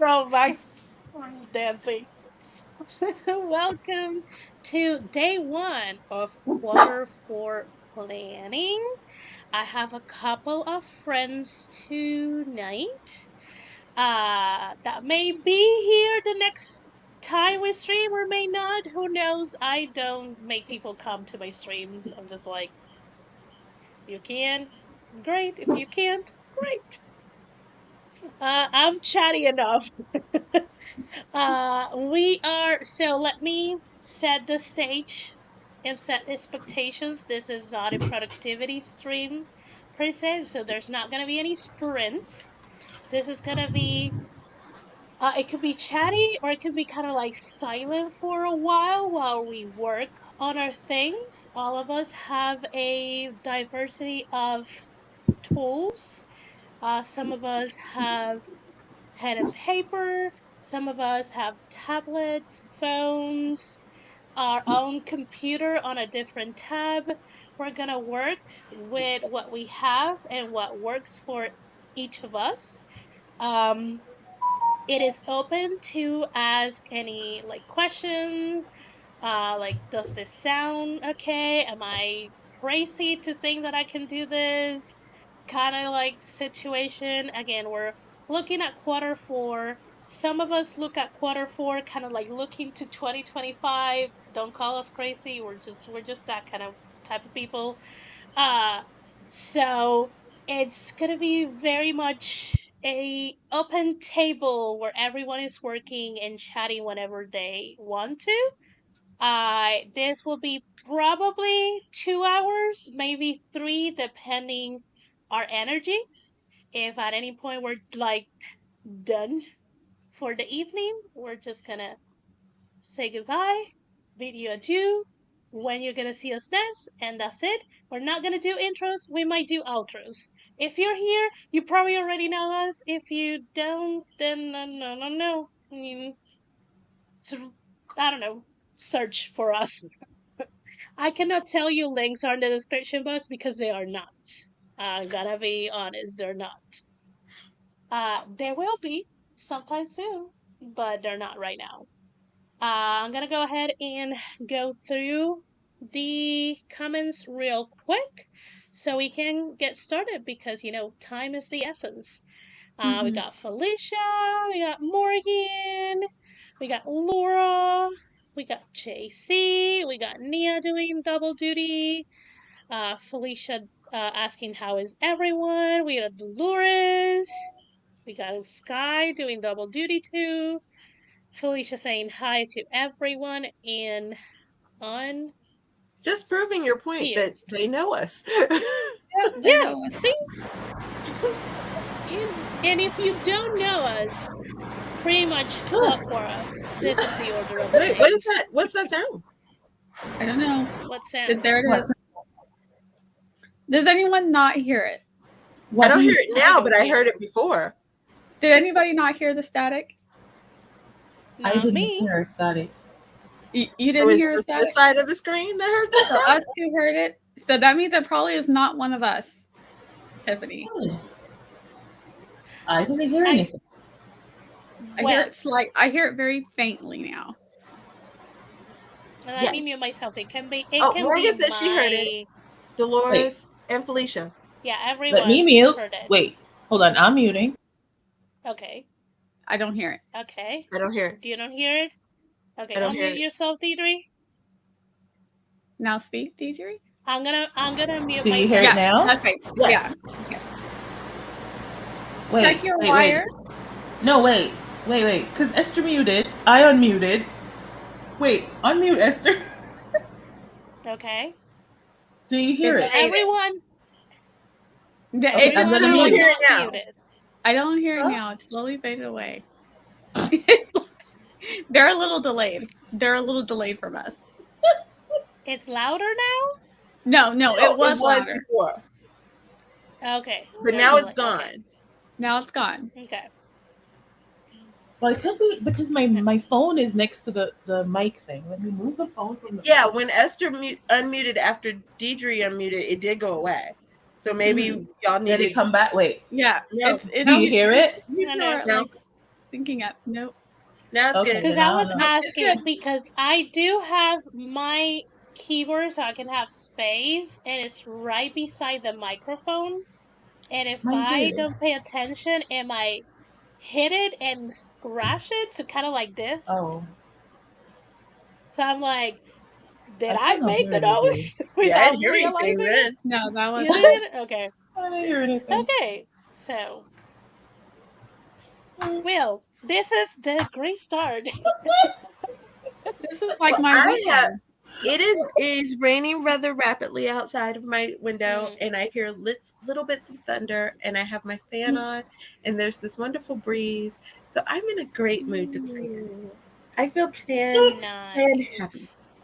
from my dancing. Welcome to day one of quarter four planning. I have a couple of friends tonight that may be here the next time we stream or may not. Who knows? I don't make people come to my streams. I'm just like, you can, great. If you can't, great. I'm chatty enough. We are, so let me set the stage and set expectations. This is not a productivity stream per se, so there's not going to be any sprints. This is going to be, it could be chatty or it could be kind of like silent for a while we work on our things. All of us have a diversity of tools. Some of us have pen and paper. Some of us have tablets, phones, our own computer on a different tab. We're going to work with what we have and what works for each of us. Um, it is open to ask any like questions, like, does this sound okay? Am I crazy to think that I can do this? Kind of like situation. Again, we're looking at quarter four. Some of us look at quarter four kind of like looking to 2025. Don't call us crazy. We're just that kind of type of people. Uh so it's gonna be very much a open table where everyone is working and chatting whenever they want to. This will be probably 2 hours, maybe three, depending our energy. If at any point we're like done for the evening, we're just gonna say goodbye, bid you adieu, when you're gonna see us next, and that's it. We're not gonna do intros, we might do outros. If you're here, you probably already know us. If you don't, then no. I mean, I don't know, search for us. I cannot tell you links are in the description box because they are not. I'm gonna be honest, they're not. There will be sometime soon, but they're not right now. I'm gonna go ahead and go through the comments real quick so we can get started because time is the essence. We got Felicia, we got Morgan, we got Laura, we got JC, we got Nia doing double duty, Felicia asking how is everyone, we got Dolores, we got Sky doing double duty too, Felicia saying hi to everyone and on. Just proving your point that they know us. Yeah, see? And if you don't know us, pretty much fought for us. This is the order of Wait, things. what is that? What's that sound? I don't know. What sound? There it is. Does anyone not hear it? I don't hear it now, but I heard it before. Did anybody not hear the static? Not I didn't me. hear a static. You didn't hear a static? The side of the screen that heard the static? So us two heard it. So that means it probably is not one of us, Tiffany. I didn't hear anything. I hear it very faintly now. Let me mute myself. It can be. Morgan said she heard it. Dolores and Felicia. Yeah, everyone. Let me mute. Heard it. Wait, hold on. I'm muting. Okay. I don't hear it. Okay. I don't hear it. Do you not hear it? Okay. I don't hear Unmute yourself, Deidre. Now speak, Deidre. I'm gonna mute myself. Do you hear it now? Okay. Yes. Yeah. Okay. Wait. Check your wire. Wait. No, wait. Because Esther muted. I unmuted. Wait, unmute Esther. Okay. Do you hear it? Everyone. Okay, I'm gonna mute it now. I don't hear it now. It's slowly faded away. They're a little delayed. They're a little delayed from us. It's louder now? No, it was louder before. Okay. But now it's gone. Now it's gone. Okay. Well, it could be because my phone is next to the mic thing. Let me move the phone from the phone. When Esther unmuted after Deidre unmuted, it did go away. So maybe y'all need to come back. Wait. Yeah. No. Do you hear it? No. syncing up. Nope. Now it's Okay, good. Because then I I was don't know. asking, because I do have my keyboard so I can have space, and it's right beside the microphone. And if Mine I too. don't pay attention, it might hit it and scratch it, so kind of like this. Oh, So I'm like, did I I still don't make hear the anything. noise Yeah, I without didn't hear anything realizing it? then. No, that You was did? Okay. I didn't hear anything. Okay. So, well, this is the great start. this is like Well, my I have. weekend. It is raining rather rapidly outside of my window, Mhm. and I hear little bits of thunder, and I have my fan on, and there's this wonderful breeze. So I'm in a great mood to plan. Ooh, I feel plan happy. nice.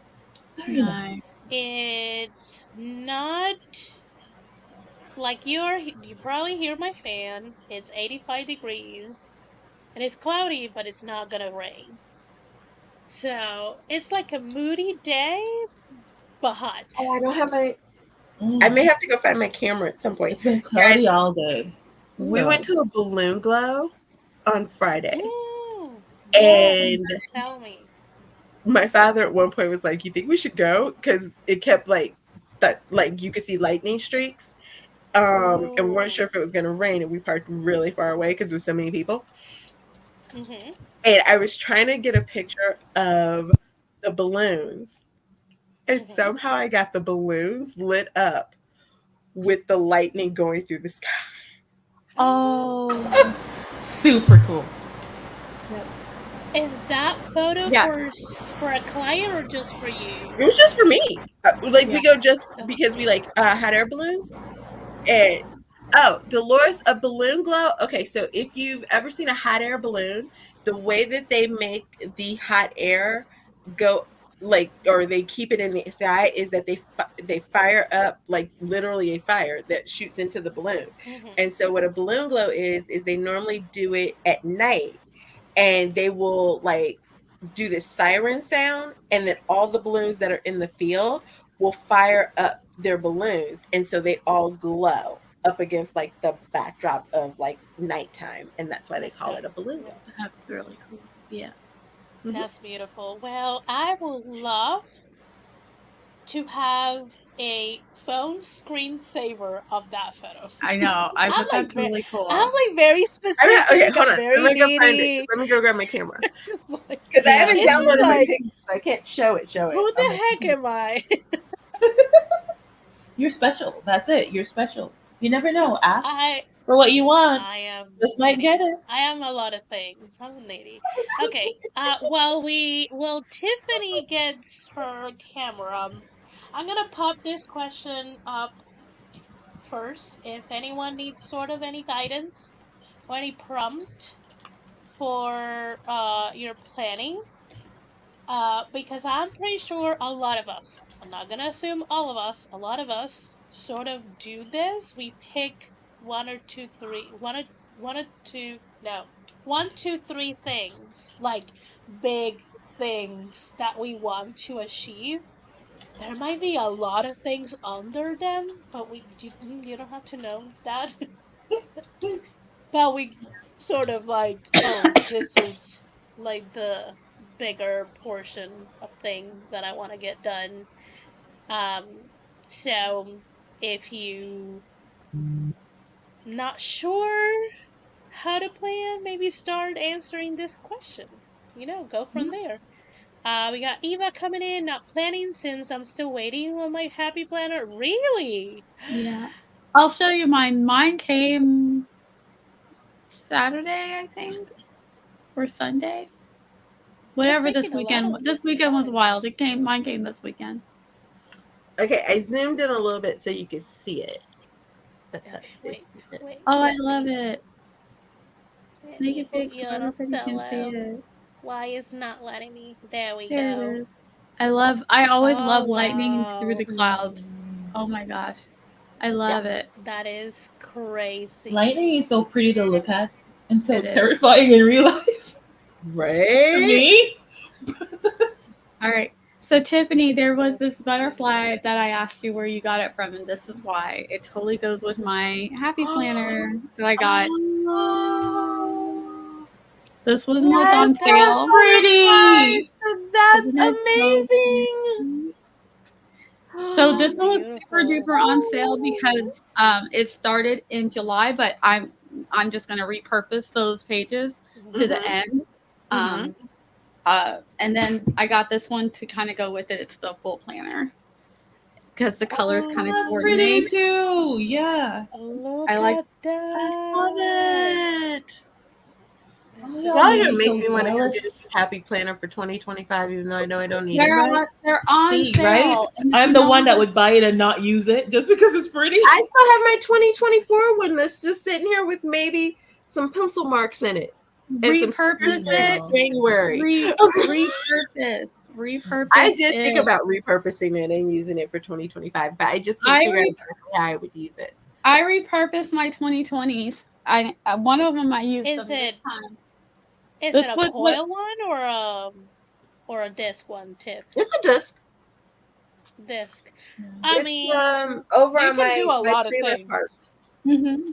Very Nice. nice. It's not like you probably hear my fan. It's 85 degrees and it's cloudy, but it's not gonna rain. So it's like a moody day, but Oh, hot. I don't have my. I may Mm. have to go find my camera at some point. It's been Guys, cloudy all day. we So went to a balloon glow on Friday, Yes, and tell me. my father at one point was like, "You think we should go?" Because it kept like that, like you could see lightning streaks. And we weren't sure Ooh. if it was going to rain, and we parked really far away because there was so many people. Mhm. And I was trying to get a picture of the balloons, and Mhm. somehow I got the balloons lit up with the lightning going through the sky. Oh. super cool. Yep. Is that photo Yeah. for a client or just for It you? was just for me. Like Yeah. we go just Oh. because we like hot air balloons. And oh, Dolores, a balloon glow. Okay, so if you've ever seen a hot air balloon, the way that they make the hot air go like or they keep it in the sky is that they fire up like literally a fire that shoots into the balloon. Mhm. And so what a balloon glow is they normally do it at night, and they will like do this siren sound, and then all the balloons that are in the field will fire up their balloons, and so they all glow up against like the backdrop of like nighttime, and that's why they That's call good. it a balloon Yeah. glow. That's really cool. Yeah. Mhm. That's beautiful. Well, I would love to have a phone screensaver of that photo. I know. I I'm bet like that's really I'm cool. like very Okay, specific. hold I'm on. Let very me go find it. needy. Let me go grab my camera It's just like because I Yeah, haven't this is downloaded my like pictures. So I can't show it. Show it who on the my heck computer. am I? you're special. That's it. You're special. You never know. Ask I for what you want. I am Just might get needy. it. I am a lot of things. I'm needy. Okay. While Tiffany gets her camera, I'm gonna pop this question up first. If anyone needs sort of any guidance or any prompt for your planning, because I'm pretty sure a lot of us, I'm not gonna assume all of us, a lot of us sort of do this. We pick one or two, three, one or two, no, one, two, three things, like big things that we want to achieve. There might be a lot of things under them, but you don't have to know that. But we sort of like, oh, this is like the bigger portion of thing that I want to get done. So if you not sure how to plan, maybe start answering this question. Go from there. We got Eva coming in, not planning since I'm still waiting on my happy planner. Really? Yeah. I'll show you mine. Mine came Saturday, I think, or Sunday. It's Whatever taking a lot of this weekend was time. wild. Mine came this weekend. Okay, I zoomed in a little bit so you could see it, but Okay, that's wait, basically it. wait. Oh, I Let love me it. let Make me it put big you so on a everybody can see solo. it. Why is not letting me? There we There it go. is. I always Oh love lightning through the wow. clouds. Oh my gosh. I Yeah. love it. That is crazy. Lightning is so pretty to look at and so It is. terrifying in real life. To Right? me. All right. So Tiffany, there was this butterfly that I asked you where you got it from, and this is why. It totally goes with my happy planner that I got. Oh. This one was Yes, on That's sale. pretty. that's Isn't it so amazing. pretty? So this one was super Beautiful. duper on sale because it started in July, but I'm just gonna repurpose those pages to the Mhm. end. Mhm. Um, and then I got this one to kind of go with it. It's the full planner because the colors kind of That's coordinate. pretty too. Yeah. I Look like. at I love that. it. Oh, This y'all is Y'all made gonna me make so me want to go get a jealous. happy planner for 2025, even though I know I don't need it. Right? They're on See, right? sale, and I'm you the know one that what? would buy it and not use it just because it's pretty. I still have my 2024 one that's just sitting here with maybe some pencil marks in it and some stickers Repurpose for it. No. January. I Repurpose did think it. about repurposing it and using it for 2025, but I just can't I figure out re- exactly how I would use it. I repurposed my 2020s. I one of them I used is them this it time. is it This a was what coil one or a disc one tip? It's a disc. Disc. Yeah. I It's mean, over you on can do a my lot of trailer park. things.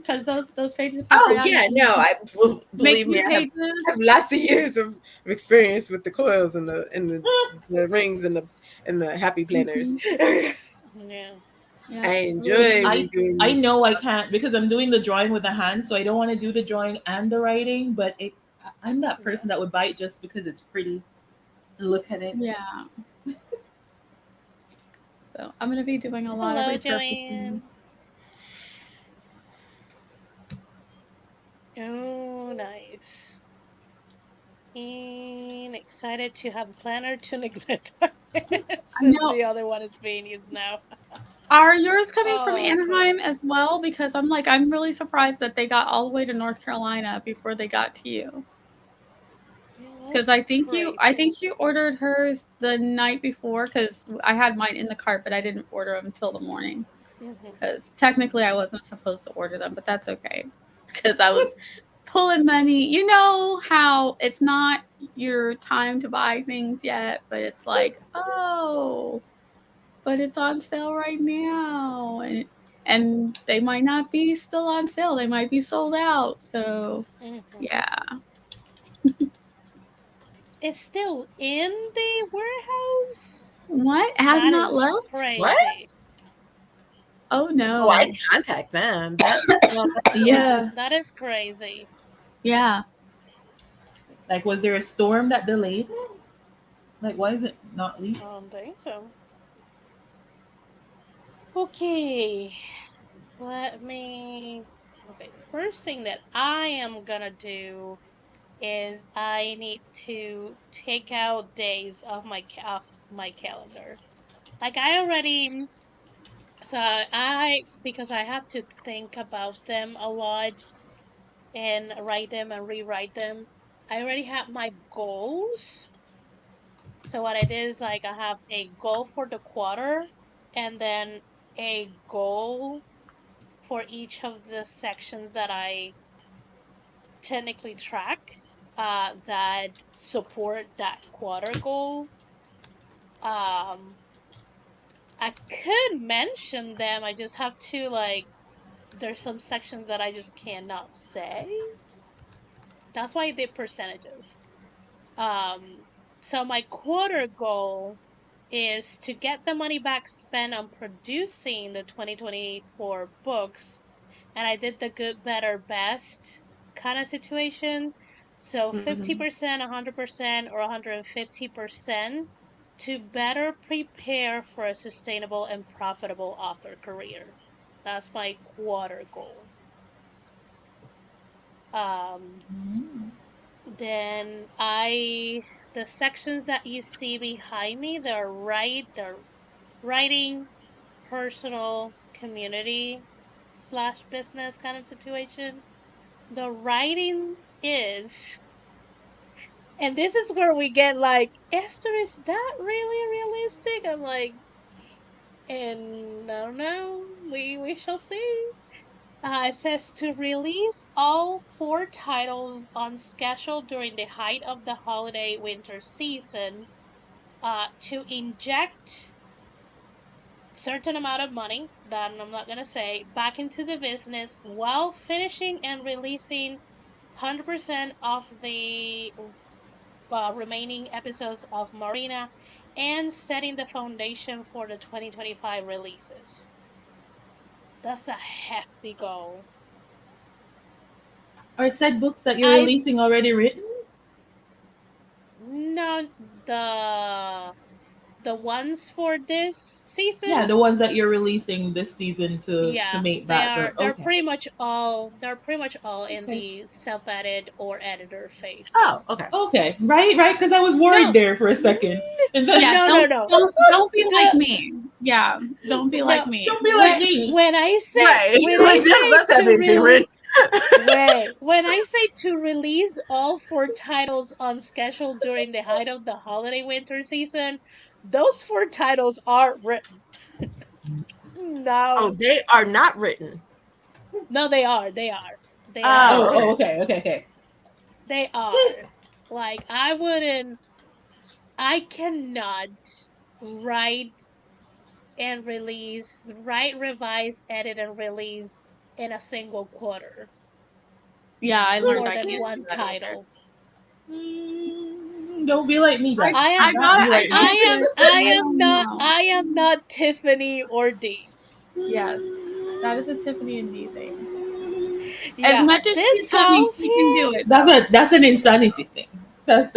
because those pages pop Oh right out. yeah, You no, can believe make me, new I pages. have lots of years of experience with the coils and the rings and the happy planners. Mhm. Yeah. Yeah, I it's really enjoy neat. I redoing. know I can't because I'm doing the drawing with the hand, so I don't want to do the drawing and the writing. But I'm that Yeah. person that would buy it just because it's pretty. Look at it. Yeah. So I'm gonna be doing a lot of Hello, repurposing. Joanne. Oh, nice. And excited to have a planner to neglect I since know. the other one is being used now. Are yours coming from Oh, Anaheim funny. as well? Because I'm really surprised that they got all the way to North Carolina before they got to you. Yeah, Because that's I crazy. think she ordered hers the night before. Because I had mine in the cart, but I didn't order them until the morning. Mhm. Because technically I wasn't supposed to order them, but that's okay. Because I was pulling money. You know how it's not your time to buy things yet, but it's like, oh, but it's on sale right now, and they might not be still on sale. They might be sold out. So Mhm. yeah. It's still in the warehouse? What has That not is left? What? crazy. Oh Oh, I'd no. contact them. That Yeah, Yeah. that is crazy. Yeah. Like, was there a storm that delayed it? Like, why is it not I leaving? don't think so. Okay, let me. Okay, first thing that I am gonna do is I need to take out days of off my calendar. Like I already, so I because I have to think about them a lot and write them and rewrite them. I already have my goals. So what I did is like I have a goal for the quarter and then a goal for each of the sections that I technically track that support that quarter goal. Um, I could mention them. I just have to like. There's some sections that I just cannot say. That's why I did percentages. Um, so my quarter goal is to get the money back spent on producing the 2024 books, and I did the good, better, best kind of situation. So Mhm. 50%, 100%, or 150% to better prepare for a sustainable and profitable author career. That's my quarter goal. Um, Mm. then the sections that you see behind me, they're writing, personal, community slash business kind of situation. The writing is, and this is where we get like, Esther, is that really realistic? I'm like, and I don't know. We shall see. It says to release all four titles on schedule during the height of the holiday winter season. To inject certain amount of money that I'm not gonna say back into the business while finishing and releasing 100% of the remaining episodes of Marina and setting the foundation for the 2025 releases. That's a hefty goal. Are said books that you're I releasing already written? no the ones for this Yeah, season. the ones that you're releasing this season to Yeah, make they that are. the okay. They're pretty much all in Okay. the self-edit or editor phase. Oh, okay. Okay. Right, because I was worried No, there for a second. And then Yeah, no, no, no. don't be like The me. Yeah, don't be like no me. don't be like me. Right. when I Like none of us say have to anything written. really wait when I say to release all four titles on schedule during the height of the holiday winter season, those four titles are written. Oh, No, they are not written. no, they are. They are. They Oh, are. okay. Okay. They are. Like I wouldn't. I cannot write and write, revise, edit, and release in a single quarter. Yeah, I learned More I than can't do one that either. title. Don't be like me, guys. I I am Do not got be I like got me. this, and I don't know. I am not Tiffany or Dee. Yes, that is a Tiffany and D thing. As Yeah, much as this she tell me house she can do here. it, That's though. that's an insanity thing. That's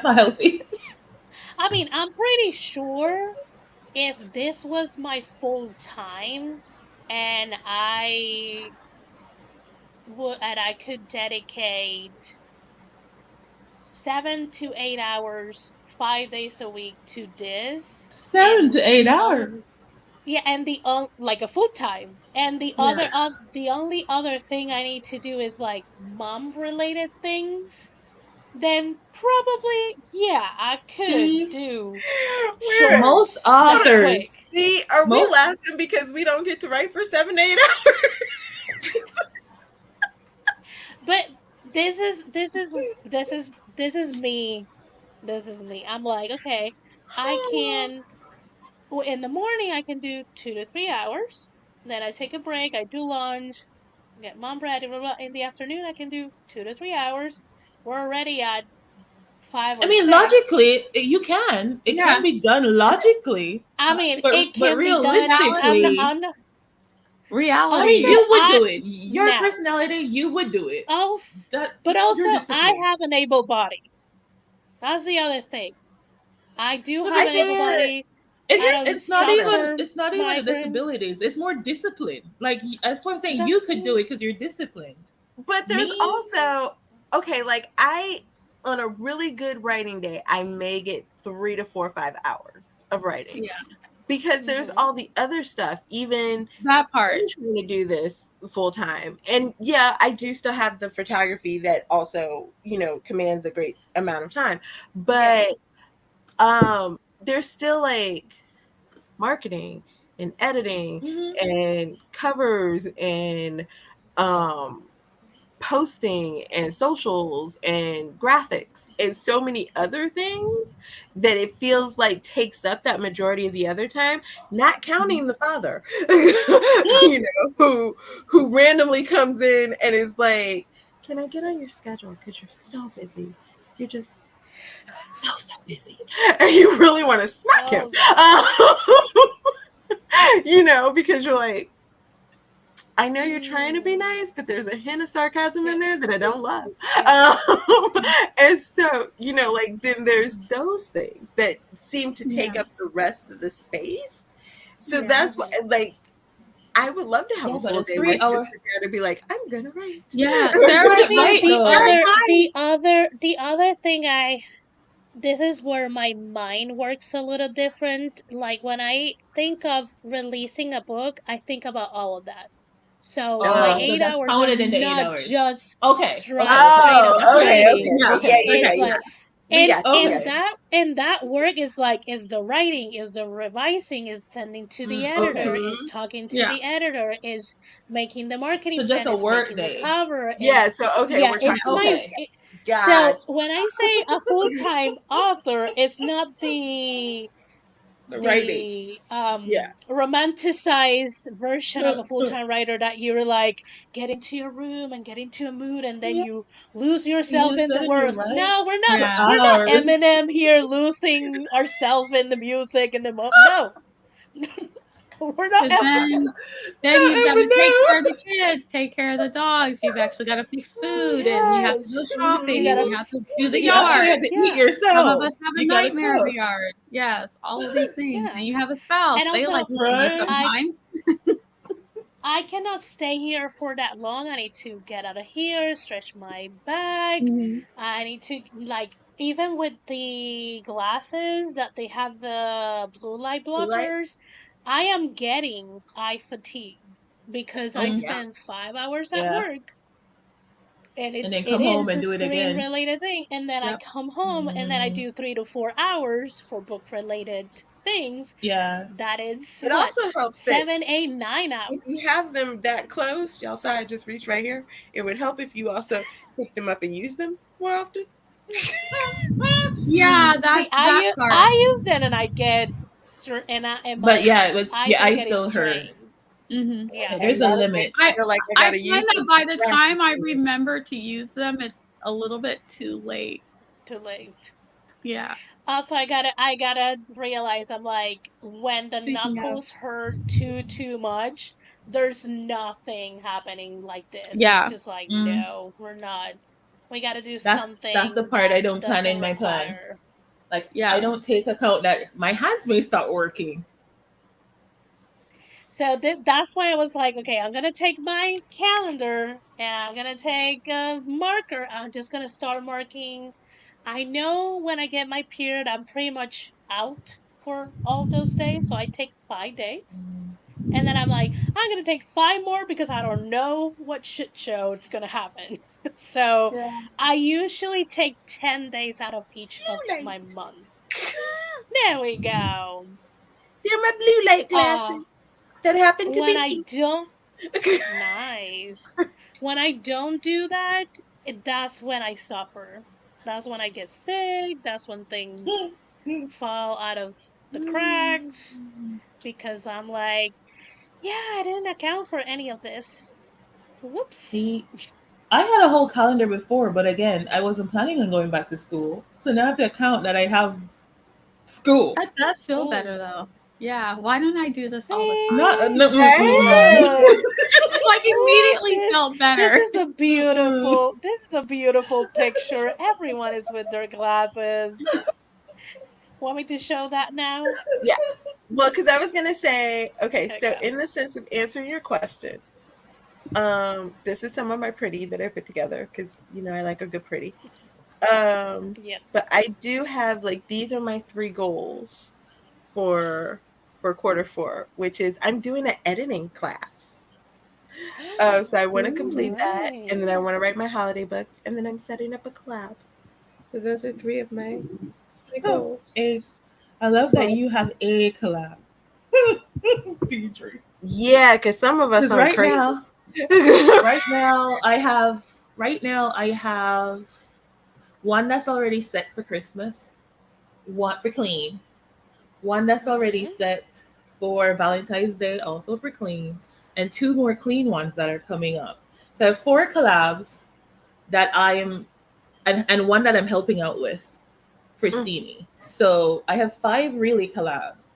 not healthy. I mean, I'm pretty sure if this was my full time and I could dedicate 7 to 8 hours 5 days a week to this, 7 to 8 hours. yeah, and like a full time, and Yeah. the only other thing I need to do is like mom related things, then probably yeah, I could See, do Wait a minute. most shorts that quick. authors, See, are we most laughing because we don't get to write for 7 to 8 hours? But this is me. This is me. I'm like, okay, I can in the morning I can do 2 to 3 hours. Then I take a break, I do lunch, get mom ready, blah, blah. In the afternoon I can do 2 to 3 hours. We're already at five I or mean, six. logically, it can Yeah. be done logically, I mean, but it can be done. Reality. realistically, I mean, Reality. Also, you would I do it. Your now personality, you would do it. also, That but also you're I disciplined. have an able body. That's the other thing. I do To have be I an able think fair, body. I it's don't it's not okay. even suffer it's not even a migraines. disabilities. It's more discipline. Like that's what I'm saying. The, You could do it because you're disciplined. But there's Me, also, okay, like on a really good writing day, I may get 3 to 4 or 5 hours of writing Yeah. because there's Mhm. all the other stuff. Even That part. I'm trying to do this full time. And yeah, I do still have the photography that also, commands a great amount of time. Yes. But there's still like marketing and editing hmm and covers and um posting and socials and graphics and so many other things that it feels like takes up that majority of the other time, not counting the father who randomly comes in and is like, can I get on your schedule because you're so busy, you're just so busy, and you really want to smack him. Oh God. Because you're like, I know you're trying to be nice, but there's a hint of sarcasm in there that I don't love. Yes. And so, like, then there's those things that seem to take Yeah. up the rest of the space. So Yeah. that's what, Mhm. like, I would love to have Yeah, a but full a day where I 3 hour. just sit there and be like, I'm gonna write. Yeah. I Sarah, mean, like, Right though. the other thing this is where my mind works a little different. Like when I think of releasing a book, I think about all of that. So my Oh, So eight that's hours are counted in the eight not hours. just Okay. Okay. straight oh, up that's what okay, it is. writing. okay. Yeah. Yeah, yeah, It's yeah, yeah. like We got you. We Okay. got you. that work is like is the writing, is the revising, is sending to the editor, Okay. is Mhm. talking to Yeah. the editor, is making the marketing So just plan, a is work making the day. cover, Yeah, is so, okay, yeah, we're Yeah. talking. it's my Okay, Okay. got so when I say a full-time author, it's not the The writing. the Yeah. romanticized version of a full-time writer that you're like get into your room and get into a mood and then Yeah. you lose yourself You in the said you're words. right No, for Yeah. we're not hours. Eminem here losing ourselves in the music and the no. We're not Because then Not you've got to take care of Eminem. the kids, take care of the dogs. You've actually got to fix food, and you have to yes. go You shopping, and gotta you have to do the You actually yard. have to eat yeah. Some of us yourself. have a You gotta nightmare of the cook. yard. Yes, all of these things. Yeah. And you have a spouse. And They like also to see you Right? sometimes. I cannot stay here for that long. I need to get out of here, stretch my back. Hmm. I need to, like, even with the glasses that they have the blue light Blue light. blockers, I am getting eye fatigue because I Oh Mm, yeah. spend 5 hours at yeah. work and And it, then it come home is and a do it screen again. related thing. And then I Yep. come home and then I Mm, do 3 to 4 hours for book related things. yeah. That is It what? also helps that 7, 8, 9 hours. if you have them that close, y'all saw I just reached right here. It would help if you also pick them up and use them more often. Yeah, See, that part. I use that and I get and But my yeah, it was eyes yeah, are I getting still hurt. strained. Hmm. Yeah. Yeah, And there's a nowadays, limit. I feel like I I gotta use find that them by the glasses time I too. remember to use them, it's a little bit too late. Too late. Yeah. Also, I gotta realize I'm like when the Speaking of, knuckles hurt too much, there's nothing happening like this. It's yeah, just like Mm, no, we're not. We gotta do that's the something part that I don't plan doesn't in my plan. require. Like I yeah. don't take account that my hands may start working. So that's why I was like, okay, I'm gonna take my calendar and I'm gonna take a marker. I'm just gonna start marking. I know when I get my period, I'm pretty much out for all those days. So I take 5 days. And then I'm like, I'm gonna take 5 more because I don't know what shit show it's gonna happen. So Yeah. I usually take 10 days out of each of Blue light. my month. There we go. They're my blue light Uh, glasses that happen to when be I pink. don't Nice. When I don't do that, that's when I suffer. That's when I get sick. That's when things fall out of the cracks because I'm like, yeah, I didn't account for any of this. Whoops. See, I had a whole calendar before, but again, I wasn't planning on going back to school. So now I have to account that I have school. That does feel better Oh, though. Yeah. Why don't I do this all the Not time? see? no, Look. It's like Look, immediately felt this better. is a beautiful picture. Everyone is with their glasses. Want me to show that now? Yeah. Well, because I was gonna say, okay, There so we go. in the sense of answering your question, this is some of my pretty that I put together because I like a good pretty. Um, Yes. but I do have like these are my three goals for quarter 4, which is I'm doing an editing class. So I want to complete that, and then I want to Nice. write my holiday books, and then I'm setting up a collab. So those are three of my oh, goals. a, I love that But you have a collab. Deidre. yeah, because some of us Because aren't crazy. right now I have one that's already set for Christmas, one for clean, one that's already Hmm. set for Valentine's Day, also for clean, and two more clean ones that are coming up. So I have four collabs that I am, and one that I'm helping out with for Mm, Steamy. So I have five really collabs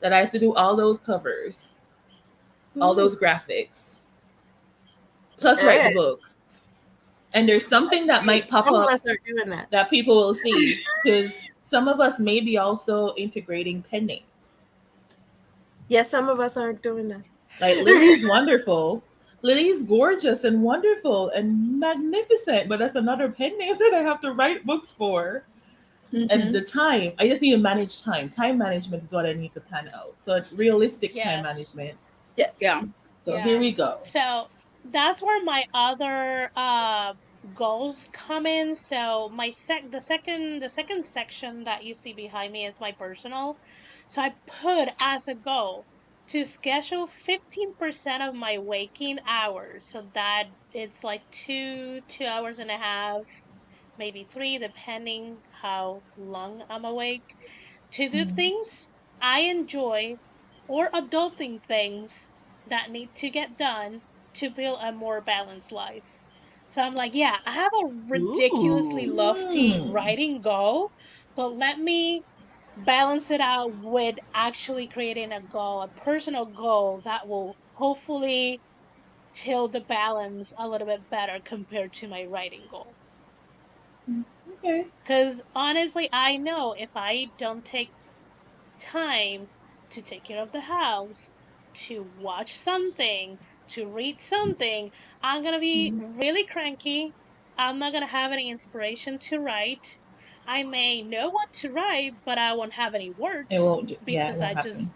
that I have to do all those covers, all Ooh. those graphics, plus write the good. books. And there's something that See, might pop some of up us are doing that. that people will see because some of us may be also integrating pen names. Yeah, some of us aren't doing that. Like Lily's wonderful. Lily's gorgeous and wonderful and magnificent, but that's another pen name that I have to write books for. And Hmm. the time, I just need to manage time. Time management is what I need to plan out. So realistic time Yes. management. Yes. Yeah. So here Yeah. we go. So that's where my other goals come in. So the second section that you see behind me is my personal. So I put as a goal to schedule 15% of my waking hours so that it's like 2 hours and a half, maybe 3, depending how long I'm awake, to do Mm. things I enjoy or adulting things that need to get done to build a more balanced life. So I'm like, yeah, I have a ridiculously Ooh. lofty Hmm. writing goal, but let me balance it out with actually creating a goal, a personal goal that will hopefully tilt the balance a little bit better compared to my writing goal. Okay. Because honestly, I know if I don't take time to take care of the house, to watch something, to read something, I'm gonna be really cranky. I'm not gonna have any inspiration to write. I may know what to write, but I won't have any It words won't. Yeah, it because won't I happen. just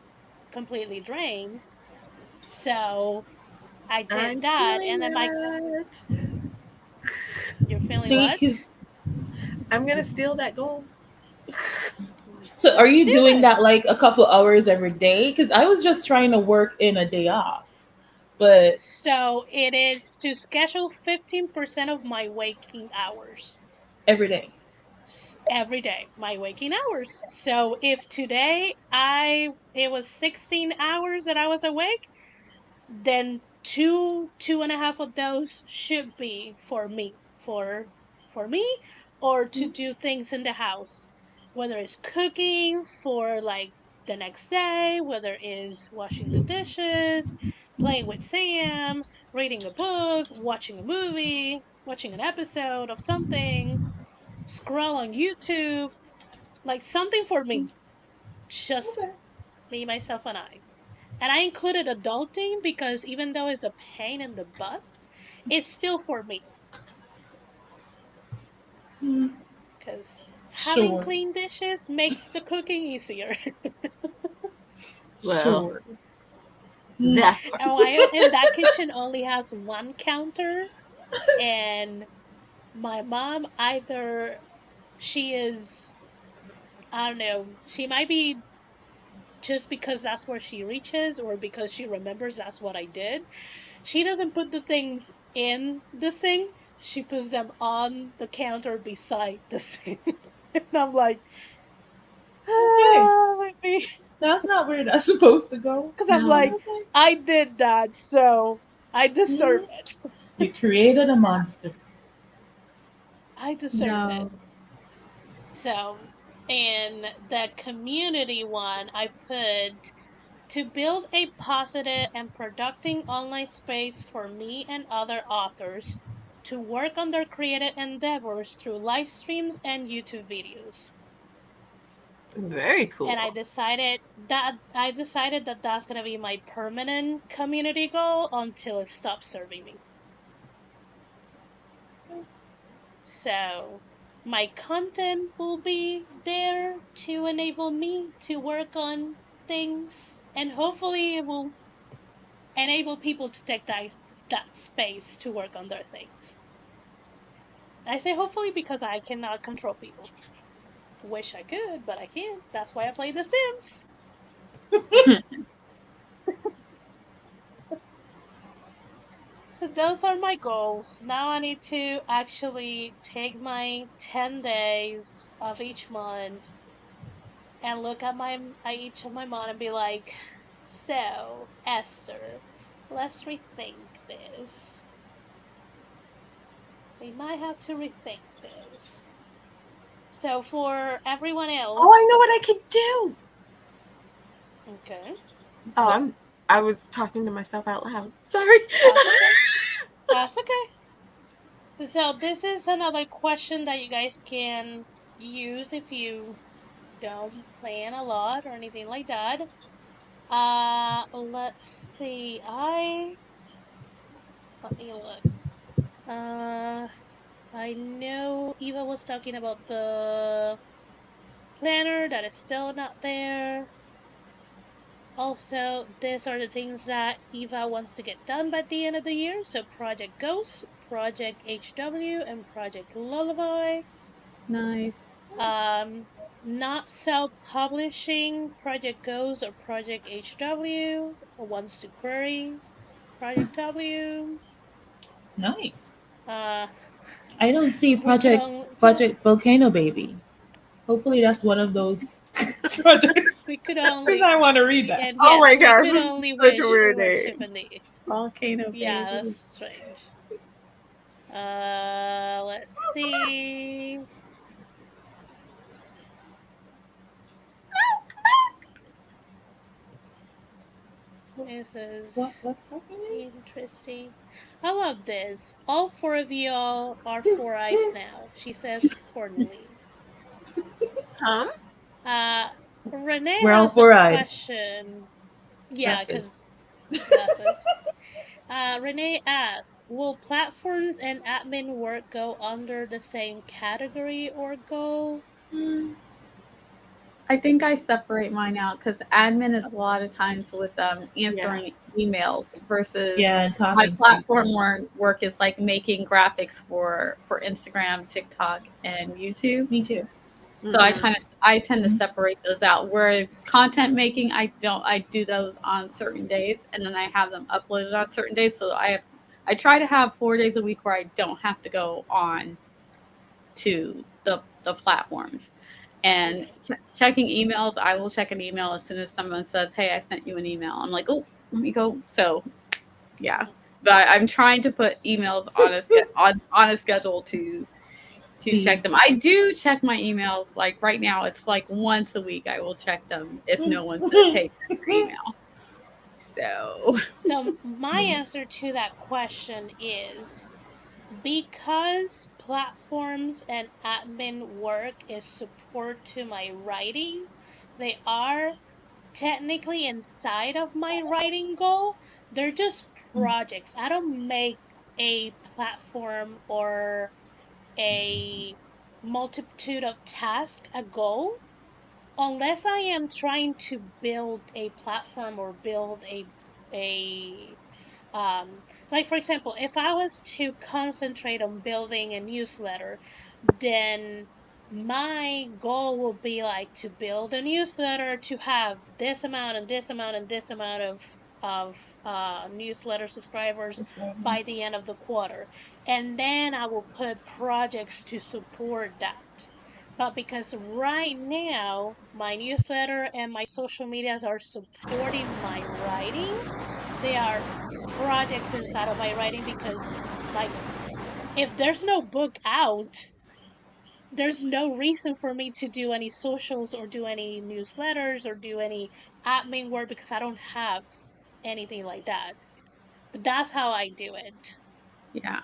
completely drain. So I did I'm that, feeling and then my it. you're feeling See, what? because I'm gonna steal that goal. so are you Steal doing that it. like a couple hours every day? Because I was just trying to work in a day off, but So it is to schedule 15% of my waking hours every day. every day, my waking hours. So if today I it was 16 hours that I was awake, then two and a half of those should be for me, for me, or to do things in the house, whether it's cooking for like the next day, whether it's washing the dishes, playing with Sam, reading a book, watching a movie, watching an episode of something, scroll on YouTube, like something for me, just Okay. me, myself, and I. And I included adulting because even though it's a pain in the butt, it's still for me. Hmm. Because having Sure. clean dishes makes the cooking easier. Well, Sure. Hmm. that And why and that kitchen only has one counter, and my mom either she is I don't know, she might be just because that's where she reaches or because she remembers that's what I did. She doesn't put the things in the sink. She puts them on the counter beside the sink. And I'm like, Okay. let me, That's not where that's supposed to go. because I'm No, like, Okay. I did that, so I deserve Mhm. it. You created a monster. I deserve it. no, So, and the community one, I put to build a positive and productive online space for me and other authors to work on their creative endeavors through live streams and YouTube videos. very And cool. I decided that that's going to be my permanent community goal until it stops serving me. So, my content will be there to enable me to work on things and hopefully it will enable people to take that space to work on their things. I say hopefully because I cannot control people. Wish I could, but I can't. That's why I play The Sims. Those are my goals. Now I need to actually take my 10 days of each month and look at each of my month and be like, so Esther, let's rethink this. We might have to rethink this. So for everyone Oh, I know else, what I could do. okay, Oh, What? I was talking to myself out loud. Sorry. that's okay. That's okay. So this is another question that you guys can use if you don't plan a lot or anything like that. Let's see. Let me look. Uh, I know Eva was talking about the planner that is still not there. Also, these are the things that Eva wants to get done by the end of the year. So Project Ghost, Project HW, and Project Lullaby. nice. Um, Not self-publishing Project Ghost or Project HW, or wants to query Project W. Nice. Uh, I don't see we put Project on Volcano Baby. Hopefully that's one of those projects. We could Because only, I want to read that. and Oh yes, my we gosh, could this is only such a wish weird for name. Tiffany. Volcano Yeah, baby. that's strange. Let's see. This is What's happening? interesting. I love this. All four of y'all are four eyes now, she says cordially. Huh? Uh, Renee We're all has a four eyed. question. Yeah, That's because his. that's us. Renee asks, will platforms and admin work go under the same category or goal? Hmm. I think I separate mine out because admin is a lot of times with Yeah. answering emails versus Yeah, and my talking to platform people. work is like making graphics for Instagram, TikTok, and YouTube. Me too. So Mm-hmm. I tend to Mhm. separate those out. Where content making, I do those on certain days, and then I have them uploaded on certain days. So I try to have 4 days a week where I don't have to go on to the platforms. And Okay. checking emails, I will check an email as soon as someone says, "Hey, I sent you an email." I'm like, "Oh, let me go." So yeah, but I'm trying to put emails on on a schedule to check See. them. I do check my emails. Like right now, it's like once a week I will check them if no one says, "Hey, check your email." So So, my answer to that question is because platforms and admin work is support to my writing, they are technically inside of my writing goal. They're just projects. I don't make a platform or a multitude of tasks a goal unless I am trying to build a platform or build a like for example, if I was to concentrate on building a newsletter, then my goal will be like to build a newsletter to have this amount and this amount and this amount of newsletter subscribers by Subscribers. the end of the quarter, and then I will put projects to support that. But because right now my newsletter and my social medias are supporting my writing, they are projects inside of my writing because like if there's no book out, there's no reason for me to do any socials or do any newsletters or do any admin work because I don't have anything like that. But that's how I do it. yeah.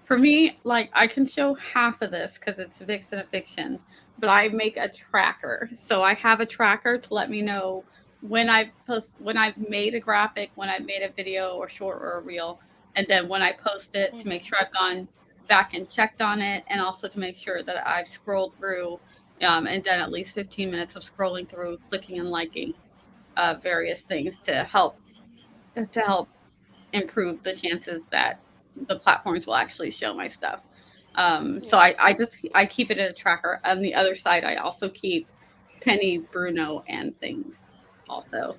For me, like I can show half of this because it's Vixen a fiction, but I make a tracker. So I have a tracker to let me know when I've made a graphic, when I've made a video or short or a reel, and then when I post it to make Hmm. sure I've gone back and checked on it, and also to make sure that I've scrolled through and done at least 15 minutes of scrolling through, clicking and liking various things to help improve the chances that the platforms will actually show my stuff. So Yes. I keep it in a tracker. On the other side, I also keep Penny, Bruno, and things also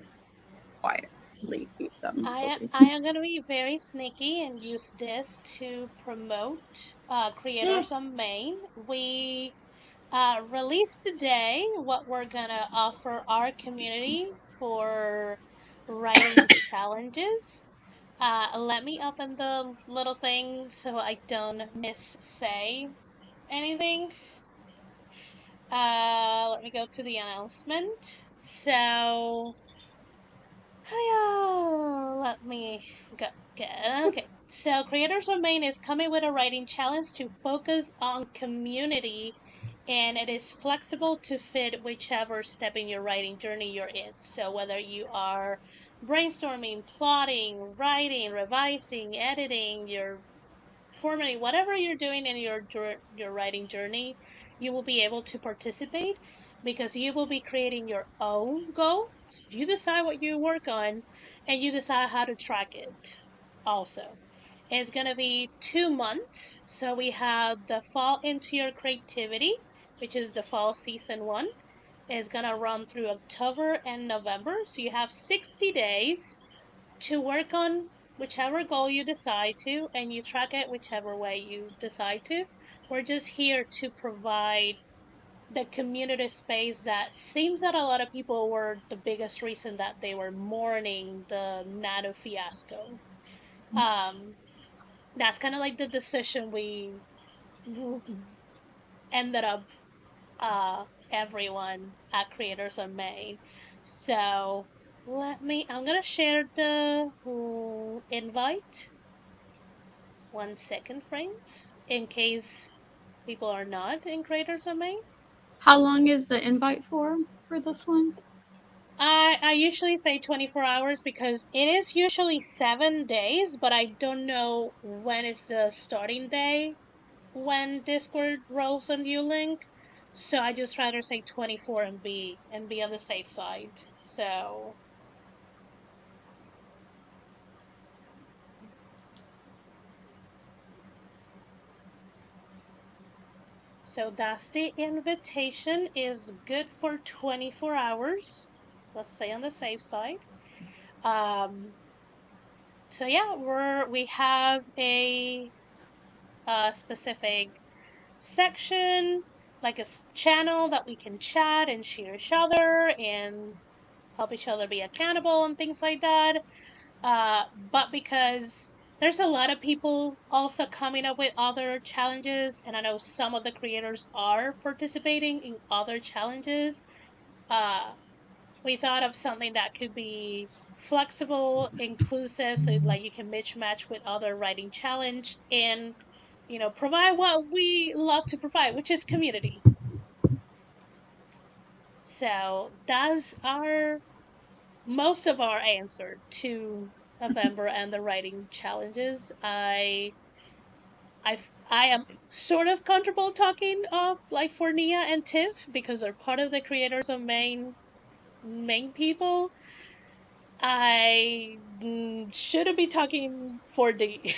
quietly keep them going. I am gonna be very sneaky and use this to promote Hmm. creators on Maine. We released today what we're gonna offer our community for writing challenges. Let me open the little thing so I don't miss say anything. Let me go to the announcement. So, hiya, let me go. Okay, so Creators of Maine is coming with a writing challenge to focus on community, and it is flexible to fit whichever step in your writing journey you're in. So whether you are brainstorming, plotting, writing, revising, editing, you're formatting, whatever you're doing in your writing journey, you will be able to participate because you will be creating your own goal. You decide what you work on, and you decide how to track it. Also, it's gonna be 2 months. So we have the Fall into Your Creativity, which is the fall season one. It's gonna run through October and November. So you have 60 days to work on whichever goal you decide to, and you track it whichever way you decide to. We're just here to provide the community space that seems that a lot of people were the biggest reason that they were mourning the Nano fiasco. Um, that's kind of like the decision we ended up everyone at Creators Unmade. So I'm gonna share the invite. 1 second, friends, in case people are not in Creators Unmade. How long is the invite for this one? I usually say 24 hours because it is usually 7 days, but I don't know when is the starting day when Discord rolls a new link. So I just rather say 24 and be on the safe side. So that's the invitation is good for 24 hours. Let's stay on the safe side. Um so yeah, we have a specific section, like a channel that we can chat and share each other and help each other be accountable and things like that. But because there's a lot of people also coming up with other challenges, and I know some of the creators are participating in other challenges, uh, we thought of something that could be flexible, inclusive, so like you can match with other writing challenge and provide what we love to provide, which is community. So that's our most of our answer to November and the writing challenges. I am sort of comfortable talking like for Nia and Tiff because they're part of the creators of main people. I shouldn't be talking for D.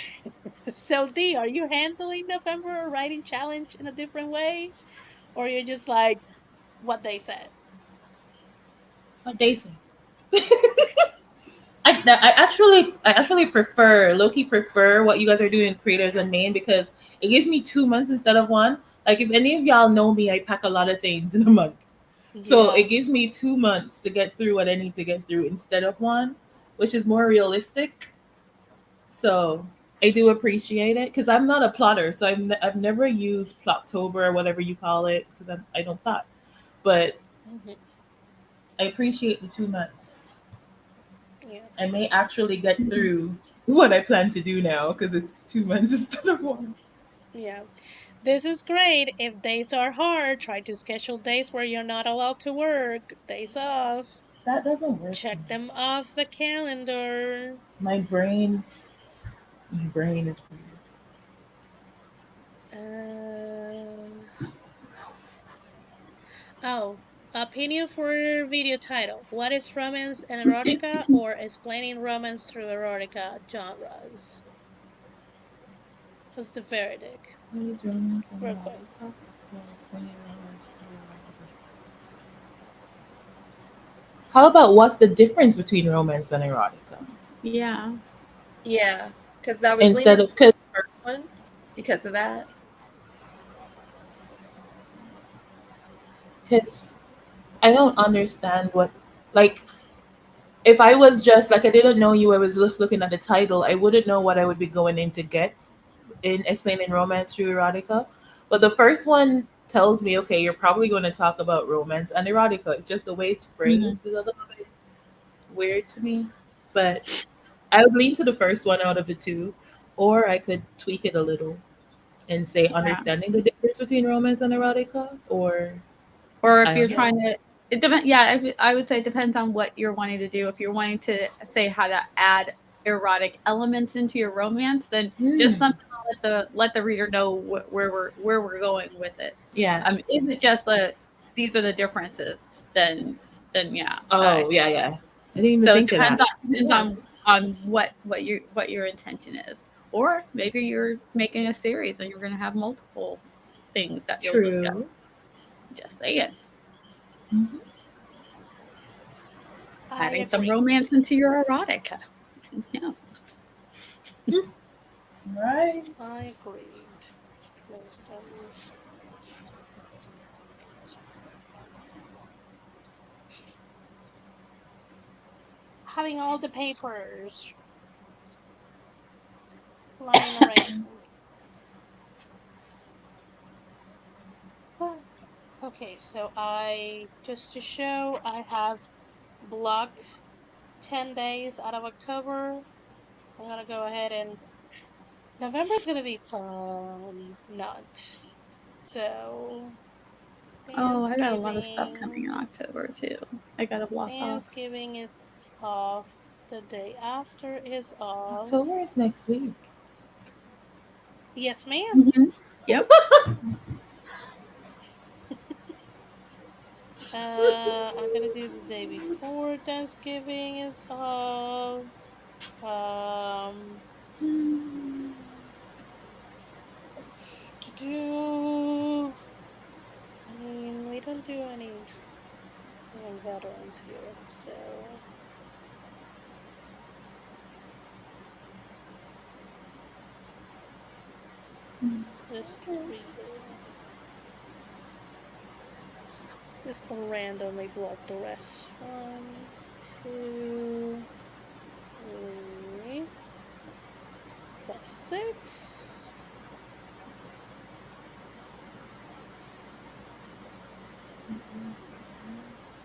So D, are you handling November writing challenge in a different way, or you're just like what they said? What they say. I actually prefer Loki prefer what you guys are doing creators and main because it gives me 2 months instead of one. Like if any of y'all know me, I pack a lot of things in a month. So it Yeah. gives me 2 months to get through what I need to get through instead of one, which is more realistic. So I do appreciate it because I'm not a plotter. So I've never used Plottober or whatever you call it because I don't plot. But Hmm. I appreciate the 2 months. Yeah. I may actually get through what I plan to do now because it's 2 months instead of one. Yeah. This is great. If days are hard, try to schedule days where you're not allowed to work. Days off. That doesn't work for Check me. them off the calendar. My brain, my brain is weird. Um, oh, opinion for video title. What is romance and erotica or explaining romance through erotica genres? What's the verdict? What is romance and Real quick. erotica? Well, explaining romance through erotica. How about what's the difference between romance and erotica? Yeah. Yeah, because I was leaning Instead to of because the first one because of that. because I don't understand what like if I was just like I didn't know you, I was just looking at the title, I wouldn't know what I would be going in to get in explaining romance through erotica. But the first one tells me, okay, you're probably going to talk about romance and erotica. It's just the way it's Hmm. phrased is a little bit weird to me. But I would lean to the first one out of the two, or I could tweak it a little and say Yeah. understanding the difference between romance and erotica, or Or if I you're don't know. trying to, it depends. Yeah, I would say it depends on what you're wanting to do. If you're wanting to say how to add erotic elements into your romance, then just Hmm. something to let the reader know where we're going with it. Yeah. Is it just these are the differences? Then yeah. Oh, yeah, yeah. I didn't even So it think of depends that. on depends Yeah. on what your intention is. Or maybe you're making a series and you're going to have multiple things that you'll discuss. True. Just saying. Mhm. I Adding some agree. romance into your erotica. Yeah. Right. I agreed. Let having all the papers lying around. Okay, so I just to show I have blocked 10 days out of October. I'm gonna go ahead and November's gonna be fun. Not. So Oh, I got a lot of stuff coming in Thanksgiving. October too. I gotta block off. Thanksgiving is off. The day after is off. October is next week. Yes, ma'am. Hmm. Yep. I'm gonna do the day before Thanksgiving is off. Um, to do. I mean, we don't do any veterans here, so just reading. Just randomly block the rest. One, two, three, 6.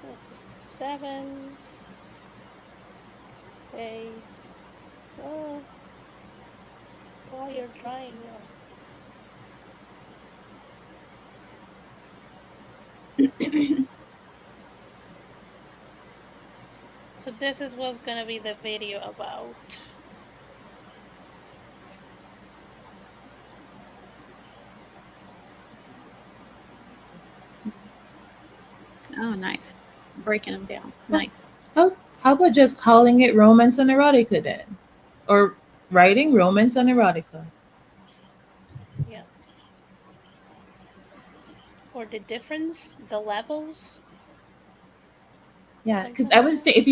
That's 7, 8. Oh, while you're trying. So this is what's gonna be the video about. Oh, nice. Breaking them down. Nice. How about just calling it romance and erotica then? Or writing romance and erotica? Yeah. Or the difference, the levels, Yeah, something because I like was that. saying if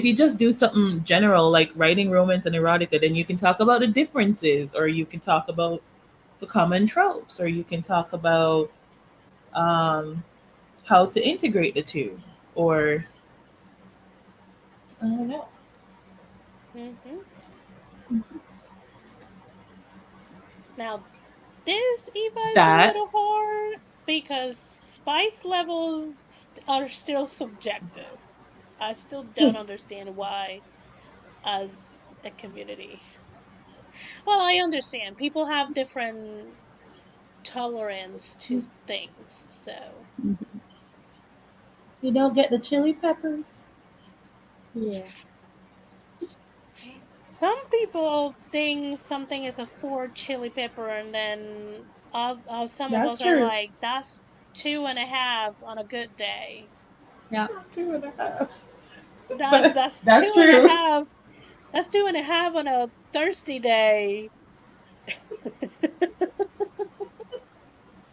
you just do something general like writing romance and erotica, then you can talk about the differences, or you can talk about the common tropes, or you can talk about um, how to integrate the two, or I don't know. Mm-hmm. Now this Eva is a That little hard because spice levels are still subjective. I still don't understand why, as a community. Well, I understand people have different tolerance to things, so Hmm. you don't get the chili peppers. Yeah. some people think something is a 4 chili pepper, and then some of That's us are true. like, that's 2.5 on a good day. Yeah. 2.5. That's But that's that's two and a true. half. That's 2.5 on a thirsty day,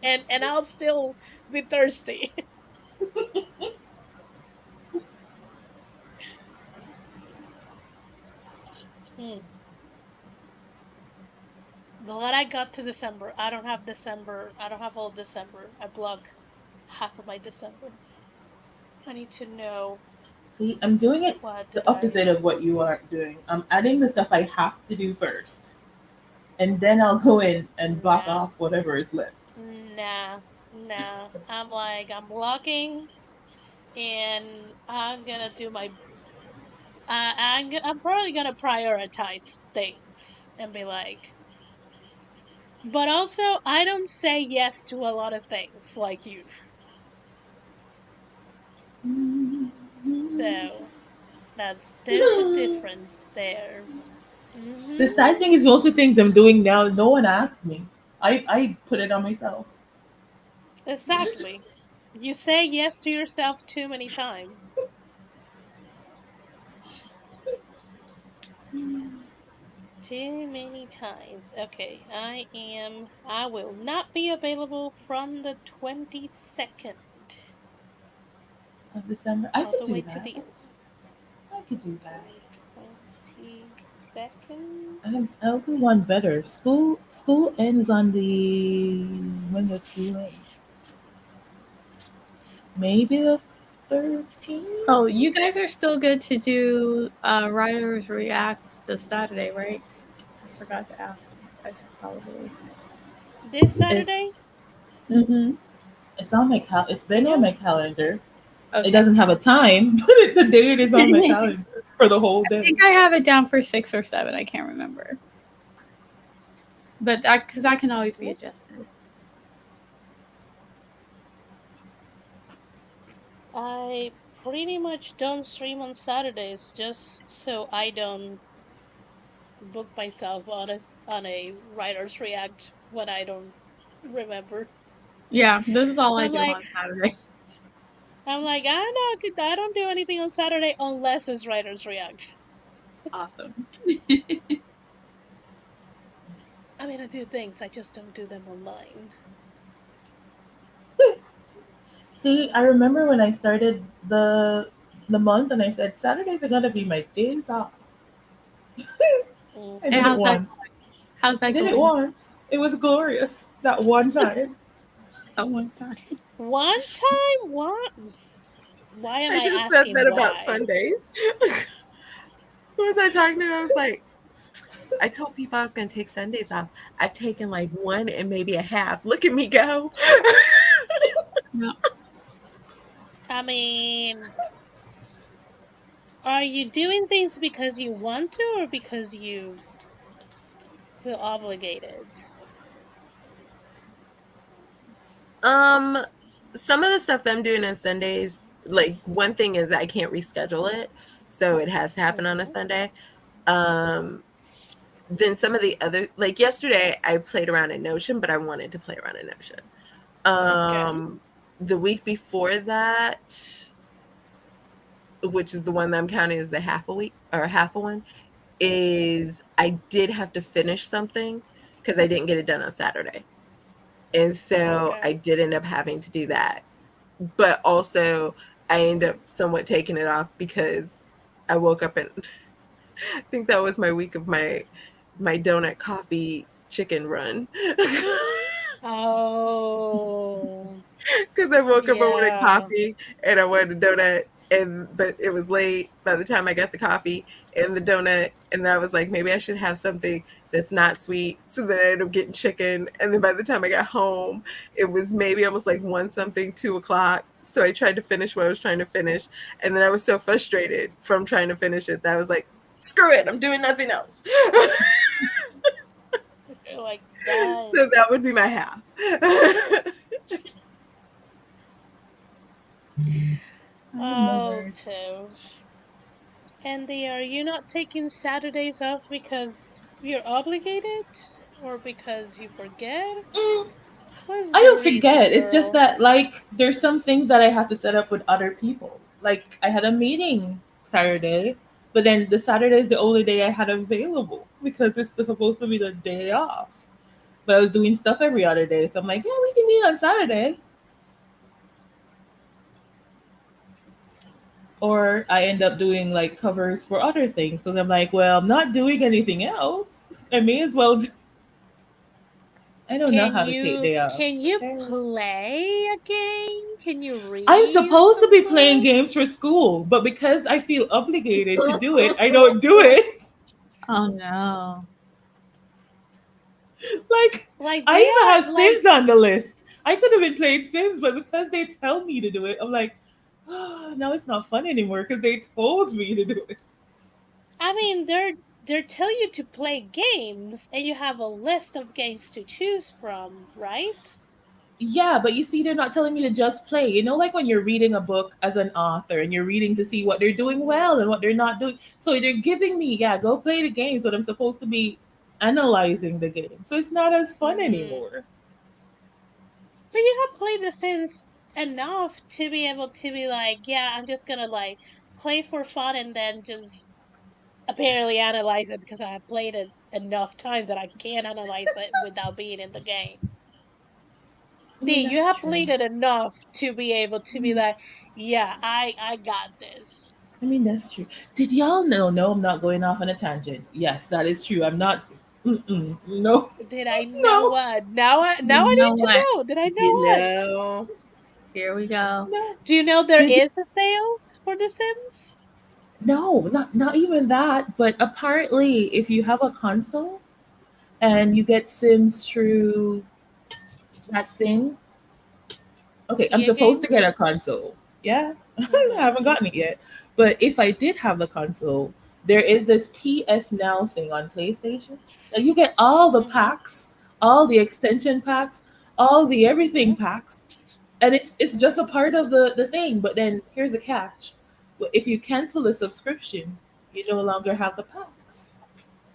and I'll still be thirsty. Hmm. Glad I got to December. I don't have December. I don't have all December. I block half of my December. I need to know See, I'm doing it what did the I. opposite of what you are doing. I'm adding the stuff I have to do first, and then I'll go in and block Nah, off whatever is left. nah, nah. I'm blocking, and I'm gonna do my. I'm probably gonna prioritize things and be like, but also I don't say yes to a lot of things like you. So there's a difference there. The sad Mhm. thing is, most of the things I'm doing now, no one asked me. I put it on myself. Exactly. You say yes to yourself too many times. Too many times. Okay, I will not be available from the 22nd Of December, I all could the do way to that. the I could do that. 22nd. I'll do one better. School ends on the when does school end? Maybe the 13th. Oh, you guys are still good to do Writers React this Saturday, right? I forgot to ask. I should probably. This It, Saturday? Mm-hmm. it's on my it's been on Yeah. my calendar. It Okay. doesn't have a time, but the date is on my calendar for the whole I day. think I have it down for 6 or 7. I can't remember, but that because that can always be adjusted. I pretty much don't stream on Saturdays just so I don't book myself on on a writer's react when I don't remember. Yeah, this is all So I do on Saturday. I'm like, I don't know, I don't do anything on Saturday unless it's writer's react. Awesome. I mean, I do things, I just don't do them online. See, I remember when I started the month and I said Saturdays are gonna be my days off. I And did it Mm-hmm. how's that? once. How's I that did it going? once. It was glorious. That one time. At one time. One time, what? Why am I I just said asking that about why? Sundays. Who was I talking to? I was like, I told people I was going to take Sundays off. I've taken like one and maybe a half. Look at me go. Yeah. I mean, are you doing things because you want to or because you feel obligated? um, some of the stuff that I'm doing on Sundays, like one thing is I can't reschedule it, so it has to happen on a Mm-hmm. Sunday. Um, then some of the other, like yesterday, I played around in Notion, but I wanted to play around in Notion. Okay. The week before that, which is the one that I'm counting as a half a week or half a one, is I did have to finish something because I didn't get it done on Saturday. And so I Okay. did end up having to do that. But also, I ended up somewhat taking it off because I woke up and I think that was my week of my donut coffee chicken run. Oh, Because I woke up, I wanted yeah. coffee and I wanted a donut, and but it was late by the time I got the coffee and the donut, and I was like, maybe I should have something that's not sweet. So then I ended up getting chicken, and then by the time I got home, it was maybe almost like one something, 2 o'clock. So I tried to finish what I was trying to finish, and then I was so frustrated from trying to finish it that I was like, screw it, I'm doing nothing else. You're like, done. So that would be my half. I am no Oh, words. Tiff. Andy, are you not taking Saturdays off because you're obligated? Or because you forget? Mm, What's I the don't reason, forget. It's just girl? that like there's some things that I have to set up with other people. Like I had a meeting Saturday, but then the Saturday is the only day I had available because it's supposed to be the day off. But I was doing stuff every other day, so I'm like, yeah, we can meet on Saturday. Or I end up doing like covers for other things because I'm like, well, I'm not doing anything else. I may as well. I don't know how to take day Can offs. you Okay. play a game? Can you I'm read supposed to some be playing book? games for school, but because I feel obligated to do it, I don't do it. Oh no. Like, Like I they even are have like Sims on the list. I could have been playing Sims, but because they tell me to do it, I'm like, oh, now it's not fun anymore because they told me to do it. I mean they're telling you to play games and you have a list of games to choose from, right? Yeah, but you see, they're not telling me to just play. You know, like when you're reading a book as an author and you're reading to see what they're doing well and what they're not doing. So they're giving me, yeah, go play the games, but I'm supposed to be analyzing the game. So it's not as fun Mm. anymore. But you have played The Sims enough to be able to be like, yeah, I'm just gonna like play for fun and then just apparently analyze it because I have played it enough times that I can analyze it without being in the game. I D, mean, you that's have true. played it enough to be able to be Mm, like, yeah, I got this. I mean, that's true. Did y'all know? No, I'm not going off on a tangent. Yes, that is true. I'm not. No, Did I know no. what? Now I You know need to what? know. Did I know You what? know, Here we go. No. Do you know there Did is a sales for The Sims? no, not even that. But apparently, if you have a console and you get Sims through that thing, okay, I'm EA supposed to get a games? console. Yeah, I Mm-hmm. haven't gotten it yet. But if I did have the console, there is this PS Now thing on PlayStation. And you get all the Mm-hmm. packs, all the extension packs, all the everything Mm-hmm. packs. And it's just a part of the thing. But then here's a catch. If you cancel the subscription, you no longer have the packs.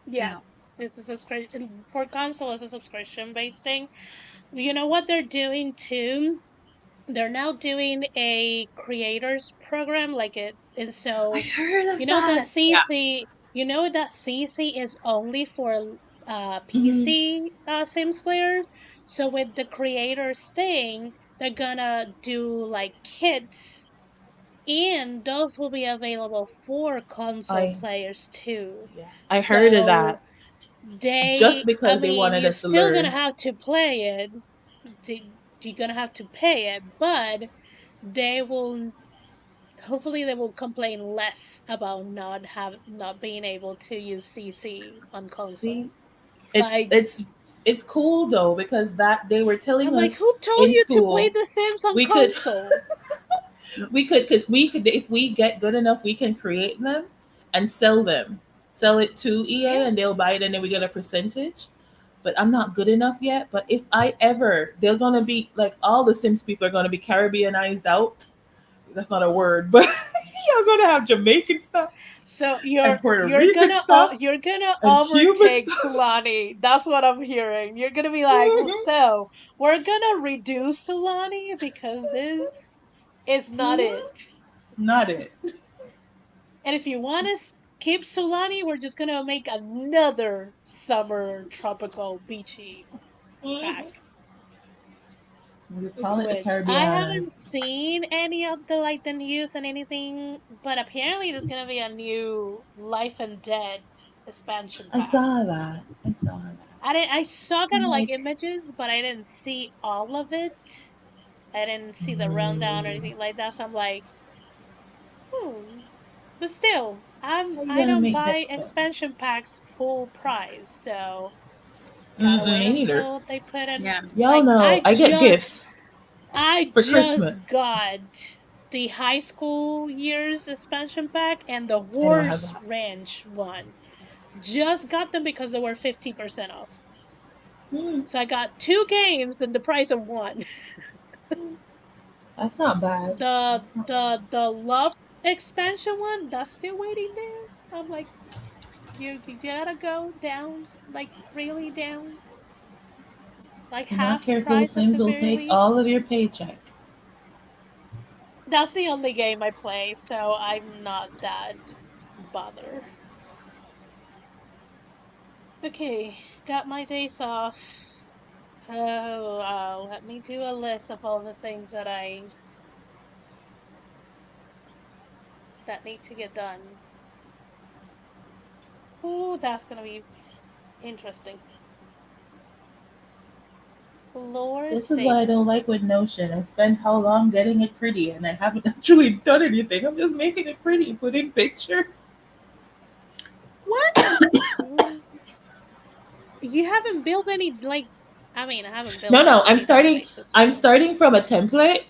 Yeah. No. It's a subscription for console. It's a subscription based thing. You know what they're doing too? They're now doing a creators program like it, and I so heard of you know that that. Yeah. CC, you know that CC is only for Mhm. PC Sims players. So with the creators thing, they're gonna do like kits, and those will be available for console I players too. yeah, I heard of So that just I because they mean, wanted you're us to still gonna learn. have to play it. You're gonna have to pay it, but they will hopefully they will complain less about not being able to use CC on console. See, it's Like it's it's cool though because that they were I'm telling like, us who told in you to play school The Sims on we could console? because we could if we get good enough we can create them and sell it to EA Yeah. and they'll buy it and then we get a percentage. But I'm not good enough yet. But if I ever, they're gonna be like all the Sims people are gonna be Caribbeanized out. That's not a word, but you're gonna have Jamaican stuff So and Puerto Rican stuff you're gonna and Cuban overtake stuff. Solani. That's what I'm hearing. You're gonna be like, so we're gonna reduce Solani because this is not it. Not it. And if you want to keep Solani, we're just gonna make another summer tropical beachy pack. We call it the Which I haven't Caribbeanas. seen any of the like the news and anything, but apparently there's gonna be a new Life and Dead expansion I pack. saw that. I saw that. I saw kind I'm of like like, images, but I didn't see all of it. I didn't see the rundown or mm, anything like that. So I'm like, hmm. But still, how you I gonna don't make that buy fun? expansion packs full price, so gotta Mm-mm, wait me neither. until they put in. Yeah. Y'all Like know I get gifts I for just Christmas. got the high school years expansion pack and the I don't have horse that. ranch one. Just got them because they were 50% off. Mm, So I got two games in the price of one. mm, that's not bad. That's not bad. The love expansion one, that's still waiting there. I'm like, you gotta go down, like really down, like If you're not half careful, the price at the Sims will very take all least. of your paycheck. That's the only game I play, so I'm not that bothered. Okay, got my days off. Oh, let me do a list of all the things that need to get done. Ooh, that's gonna be interesting. Lord This is what save I me. don't like with Notion. I spend how long getting it pretty, and I haven't actually done anything. I'm just making it pretty, putting pictures. What? Mm, you haven't built any like. I mean, I haven't built No, no, I'm any starting. databases, I'm so starting from a template.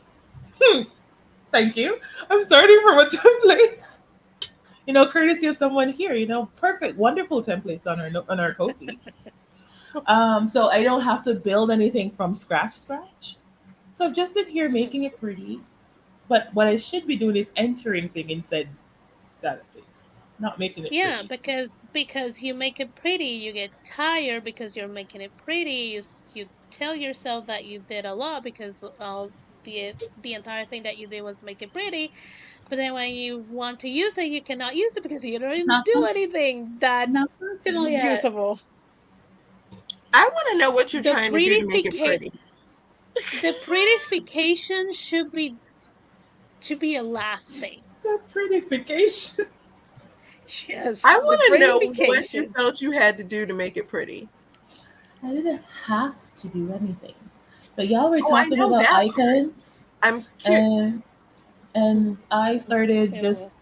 Thank you. I'm starting from a template. Courtesy of someone here. Perfect, wonderful templates on our Kofi. So I don't have to build anything from scratch. So I've just been here making it pretty. But what I should be doing is entering thing inside database, not making it yeah, pretty. because you make it pretty, you get tired because you're making it pretty. You tell yourself that you did a lot because of the entire thing that you did was make it pretty. But then when you want to use it, you cannot use it because you didn't Not do func- anything that not functional yet. usable. I want to know what you're The trying to do to make it prettification pretty. the prettification should be a last thing. The prettification. Yes, I the want to know what you prettification. felt you had to do to make it pretty. I didn't have to do anything. But y'all were Oh, I talking know about that part. icons. I'm curious. and I started just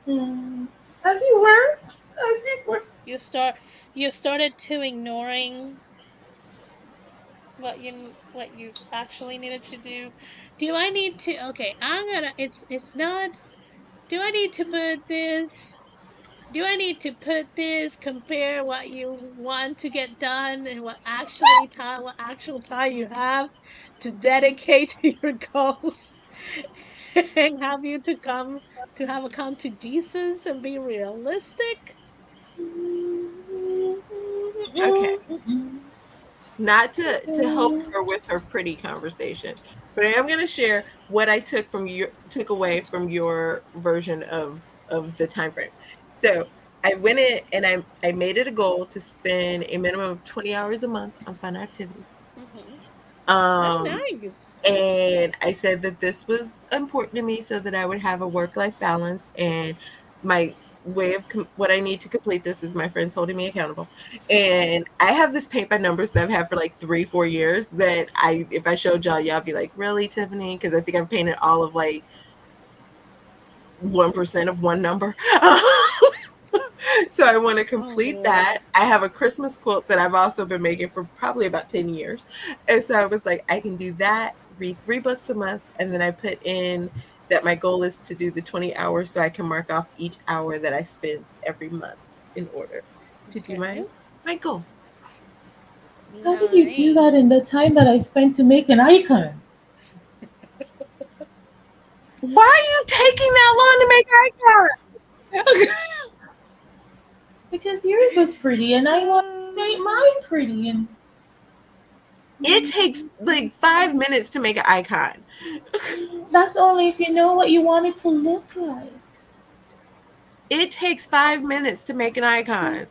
Ew. as you were, as you were. You start you started to ignoring what you actually needed to do. Do I need to okay, I'm gonna it's not do I need to put this do I need to put this compare what you want to get done and what actual time you have to dedicate to your goals and have you to have a come to Jesus and be realistic? Okay, not to help her with her pretty conversation, but I am going to share what I took away from your version of the time frame. So I went in and I made it a goal to spend a minimum of 20 hours a month on fun activities. Mhm. Um, Oh, nice. and I said that this was important to me so that I would have a work life balance. And my way of what I need to complete this is my friends holding me accountable. And I have this paint by numbers that I've had for like 3, 4 years that if I showed y'all be like, really, Tiffany? Because I think I've painted all of like 1% of one number. So I want to Oh complete that. boy. I have a Christmas quilt that I've also been making for probably about 10 years. And so I was like, I can do that, read 3 books a month. And then I put in that my goal is to do the 20 hours so I can mark off each hour that I spent every month in order to do Okay. my goal. How did you do that in the Nice. time that I spent to make an icon? Why are you taking that long to make icon? Because yours was pretty, and I want to make Um, mine pretty. And It takes like 5 minutes to make an icon. that's only if you know what you want it to look like. It takes 5 minutes to make an icon.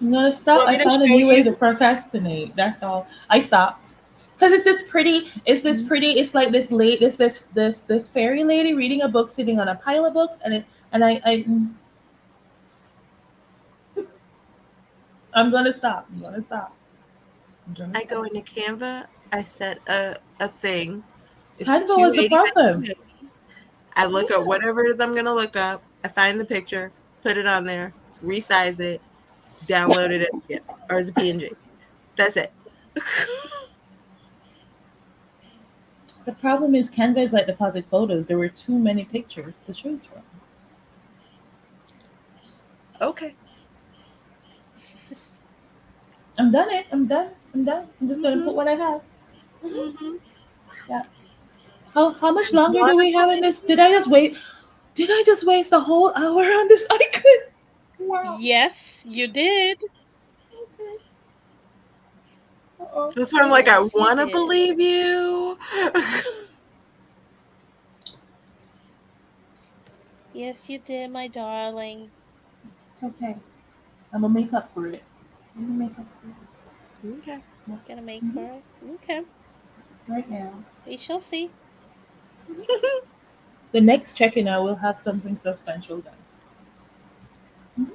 I'm gonna You stop. want I me to found a show new way you? to procrastinate. That's all. I stopped. Cause it's this pretty. It's this pretty. It's like this late. This fairy lady reading a book, sitting on a pile of books, I'm gonna stop. I'm gonna stop. I'm gonna I stop. go into Canva, I set a thing. It's Canva was the 280 by problem. 280. I look up Yeah. whatever it is I'm gonna look up. I find the picture, put it on there, resize it, download it as a GIF or as a PNG. That's it. The problem is Canva is like deposit photos. There were too many pictures to choose from. Okay. I'm done it. I'm done. I'm done. I'm just gonna Mhm. put what I have. Hmm. Mhm. Yeah. How much You longer do wanna we have in believe this? me? Did I just wait? Did I just waste a whole hour on this icon? Wow. yes, you did. Okay. Uh-oh. That's why I'm like, I Yes, you wanna did. believe you. Yes, you did, my darling. It's okay. I'm gonna make up for it. I'm gonna make up for it. Okay. Yeah. Gonna make Hmm. for it. Okay. Right now. We shall see. The next check-in, I will have something substantial done. Mhm.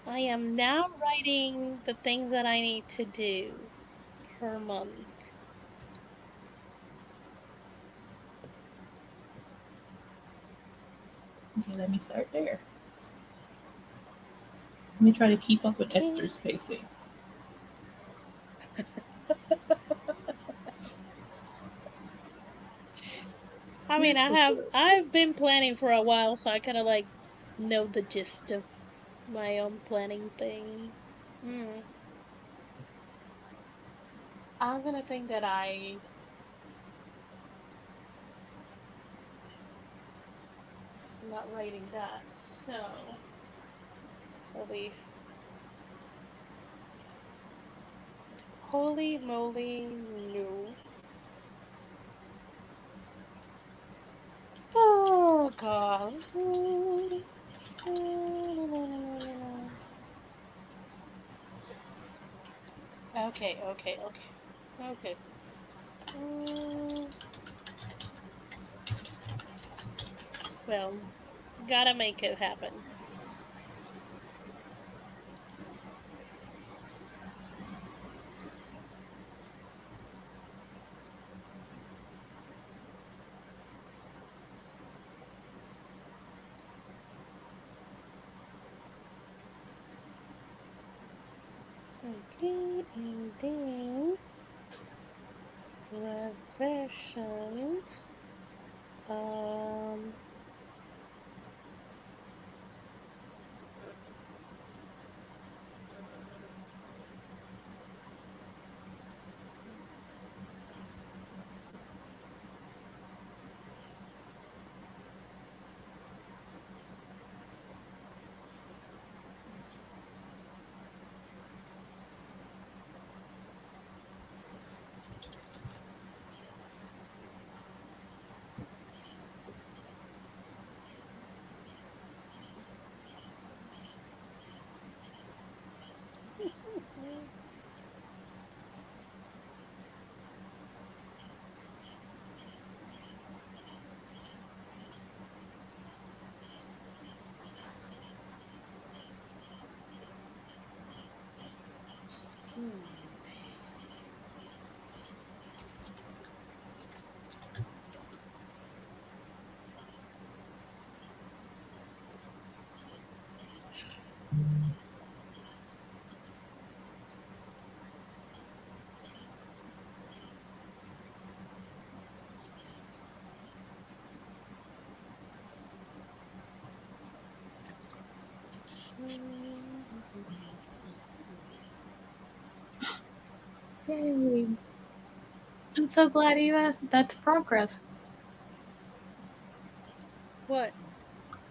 I am now writing the things that I need to do per month. Okay, let me start there. Let me try to keep up with Okay. Esther's pacing. I mean, You're so good. I've been planning for a while, so I kind of like know the gist of my own planning thing. Hmm. I'm gonna think that I'm not writing that. So, holy, holy moly, no. Oh God. Okay, okay, okay, okay. Mm, well, gotta make it happen. Okay, and then revisions. Um, hmm. Yay. I'm so glad, Eva. That's progress. What?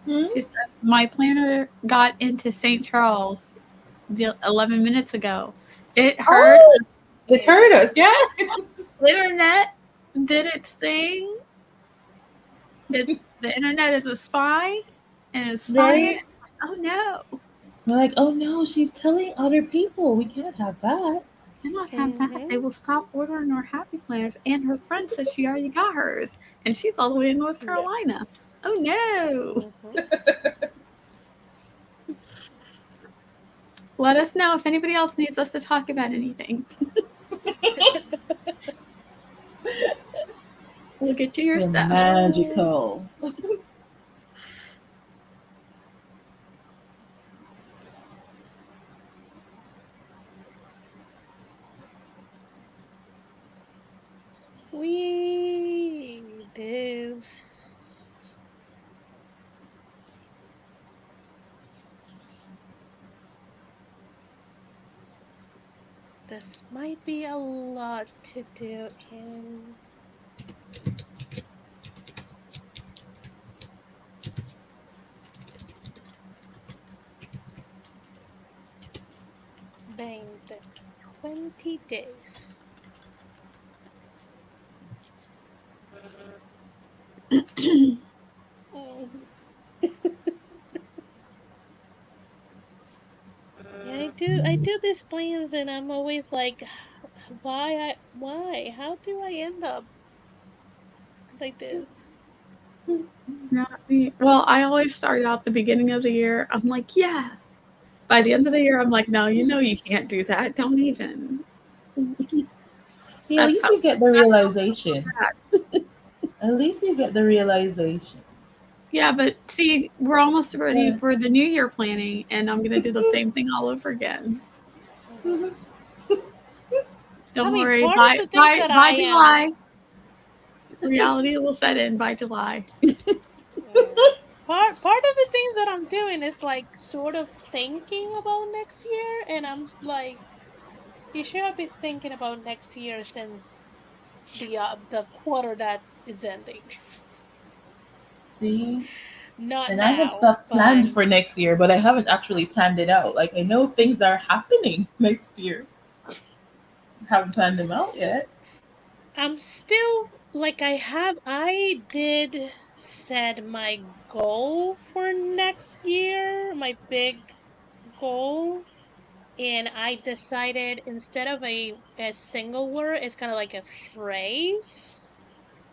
Hmm? She said, my planner got into St. Charles 11 minutes ago. It heard Oh, it hurt Yeah. us. Yeah. internet, did its thing. It's the internet is a spy and it's spying. Right. Oh no. We're like, oh no, she's telling other people. We can't have that. Cannot have that. They Mm-hmm. will stop ordering our happy planners. And her friend says she already got hers. And she's all the way in North Yeah. Carolina. Oh no. Mm-hmm. Let us know if anybody else needs us to talk about anything. We'll get you your They're stuff. magical. We this might be a lot to do in bang the 20 days. Mhm. Yeah, I do these plans and I'm always like why? How do I end up like this? Not me. Well, I always start out the beginning of the year. I'm like, yeah. By the end of the year, I'm like, no, you know you can't do that. Don't even. See, at That's least how you get the realization. bad. At least you get the realization. Yeah, but see, we're almost ready Yeah. for the new year planning, and I'm gonna do the same thing all over again. Mhm. I Don't mean, worry. part of By the things by that by I am July, reality will set in by July. yeah. Part of the things that I'm doing is like sort of thinking about next year and like you should be thinking about next year since the quarter that is ending. See? Not And I have now, stuff but planned for next year, but I haven't actually planned it out. Like I know things that are happening next year. Haven't planned them out yet. I'm still like I did set my goal for next year, my big goal, and I decided instead of a single word, it's kind of like a phrase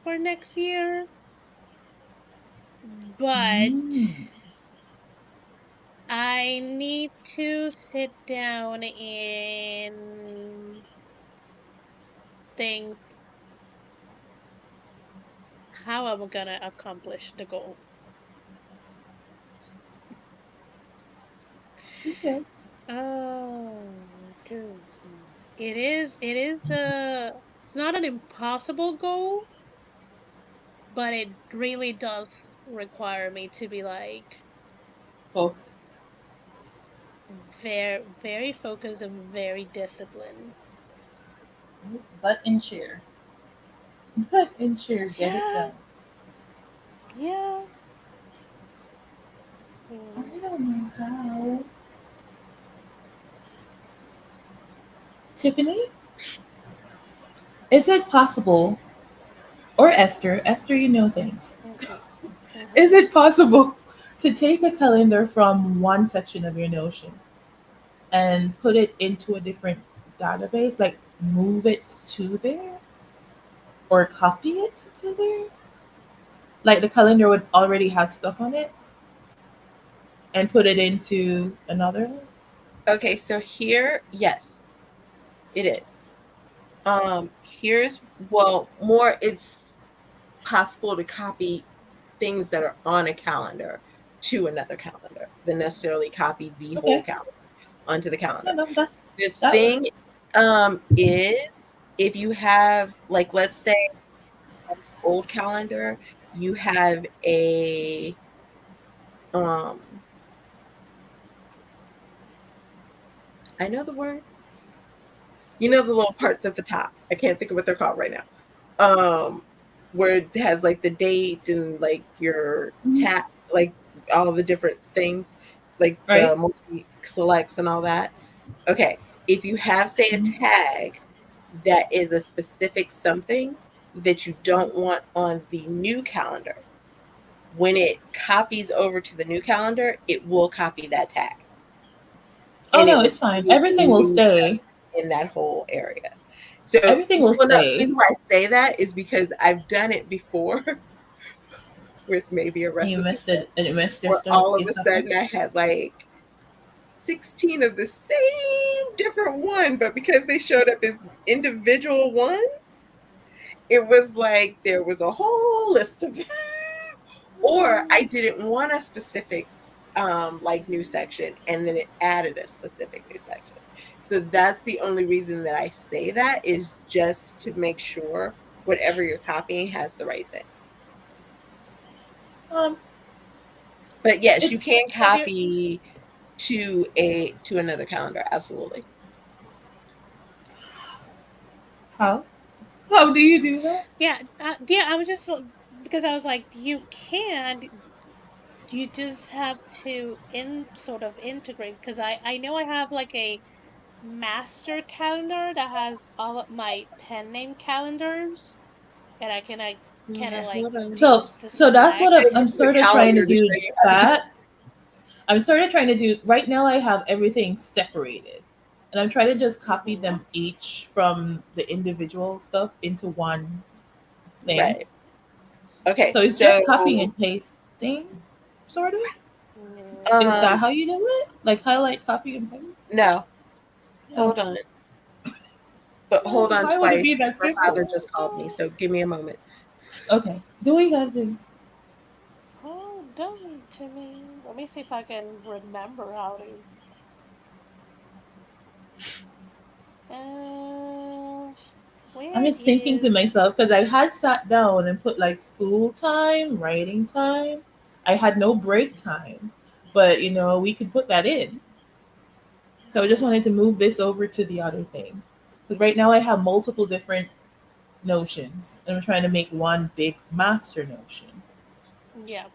for next year. But Mm. I need to sit down and think how I'm gonna accomplish the goal. Okay. Oh, dude. it is it's not an impossible goal, but it really does require me to be like Focused. very focused and very disciplined. Butt and chair. Butt and chair. Get it Yeah, done. yeah. I Mm, don't know how. Tiffany, is it possible, or Esther, Esther, you know things. mhm, Is mhm. it possible to take a calendar from one section of your Notion and put it into a different database, like move it to there or copy it to there? Like the calendar would already have stuff on it and put it into another one? Okay, so here, yes, it is. Here's well, more it's possible to copy things that are on a calendar to another calendar than necessarily copy the whole Okay. calendar onto the No, calendar. no, The that thing works. is if you have like let's say old calendar, you have a um I know the word. You know the little parts at the top. I can't think of what they're called right now. Where it has like the date and like your Mhm. tap, like all the different things, like the Right? multi selects and all that. Okay, if you have say a Mhm. tag that is a specific something that you don't want on the new calendar, when it copies over to the new calendar, it will copy that tag Oh and it no, will it's fine. create Everything will new stay. in that whole area. So, Everything will well, no, the stay. reason why I say that is because I've done it before with maybe a And you recipe missed it, and you missed your where stuff. all of Your a stuff there. sudden I had like 16 of the same different one, but because they showed up as individual ones, it was like there was a whole list of them. Or I didn't want a specific like new section and then it added a specific new section. So that's the only reason that I say that is just to make sure whatever you're copying has the right thing. Um, But yes, you it's can Cause you, copy to another calendar, absolutely. how? How do you do that? yeah, yeah. I was just because I was like, you can. You just have to in sort of integrate because I know I have like a master calendar that has all of my pen name calendars, and I can like kind of Okay, like hold on. So that's what Take I'm me to the sort of trying to calendar to do. show you how to do. That I'm sort of trying to do right now. I have everything separated, and I'm trying to just copy hmm them each from the individual stuff into one thing. Right. Okay, So it's just copying so and pasting, sort of. Is that um how you do it? Like highlight, copy, and paste? no, No. hold on. But hold on Why would it twice. be that My father simple? just called me, so give me a moment. Okay. Do we have to? Oh, don't to me. Let me see if I can remember how to. Uh, I'm where just thinking to is? myself because I had sat down and put like school time, writing time. I had no break time, but we can put that in. So I just Mhm. wanted to move this over to the other thing because right now I have multiple different notions and I'm trying to make one big master notion. Yeah.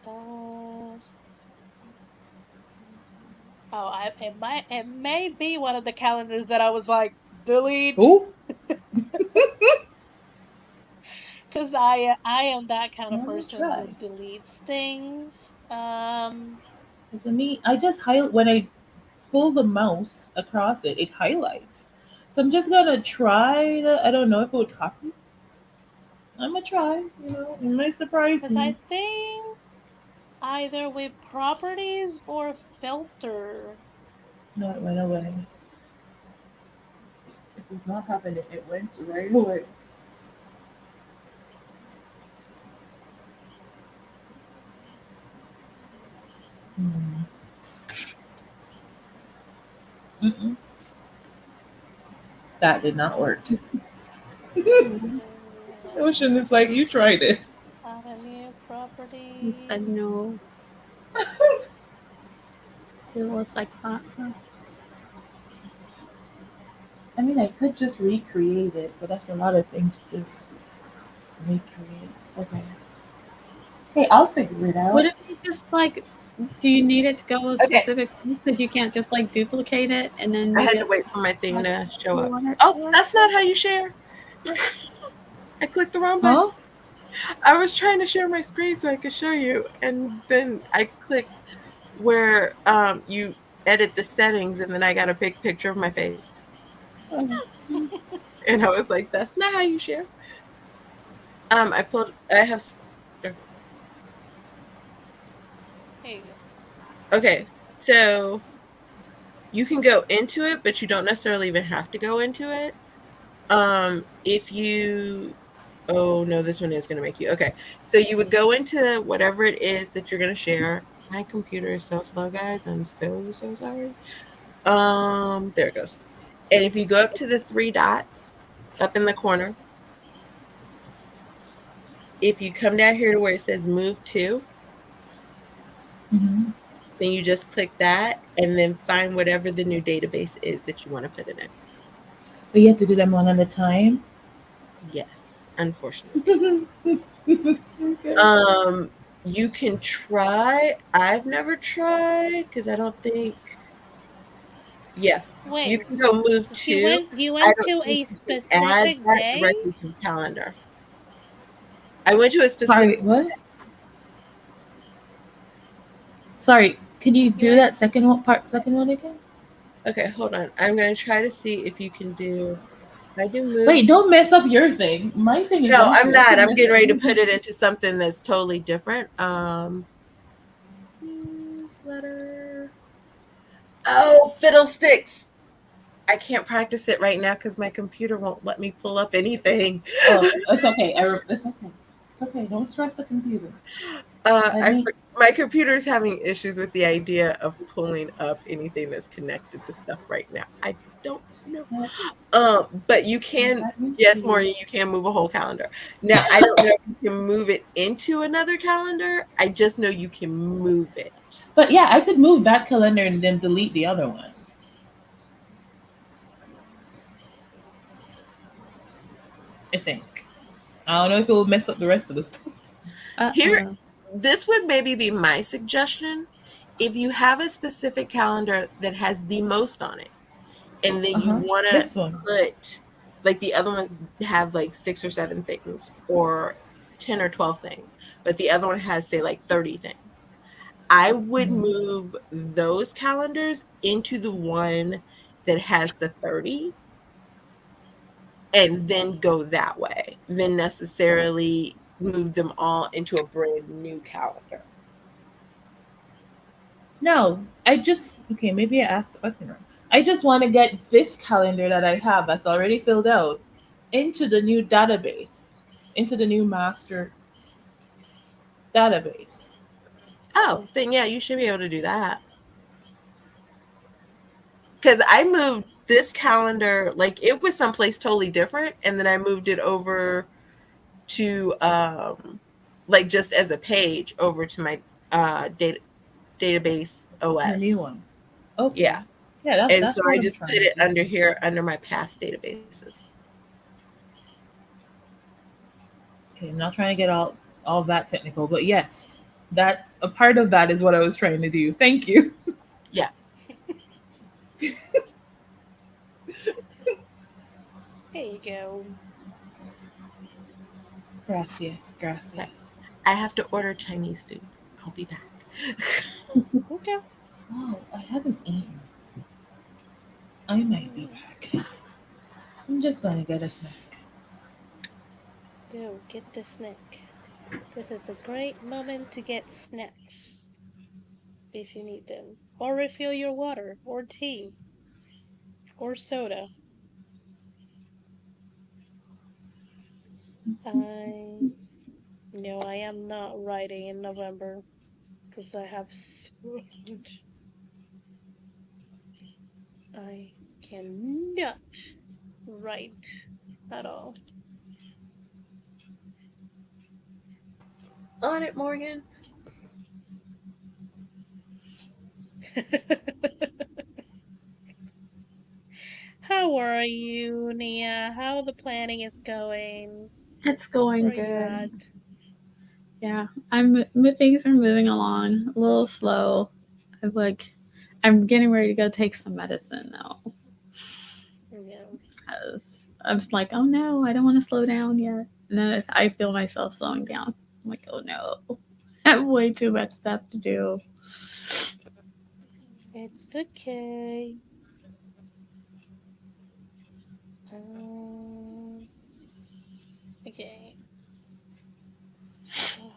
Uh, oh, it may be one of the calendars that I was like delete Oh, because I am that kind of I'm gonna person who try. deletes things. Because I mean, I just highlight when I pull the mouse across it, it highlights. So I'm just gonna try to. I don't know if it would copy. I'm gonna try. It might surprise Because I me. think either with properties or filter. No, it went away. It was not happening. It went right away. Hmm. Mm-mm. That did not work. Uh, Ocean is like, you tried it. add a new It said property. no. It was like that. I mean, I could just recreate it, but that's a lot of things to recreate. Okay. Okay, I'll figure it Would out. it be just like, do you need it to go a Okay, specific place? Because you can't just like duplicate it and then I make had to it wait for my thing like to show you up. want it Oh, to work? that's not how you share. I clicked the wrong button. Huh? I was trying to share my screen so I could show you, and then I clicked where you edit the settings, and then I got a big picture of my face, Oh, and I was like, "That's not how you share." I pulled. I have. There you go. Okay, so you can go into it, but you don't necessarily even have to go into it. If you Oh no, this one is going to make you. Okay. So you would go into whatever it is that you're going to share. My computer is so slow, guys. I'm so sorry. There it goes. And if you go up to the three dots up in the corner, if you come down here to where it says move to, Hmm. then you just click that and then find whatever the new database is that you want to put in it. But you have to do them one at a time. Yes, unfortunately. Okay. Um, you can try. I've never tried because I don't think. Yeah, you Wait, can go move to. you I went don't to think a you can add specific that day? directly to calendar. I went to a specific. Sorry, what? Sorry, can you You do went that second one part, second one again? Okay, hold on. I'm going to try to see if you can do. If I do move. Wait, don't mess up your thing. My thing is No, I'm empty. I not. could I'm mess getting up ready to your put thing. it into something that's totally different. Newsletter. Oh, fiddlesticks! I can't practice it right now because my computer won't let me pull up anything. Oh, it's okay. It's okay. It's okay. Don't stress the computer. Let me. My computer's having issues with the idea of pulling up anything that's connected to stuff right now. I don't know. Let, But you can, let me yes, see. Maureen, you can move a whole calendar. Now, I don't know if you can move it into another calendar. I just know you can move it. But yeah, I could move that calendar and then delete the other one. I think. I don't know if it will mess up the rest of the stuff. Here, uh-oh. this would maybe be my suggestion. If you have a specific calendar that has the most on it, and then Uh you huh. want to This one. put, like, the other ones have like 6 or 7 things or 10 or 12 things, but the other one has, say, like 30 things. I would Mhm. move those calendars into the one that has the 30 and then go that way, then necessarily move them all into a brand new calendar. No, I just okay. Maybe I asked the question wrong. I just want to get this calendar that I have that's already filled out into the new database, into the new master database. Oh, then yeah, you should be able to do that. Because I moved this calendar, like, it was someplace totally different, and then I moved it over to like, just as a page over to my database The new OS. one. Okay. Yeah. Yeah, And so that's what I I'm just put trying it to under do. here under my past databases. Okay, I'm not trying to get all that technical, but yes, that a part of that is what I was trying to do. Thank you. Yeah. there you go. Gracias, But gracias. I have to order Chinese food. I'll be back. Okay. Oh, I haven't eaten. I might be Mm, back. I'm just gonna get a snack. go get the snack. This is a great moment to get snacks if you need them. Or refill your water, or tea, or soda. I No, I am not writing in November because I have so much. I cannot. right at all. On it, Morgan. How are you, Nia? How the planning is going? It's Where going are you good. at? Yeah, things are moving along a little slow. I'm like, I'm getting ready to go take some medicine now Yeah. because I'm just like, oh no, I don't want to slow down yet. And then I feel myself slowing down. I'm like, oh no, I have way too much stuff to do. It's okay. Um, okay. God.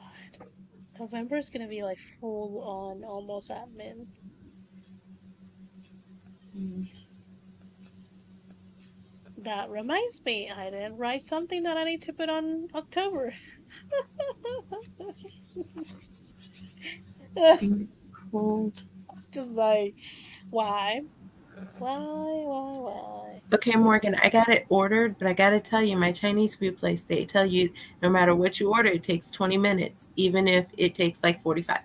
November is gonna be like full on almost admin. That reminds me, I didn't write something that I need to put on October. Cold. Just like, why? Why? Okay, Morgan, I got it ordered, but I got to tell you, my Chinese food place, they tell you no matter what you order, it takes 20 minutes, even if it takes like 45.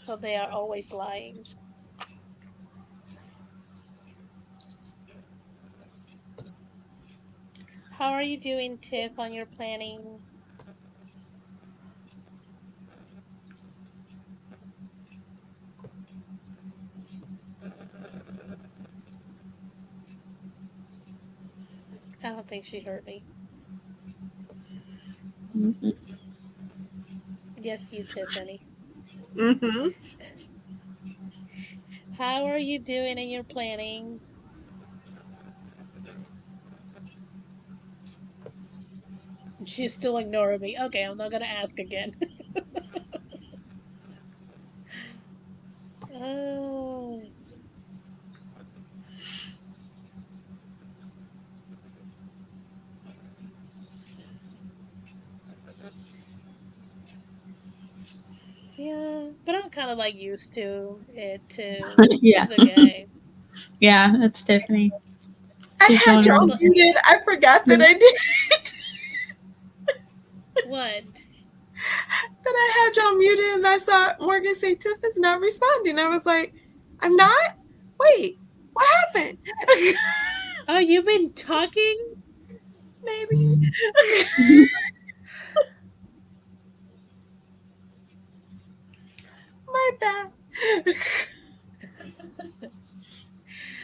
So they are always lying. How are you doing, Tiff, on your planning? I don't think she heard me. Yes, you, Tiffany. Mm-hmm. How are you doing in your planning? She's still ignoring me. Okay, I'm not gonna ask again. Oh, yeah, but I'm kind of like used to it too. Yeah, She's okay. yeah, that's Tiffany. I She's had showing her. y'all But muted. I forgot that I did. what? That I had y'all muted, and I saw Morgan say Tiff is not responding. I was like, I'm not? Wait, what happened? Oh, you've been talking? Maybe. My bad.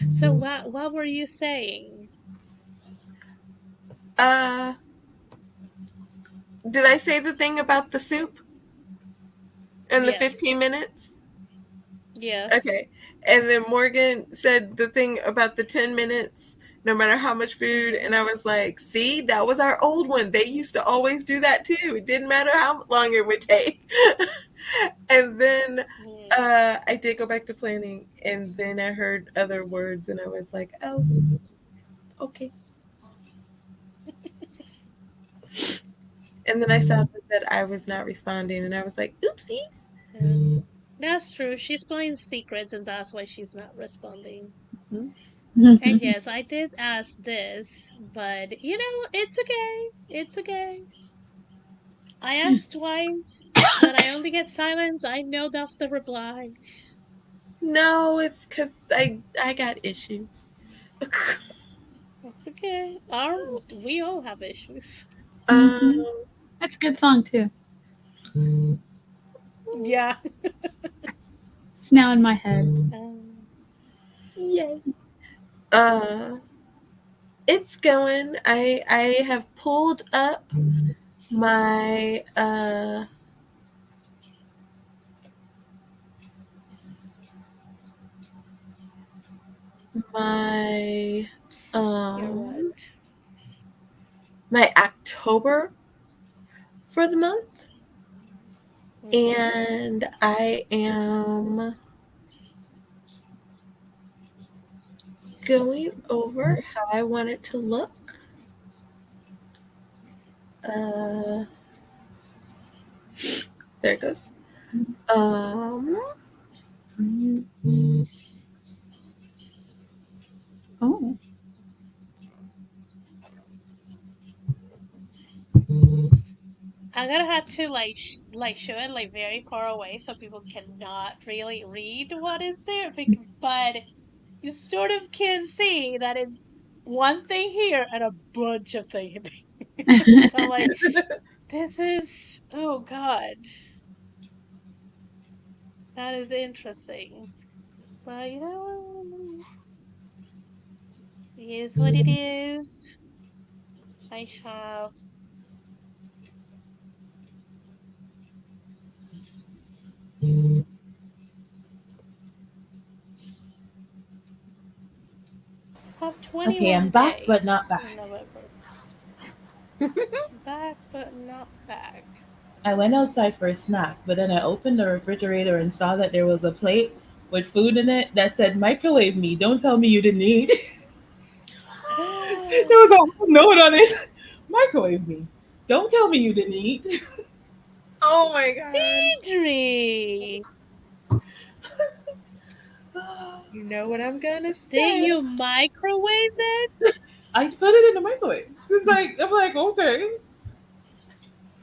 So what were you saying? Uh, did I say the thing about the soup and the Yes. 15 minutes? Yes. Okay. And then Morgan said the thing about the 10 minutes, no matter how much food. Mhm. And I was like, see, that was our old one. They used to always do that too. It didn't matter how long it would take. And then Mm. I did go back to planning. And then I heard other words and I was like, oh, okay. And then I saw that I was not responding. And I was like, oopsies. Yeah. That's true. She's playing secrets, and that's why she's not responding. Mhm. And yes, I did ask this, but it's okay. It's okay. I asked twice, but I only get silence. I know that's the reply. No, it's because I got issues. It's okay. We all have issues. um, That's a good song too. Yeah. It's now in my head. Um, yay. Uh, it's going. I have pulled up my my you're um what? my October for the month, Mm-hmm. and I am going over how I want it to look. Uh, there it goes. Um, Mm. Oh. I'm gonna have to like show it like very far away so people cannot really read what is there. But you sort of can see that it's one thing here and a bunch of things. So I'm like, this is oh god, that is interesting. But you know, it is what it is. I have Okay, I'm 21 back, but not days in back. November. Back but not back. I went outside for a snack, but then I opened the refrigerator and saw that there was a plate with food in it that said "microwave me." Don't tell me you didn't eat. There was a whole note on it. Microwave me. Don't tell me you didn't eat. Oh my god. Deidre! You know what I'm gonna Did say. you microwave it? I put it in the microwave. It's like I'm like, okay.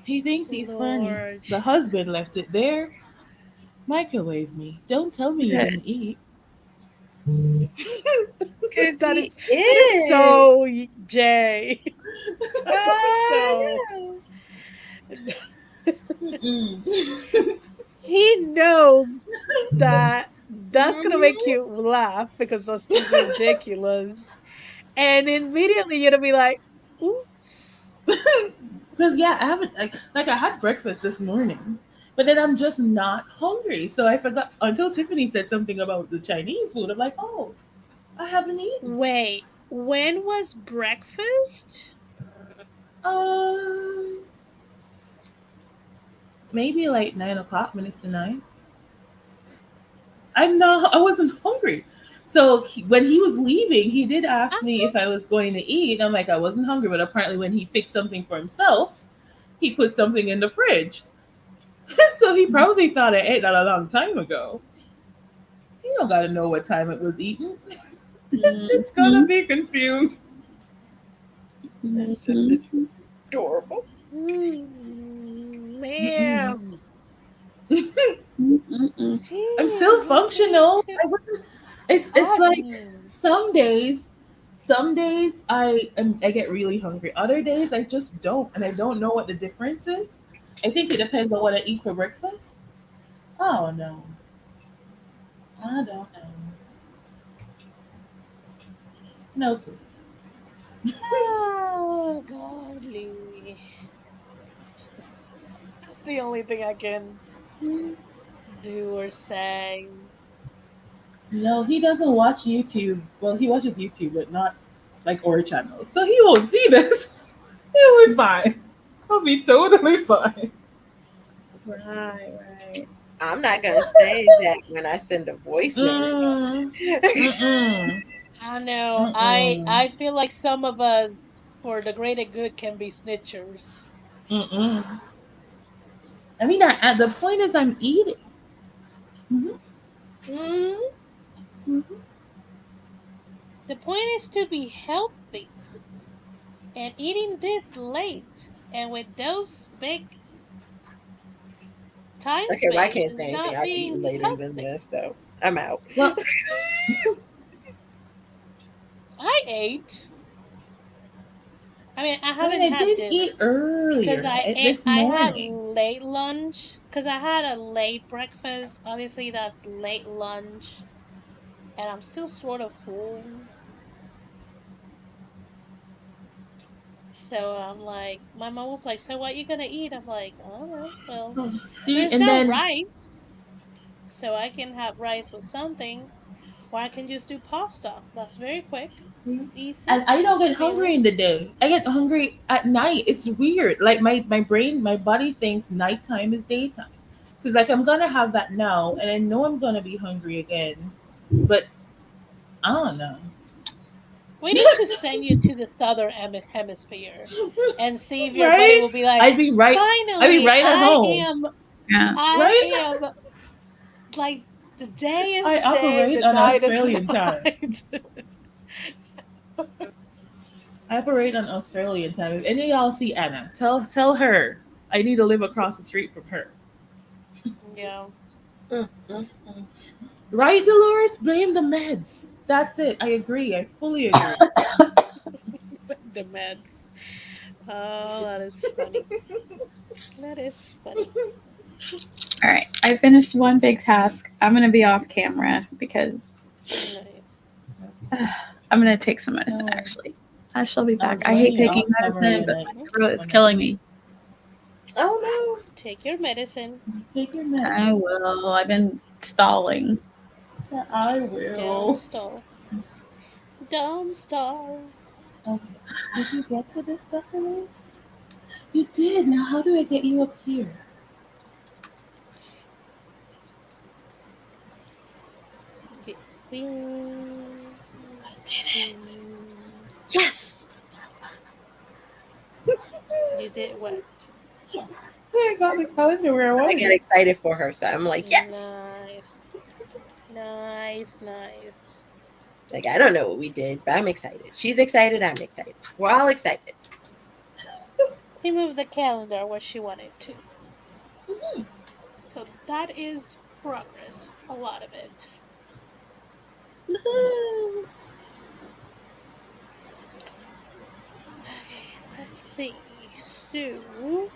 He thinks he's funny. Lord. The husband left it there. Microwave me. Don't tell me you didn't eat. Cause That is he that is is. so Jay. That is so No. Mm-mm. he knows that that's gonna make Mhm. you laugh because that's just ridiculous. And immediately you're gonna be like, oops. Because yeah, I haven't like I had breakfast this morning, but then I'm just not hungry. So I forgot until Tiffany said something about the Chinese food. I'm like, oh, I haven't eaten. Wait, when was breakfast? Um, maybe like 9 o'clock, minutes to nine. I wasn't hungry. So when he was leaving, he did ask me if I was going to eat. I'm like, I wasn't hungry, but apparently when he fixed something for himself, he put something in the fridge. So he probably thought I ate that a long time ago. You don't gotta know what time it was eaten. It's gonna Mhm. be consumed. That's just Mhm. adorable. Mm-mm. Ma'am. Mm-mm. I'm still Damn, you need functional. to. I wasn't, it's I like some days I get really hungry. Other days I just don't, and I don't know what the difference is. I think it depends on what I eat for breakfast. Oh no, I don't know. No clue. oh godly. That's the only thing I can do or say. No, he doesn't watch YouTube. Well, he watches YouTube, but not like our channels, so he won't see this. He'll be fine. I'll be totally fine. Right, right. I'm not gonna say that when I send a voice note Mm, though. mm-mm, I know. mm-mm, I feel like some of us, for the greater good, can be snitchers. mm-mm. I mean, at the point is I'm eating. Mhm, Mhm. mhm. The point is to be healthy, and eating this late and with those big time Okay, well I space can't is say anything. not I've eaten being later than healthy. this, so I'm out. Well, I ate. I mean, I I mean, haven't I had did eat dinner because earlier this I had morning. late lunch because I had a late breakfast. Obviously, that's late lunch, and I'm still sort of full. So I'm like, my mom was like, "So what you gonna eat?" I'm like, "I don't know. Well, See, there's and no then rice, so I can have rice with something, or I can just do pasta. That's very quick, easy, and I don't get hungry filling." in the day. I get hungry at night. It's weird. Like my brain, my body thinks nighttime is daytime. Because like I'm gonna have that now, and I know I'm gonna be hungry again, but I don't know. We need to send you to the southern hemisphere and see if your body Right? will be like, I'd be right. I'd be finally, right at home. Yeah. I Right? am like The day is I the day, operate the on night is the Australian time. night. I operate on Australian time. If any of y'all see Anna, tell her I need to live across the street from her. Yeah. Mm, mm, mm. Right, Dolores? Blame the meds. That's it. I agree. I fully agree. The meds. Oh, that is funny. That is funny. All right, I finished one big task. I'm gonna be off camera because Nice. I'm gonna take some medicine. No, Actually, I shall be I'll back. I join hate you taking off camera medicine, when but I my Okay. throat is when I killing me. Oh Take your medicine. take your I meds. will. I've been stalling. Yeah, I Don't will. stall. Don't stall. Okay. Did you get to this, Destinies? You did. Now, how do I get you up here? Get bing, I did it. bing. no. Yes. You did what? I got the calendar where I I wanted get it. excited for her, so I'm like, yes. Nice. Nice, nice. Like I don't know what we did, but I'm excited. She's excited. I'm excited. We're all excited. She moved the calendar where she wanted to. Mhm. So that is progress. A lot of it. Woohoo. Okay, let's see. So,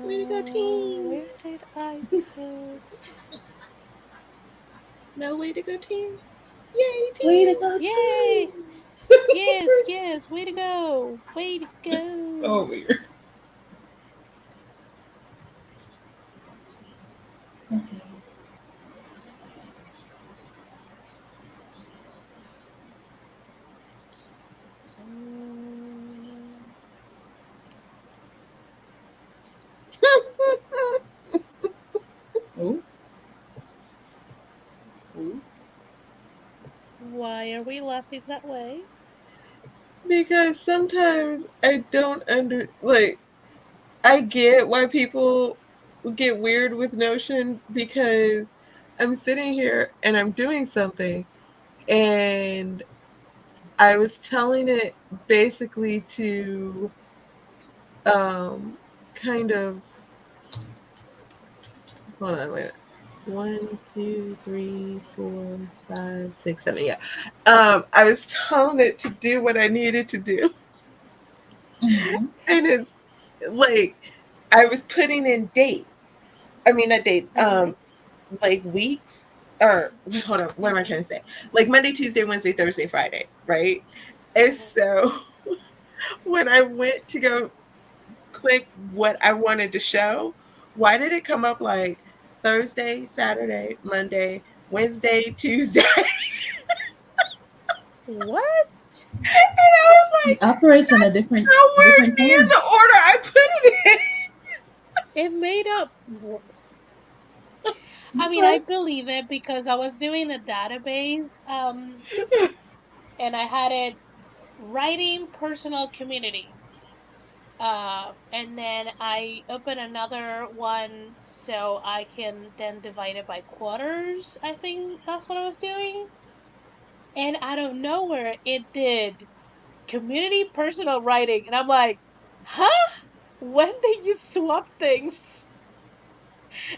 Way to go, team. where did I put? No way to go, team. Yay, Way to team. go, Yay! team! Yes, yes. Way to go. Way to Oh, go. weird. Okay. Mm, Oh. Oh. why are we laughing that way? Because sometimes I don't like I get why people get weird with Notion because I'm sitting here and I'm doing something and I was telling it basically to kind of hold on, wait. 1, 2, 3, 4, 5, 6, 7. Yeah. I was telling it to do what I needed to do. Mm-hmm. And it's like I was putting in dates. I mean not dates, Mm-hmm. like weeks or hold on, what am I trying to say? Like Monday, Tuesday, Wednesday, Thursday, Friday, right? And Mm-hmm. so when I went to go click what I wanted to show, why did it come up like Thursday, Saturday, Monday, Wednesday, Tuesday? What? And I was It like, operates on nowhere a different near time. the order I put it It made up. I mean, I Okay. believe it because I was doing a database, in. and I had it writing personal community. And then I open another one so I can then divide it by quarters. I think that's what I was doing. And out of nowhere, it did community personal writing. And I'm like, huh? When did you swap things?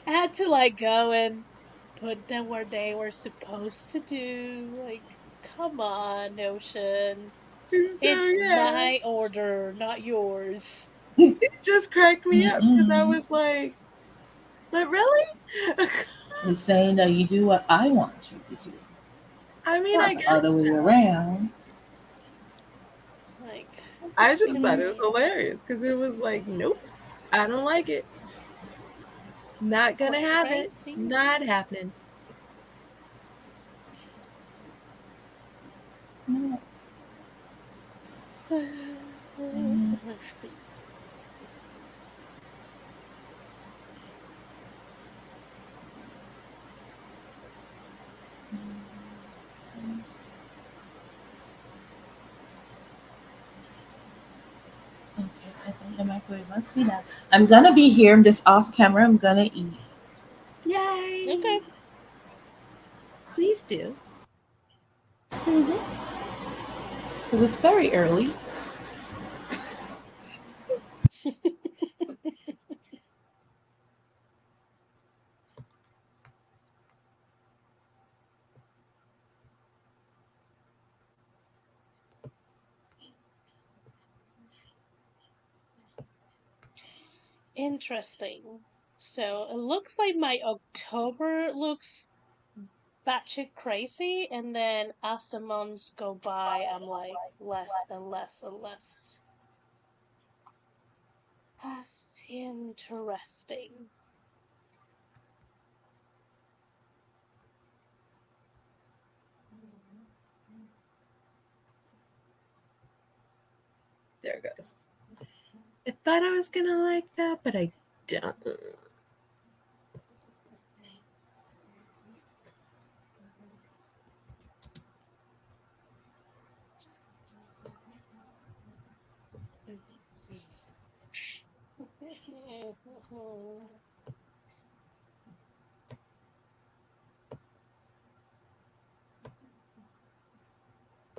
I had to like go and put them where they were supposed to do. Like, come on, Notion. So It's yeah, my order, not yours. it just cracked me up because I Mm-mm. was like, but really? It's saying that you do what I want you to do, I mean, I not the other guess way around. Like, I just thought it was okay. hilarious because it was like, nope, I don't like it. Not gonna have it. Crazy. Not happening. No. Mm, Let's see. okay, I think the microwave must be done. I'm gonna be here. I'm just off camera. I'm gonna eat. Yay! Okay. Please do. Because it's very early. Interesting. So it looks like my October looks batshit crazy, and then as the months go by, I'm like less and less and less. That's interesting. There it goes. I thought I was gonna like that, but I don't.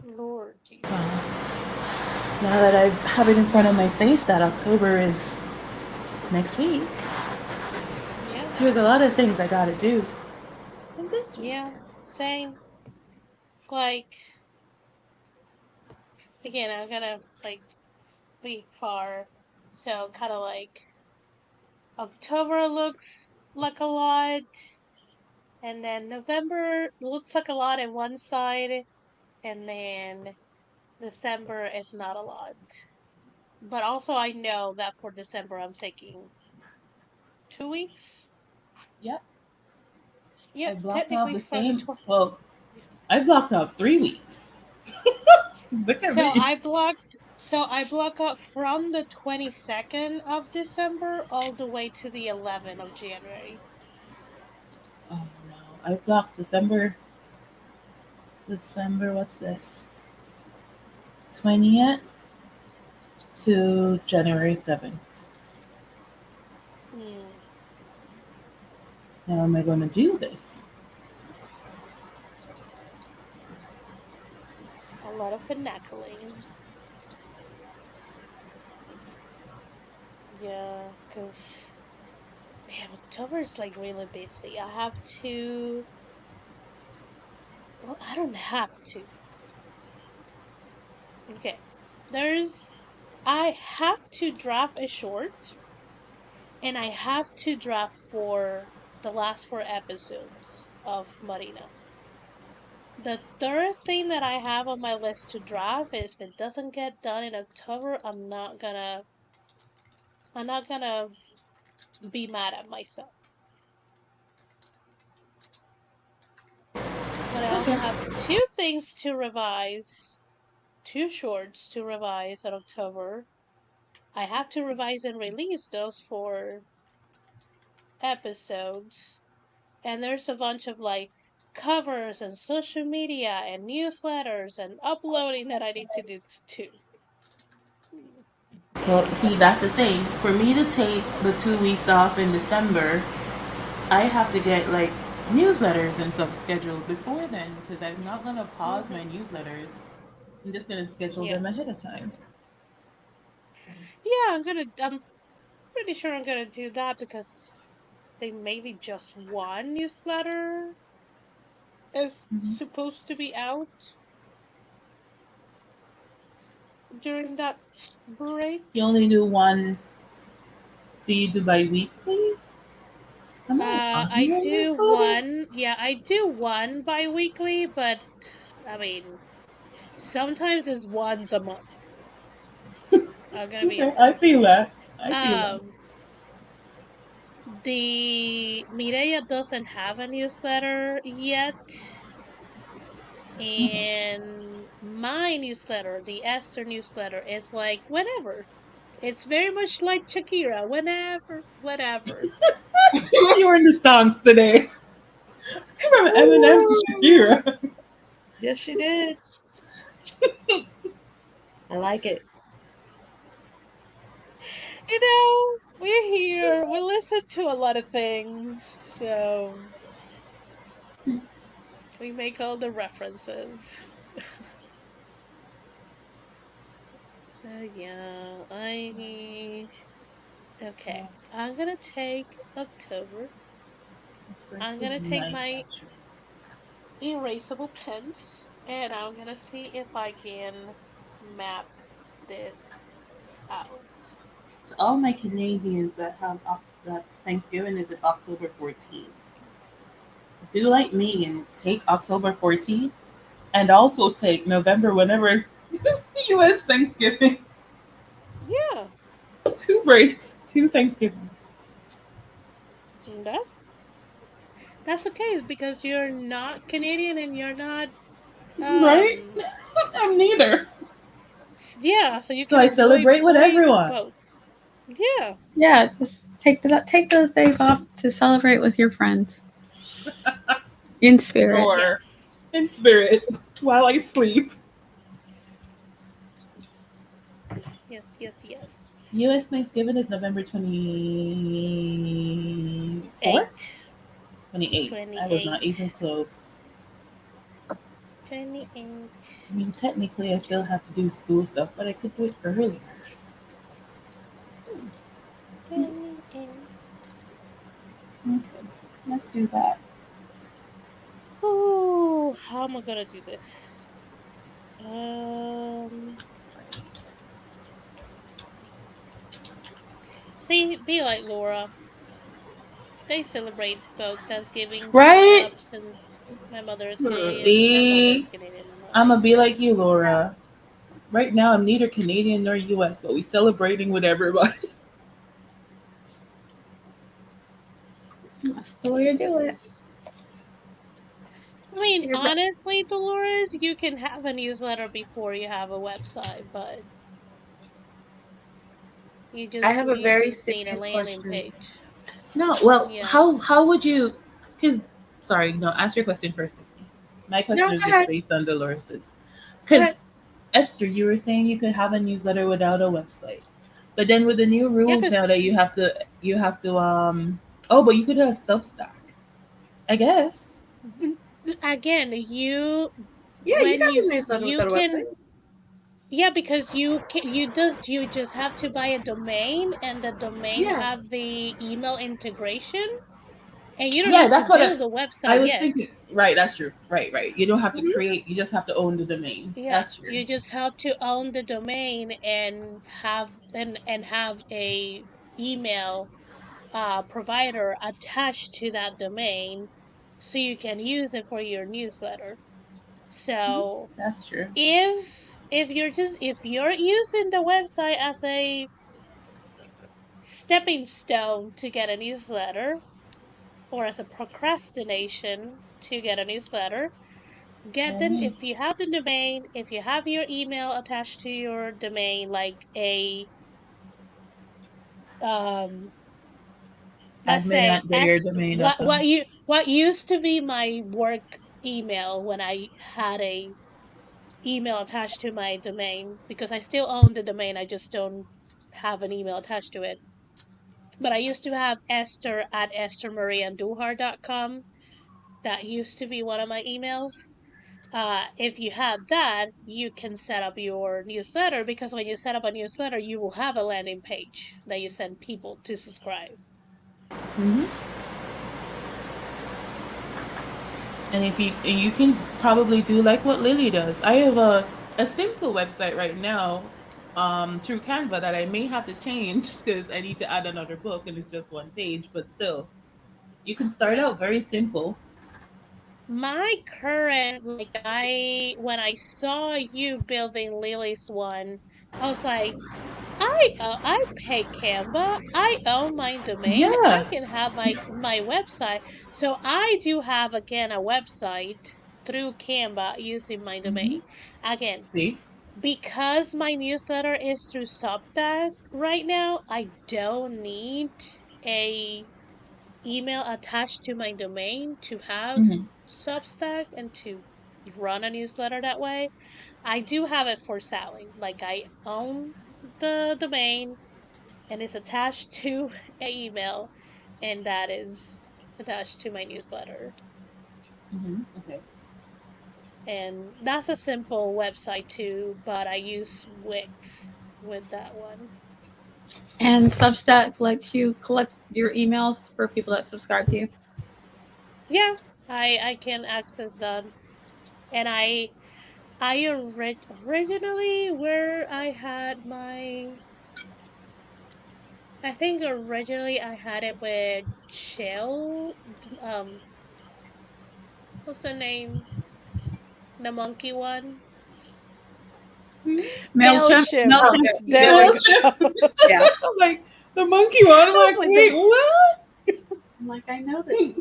Lord Wow. Jesus. Now that I have it in front of my face, that October is next week. Yeah, There's a lot of things I gotta do in this week. yeah, same. Like, again, I'm gonna like be far, so kind of like October looks like a lot, and then November looks like a lot in one side, and then December is not a lot. But also, I know that for December, I'm taking 2 weeks. Yep. I Yep, blocked out technically the from the same. 12th. Well, I blocked out 3 weeks. Look at So me. I block out from the 22nd of December all the way to the 11th of January. Oh no. I blocked December. December, what's this? 20th to January 7th. Hmm, How am I going to do this? a lot of finagling. Yeah, because man, October is like really busy. I have to. Well, I don't have to. Okay, there's. I have to draft a short, and I have to draft for the last 4 episodes of Marina. The third thing that I have on my list to draft is if it doesn't get done in October, I'm not gonna be mad at myself. But I also Okay. have two things to revise, two shorts to revise in October. I have to revise and release those 4 episodes. And there's a bunch of like covers and social media and newsletters and uploading that I need to do too. Well, see, that's the thing. For me to take the 2 weeks off in December, I have to get like newsletters and stuff scheduled before then because I'm not going to pause my Hmm. newsletters. I'm just going to schedule Yeah. them ahead of time. Yeah, I'm pretty sure I'm gonna do that because they maybe just one newsletter is Hmm. supposed to be out during that You break. only do one. Do you do bi weekly? Am I I wrong do this already? one, yeah, I do one bi-weekly, but I mean, sometimes it's once a month. I'm gonna be Okay, I honest. feel that. I feel that. Um, the Mireia doesn't have a newsletter yet, Mhm. and my newsletter, the Esther newsletter, is like whenever. It's very much like Shakira, whenever, whatever. You were in the songs today. From Eminem to Ooh, Shakira. yes, she did. I like it. We're here, we listen into a lot of things, so we make all the references. So yeah, I okay. I'm gonna take October. I'm Expensive gonna take my manufacturing. erasable pens and I'm gonna see if I can map this out. To all my Canadians that that Thanksgiving is October 14th, do like me and take October 14th and also take November whenever it's U.S. Thanksgiving. Yeah, Two breaks, two Thanksgivings. that's that's okay because you're not Canadian and you're not Right? um I'm neither. yeah, so you So can I enjoy celebrate with everyone. both. Yeah. Yeah, just take those days off to celebrate with your friends in spirit. Or Yes. in spirit while I sleep. Yes, yes, yes. U.S. Thanksgiving is November 24th? 8. 28th. I was not 28. even close. 28. I mean, technically, I still have to do school stuff, but I could do it earlier. 28. Okay, let's do that. Oh, how am I gonna do this? Um, See, be like Laura. They celebrate both Thanksgivings growing Right? up since my mother is Hmm. Canadian. My father is See, Canadian. And I'm I, gonna be like you, Laura. Right now, I'm neither Canadian nor U.S., but we celebrating with everybody. That's the way to do it. yes. I mean, Yeah, but honestly, Dolores, you can have a newsletter before you have a website, but I have a you very just need a serious landing question. page. No, well, Yeah. how would you? Because sorry, no, ask your question first. My No, question is go just ahead. based on Dolores's. Go ahead. Because Esther, you were saying you could have a newsletter without a website, but then with the new Yeah, rules because now that you have to oh, but you could have Substack, I guess. again, Yeah, you when got a newsletter you without a website. can, yeah, because you just have to buy a domain and the domain Yeah. have the email integration and you don't Yeah, need to that's what build a I website was yet. thinking. Right, that's true. Right, right. You don't have to Hmm. create. You just have to own the domain. Yeah, That's true. you just have to own the domain and have a email provider attached to that domain so you can use it for your newsletter. So That's true. if you're using the website as a stepping stone to get a newsletter or as a procrastination to get a newsletter, get them Then if you have the domain, if you have your email attached to your domain, like a um let's admin say at theirdomain.com. what used to be my work email when I had a email attached to my domain because I still own the domain, I just don't have an email attached to it. But I used to have Esther at esthermarianduhar.com. That used to be one of my emails. If you have that, you can set up your newsletter because when you set up a newsletter, you will have a landing page that you send people to subscribe. Hmm. And if you can probably do like what Lily does. I have a simple website right now through Canva that I may have to change because I need to add another book and it's just one page, but still you can start out very simple. My current, like, when I saw you building Lily's one, I was like, I pay Canva. I own my domain. I Yeah. can have my website. So I do have again a website through Canva using my Hmm. domain. Again, See. because my newsletter is through Substack right now, I don't need a email attached to my domain to have Hmm. Substack and to run a newsletter that way. I do have it for selling. Like I own the domain and it's attached to an email. and that is attached to my newsletter. Okay. And that's a simple website too, but I use Wix with that one. And Substack lets you collect your emails for people that subscribe to you. Yeah, I can access that, and originally where I had my, I think originally I had it with Chill, um, what's the name? The monkey one? Mailchimp. Mailchimp. Oh, Mailchimp. There we Mailchimp. go. Yeah. I'm like the monkey one. I'm I was like, like wait, what? I'm like, I know this.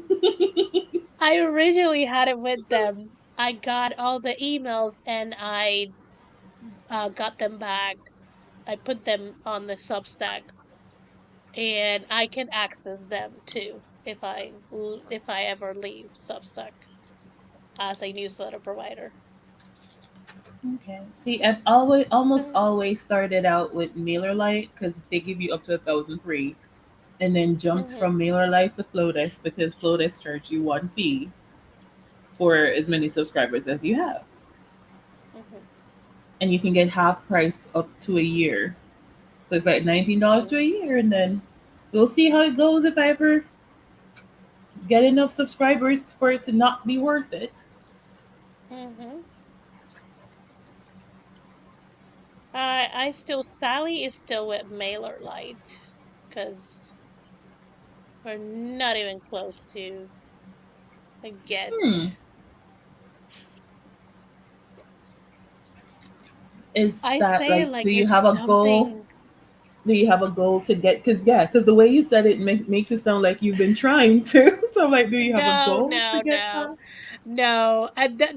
I originally had it with them. I got all the emails and I got them back. I put them on the Substack, and I can access them too if I ever leave Substack as a newsletter provider. Okay. See, I've always almost Mm, always started out with MailerLite because they give you up to 1,000 free, and then jumped mhm, from MailerLite to Flowdesk because Flowdesk charge you one fee for as many subscribers as you have, mhm, and you can get half price up to a year. So it's like $19 to mm, a year, and then we'll see how it goes if I ever get enough subscribers for it to not be worth it. mhm. I still Sally is still with MailerLite because we're not even close to Hmm. get. Is I that say it like, do like you it's have a goal? something. Do you have a goal to get? Because yeah, because the way you said it makes it sound like you've been trying to. So I'm like, do you have a No, goal to no, get no. past? No,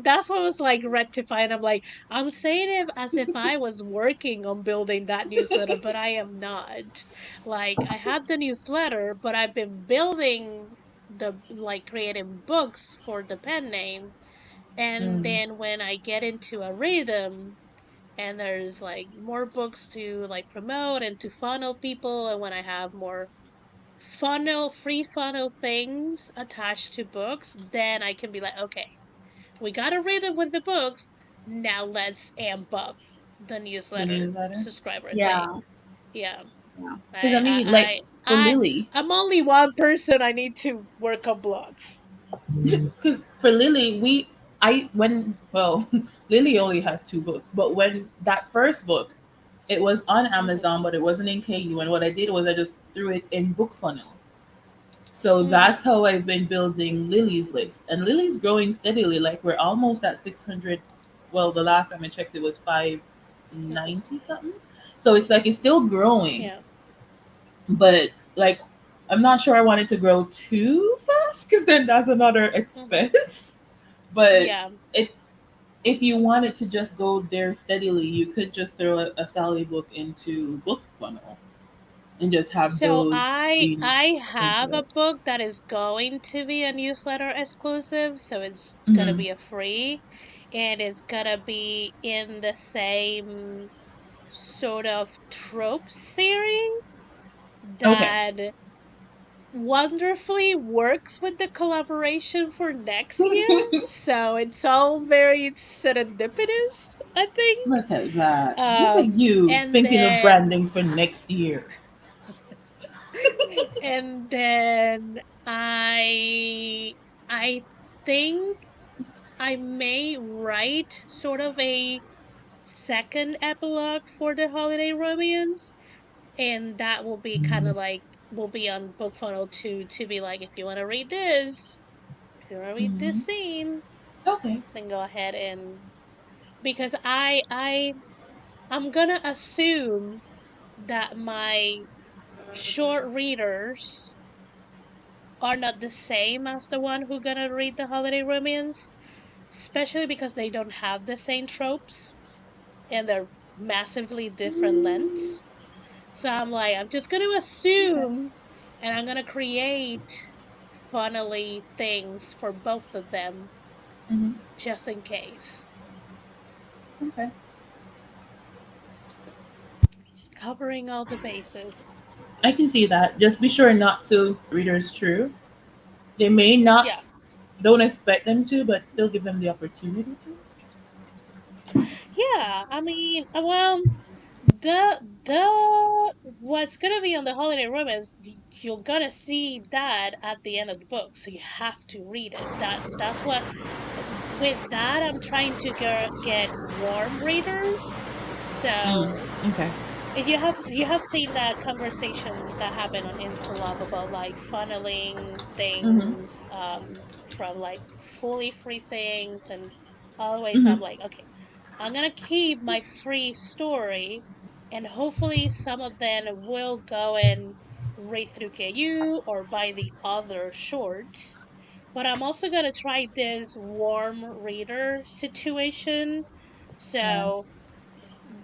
that's what was like rectifying. I'm like, I'm saying it as if I was working on building that newsletter, but I am not. Like, I had the newsletter, but I've been building like creating books for the pen name. And Mm, then when I get into a rhythm and there's like more books to like promote and to funnel people, and when I have more free funnel things attached to books, then I can be like, okay, we got a rhythm with the books. Now let's amp up the the newsletter newsletter. subscriber thing. Yeah. Yeah, Yeah. Because I mean, like for Lily, I'm only one person. I need to work on blogs. because for Lily, I when well, Lily only has two books, but when that first book, it was on Mm-hmm. Amazon, but it wasn't in KU. And what I did was I just threw it in Book Funnel. So that's Mm-hmm. how I've been building Lily's list. And Lily's growing steadily. Like we're almost at 600. Well, the last time I checked, it was 590 something. So it's like it's still growing. Yeah. But like, I'm not sure I want it to grow too fast because then that's another Mm-hmm. expense. But Yeah. it, if you wanted to just go there steadily, you could just throw a Sally book into Book Funnel and just have So those being I sent have to a it. book that is going to be a newsletter exclusive, so it's gonna Hmm. be a free, and it's gonna be in the same sort of trope series Okay. that wonderfully works with the collaboration for next year. So it's all very serendipitous, I think. Look at that. Look at you And thinking of then branding for next year. and then I think I may write sort of a second epilogue for the Holiday Romance, and that will be kind of like will be on Book Funnel to be like, if you want to read this, if you want to read Hmm. this scene, Okay. then go ahead. And because I'm gonna assume that my short readers are not the same as the one who gonna read the Holiday Romance, especially because they don't have the same tropes and they're massively different Mm, lengths. So I'm like, I'm just gonna okay. assume, and I'm gonna create funnily things for both of them Hmm. just in case. Okay. Just covering all the bases. I can see that. Just be sure not to readers true. They may not, Yeah. don't expect them to, but they'll give them the opportunity to. Yeah, I mean, the what's gonna be on the holiday room is you're gonna see that at the end of the book, so you have to read it. That's what with that I'm trying to get warm readers. So Okay. you have seen that conversation that happened on InstaLove about like funneling Mm-hmm. things from like fully free things and always Mm-hmm. I'm like, okay, I'm gonna keep my free story and hopefully some of them will go and read through KU or buy the other shorts. But I'm also gonna try this warm reader situation. Yeah. So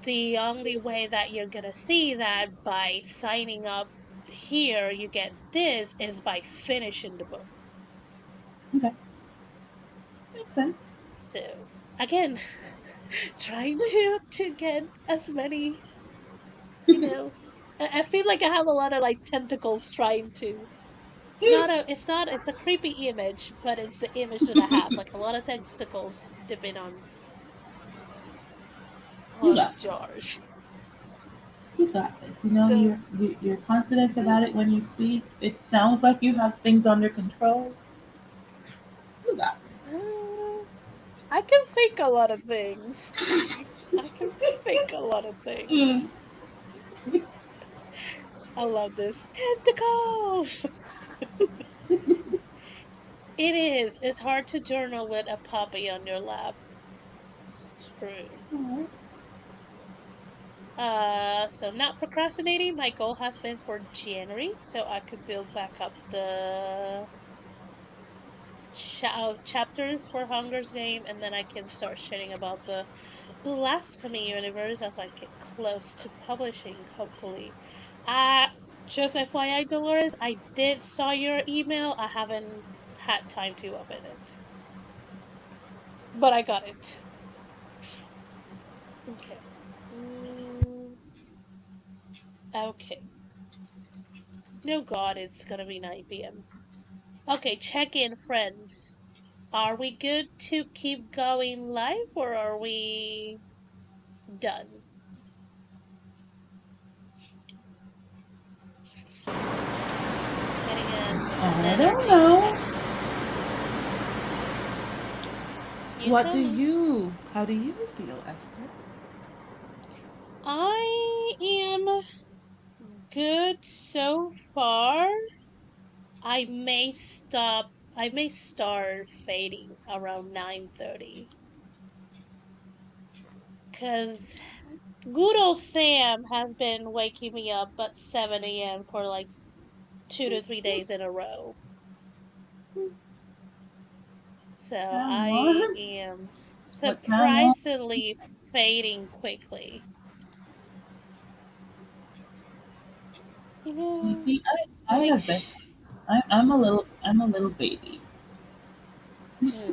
the only way that you're gonna see that by signing up here, you get this is by finishing the book. Okay. Makes sense. So again, trying to get as many, you know. I feel like I have a lot of like tentacles trying to. It's a creepy image, but it's the image that I have, like a lot of tentacles dipping You on got this. jars. You got this. You know, So you're confident about it when you speak. It sounds like you have things under control. You got this. uh, I can think a lot of things. I can think a lot of Mm. things. I love this. Tentacles! It is. It's hard to journal with a puppy on your lap. It's true. Alright. So not procrastinating. My goal has been for January, so I could build back up the chapters for Hunger's Game, and then I can start sharing about the Blasphemy universe as I get close to publishing, hopefully. Uh, just FYI, Dolores, I did saw your email. I haven't had time to open it, but I got it. Okay. Mm, okay. No, God, it's gonna be 9 p.m. Okay, check in, friends. Are we good to keep going live or are we done? Getting an I don't energy know. check. You What tell do me. you? How do you feel, Esther? I am good so far. I may start fading around 9:30 cuz good old Sam has been waking me up at 7 a.m. for like 2 to 3 days in a row. So Sam I was? am What Sam was? surprisingly fading quickly. You You know, see, I make have bedtime. I'm a little baby. hmm.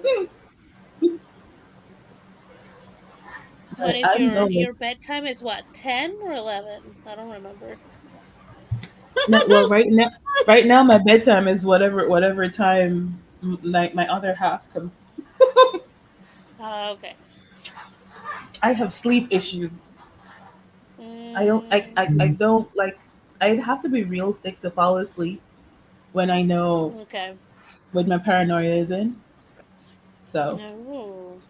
What is I'm your going. bedtime is what, 10 or 11? I don't remember. No, well, right now my bedtime is whatever time like my other half comes. Okay. I have sleep issues. I don't. I Mm, don't like. I'd have to be real sick to fall asleep when I know okay. when my paranoia is in. So, No.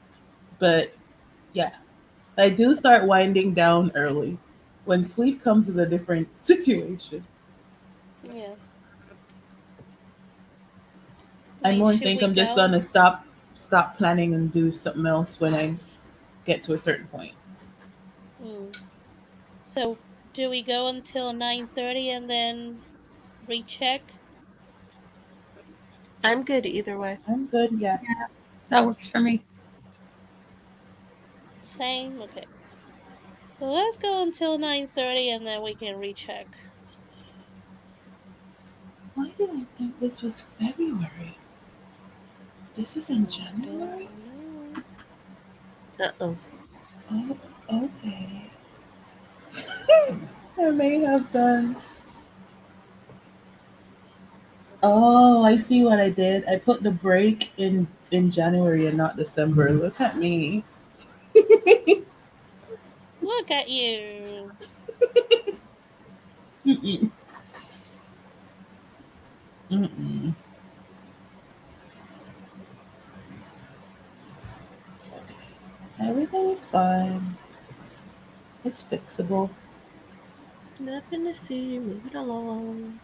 but yeah, I do start winding down early. When sleep comes is a different situation. Yeah. I I mean, more should think we I'm just go? gonna stop planning and do something else when I get to a certain point. Mm. So, do we go until 9:30 and then recheck? I'm good either way. I'm good. Yeah. Yeah, that works for me. Same? Okay. So let's go until 9:30 and then we can recheck. Why did I think this was February? This is in I January? don't know. Uh-oh. Oh, okay. I may have done. Oh, I see what I did. I put the break in January and not December. Look at me. Look at you. Mm-mm. Mm-mm. It's okay. Everything is fine. It's fixable. Nothing to see. Move it along.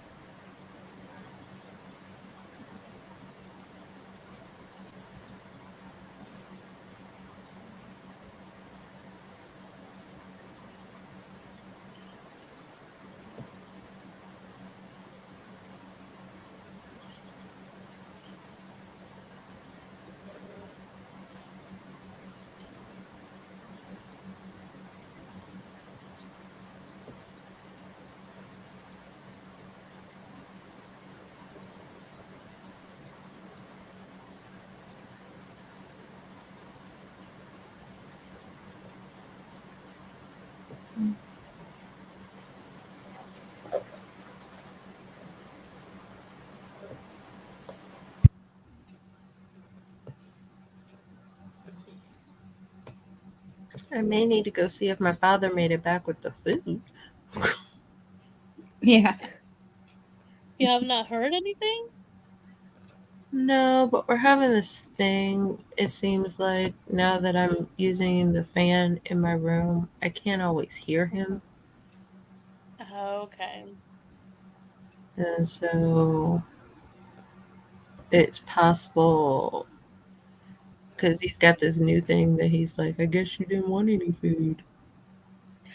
I may need to go see if my father made it back with the food. Yeah. You have not heard anything? No, but we're having this thing. It seems like now that I'm using the fan in my room, I can't always hear him. Okay. And so it's possible because he's got this new thing that he's like, I guess you didn't want any food.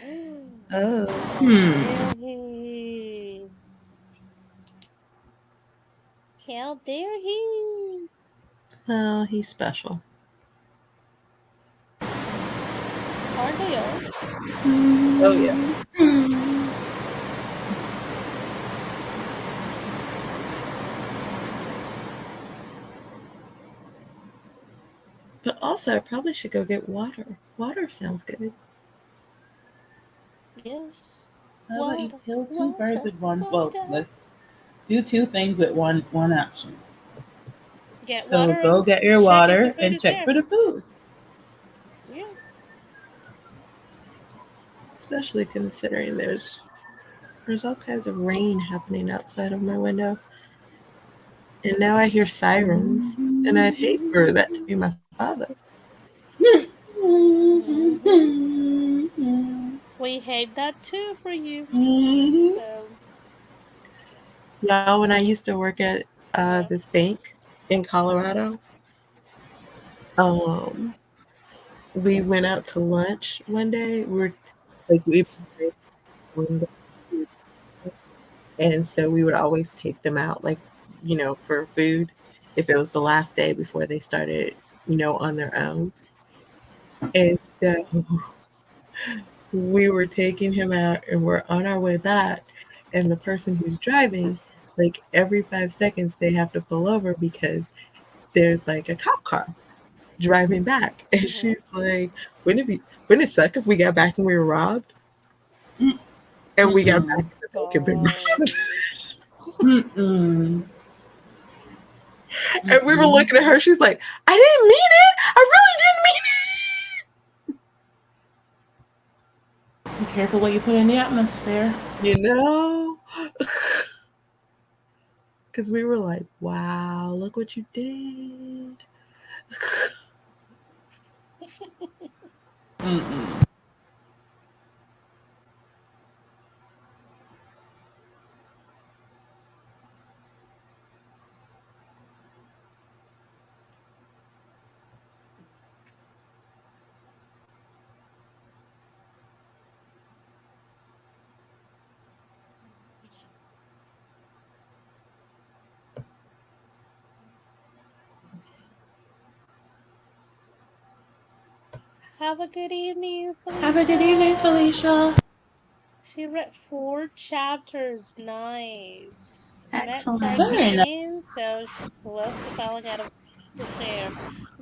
Oh. How Hmm. dare he? How dare he? Oh, he's special. Aren't they all? Oh, yeah. But also, I probably should go get water. Water sounds good. Yes. How about you Water, kill two birds water, with one? Well, water. let's do two things with one action. Get So water go and get your check if the water food and is check there. for the food. Yeah. Especially considering there's all kinds of rain happening outside of my window. And now I hear sirens. And I'd hate for that to be my father. Hmm. We hate that too for you. So, Y'all, when I used to work at yeah. this bank in Colorado, um, we went out to lunch one day. We and so we would always take them out, like, for food if it was the last day before they started, on their own. And so we were taking him out and we're on our way back. And the person who's driving, like every 5 seconds, they have to pull over because there's like a cop car driving back. And Hmm. she's like, wouldn't it suck if we got back and we were robbed? And we got back Mm-mm. and the bank had been robbed. Um, Mm-mm. And we were Mm-mm. looking at her. She's like, I didn't mean it. I really didn't mean Be careful what you put in the atmosphere. it. Because we were like, wow, look what you did. Mm-mm. have a good evening, Have a good evening, Felicia. Felicia. She read 4 chapters. Nice. Matt's Excellent. Very checking nice. in, so she close to falling out of the chair.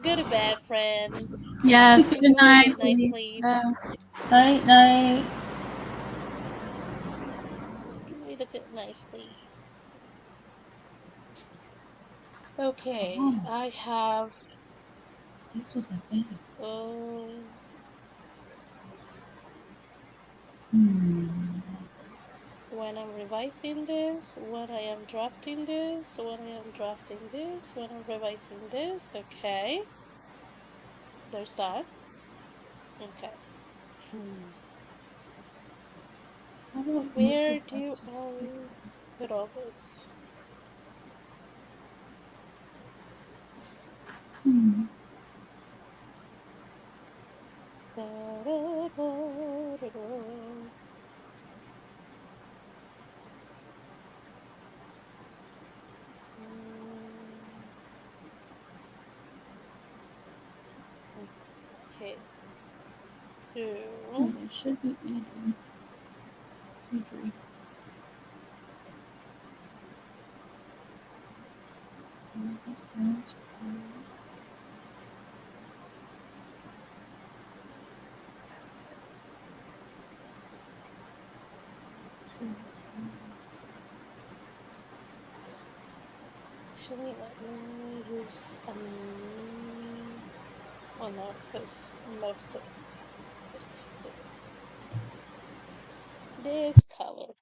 Go to bed, friend. Yes. Good Go night, get nice sleep. Felicia. Night, night. Get a good nice sleep. Okay, Oh, I have this was a thing. um Hmm. when I'm revising this, when I am drafting this, when I am drafting this, when I'm revising this. Okay, there's that. Okay. Hmm. How do I move Where this up do to here? I put all this? Hmm. Da-da-da-da-da. Mm, okay, Oh, so there should be Adrian. Adrian. actually let me use oh no, because most of it's this color.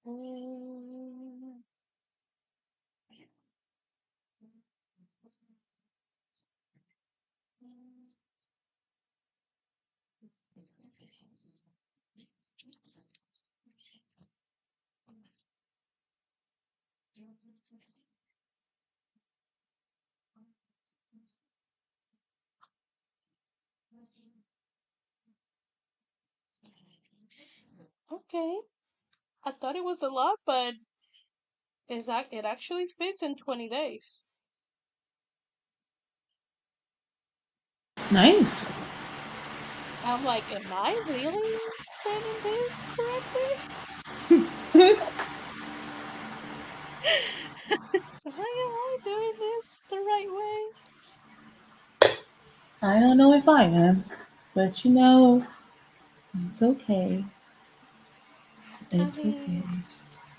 Mm, okay, I thought it was a lot, but is that it actually fits in 20 days. Nice. I'm like, am I really planning this correctly? Am I doing this the right way? I don't know if I am, but it's okay. I It's okay. mean,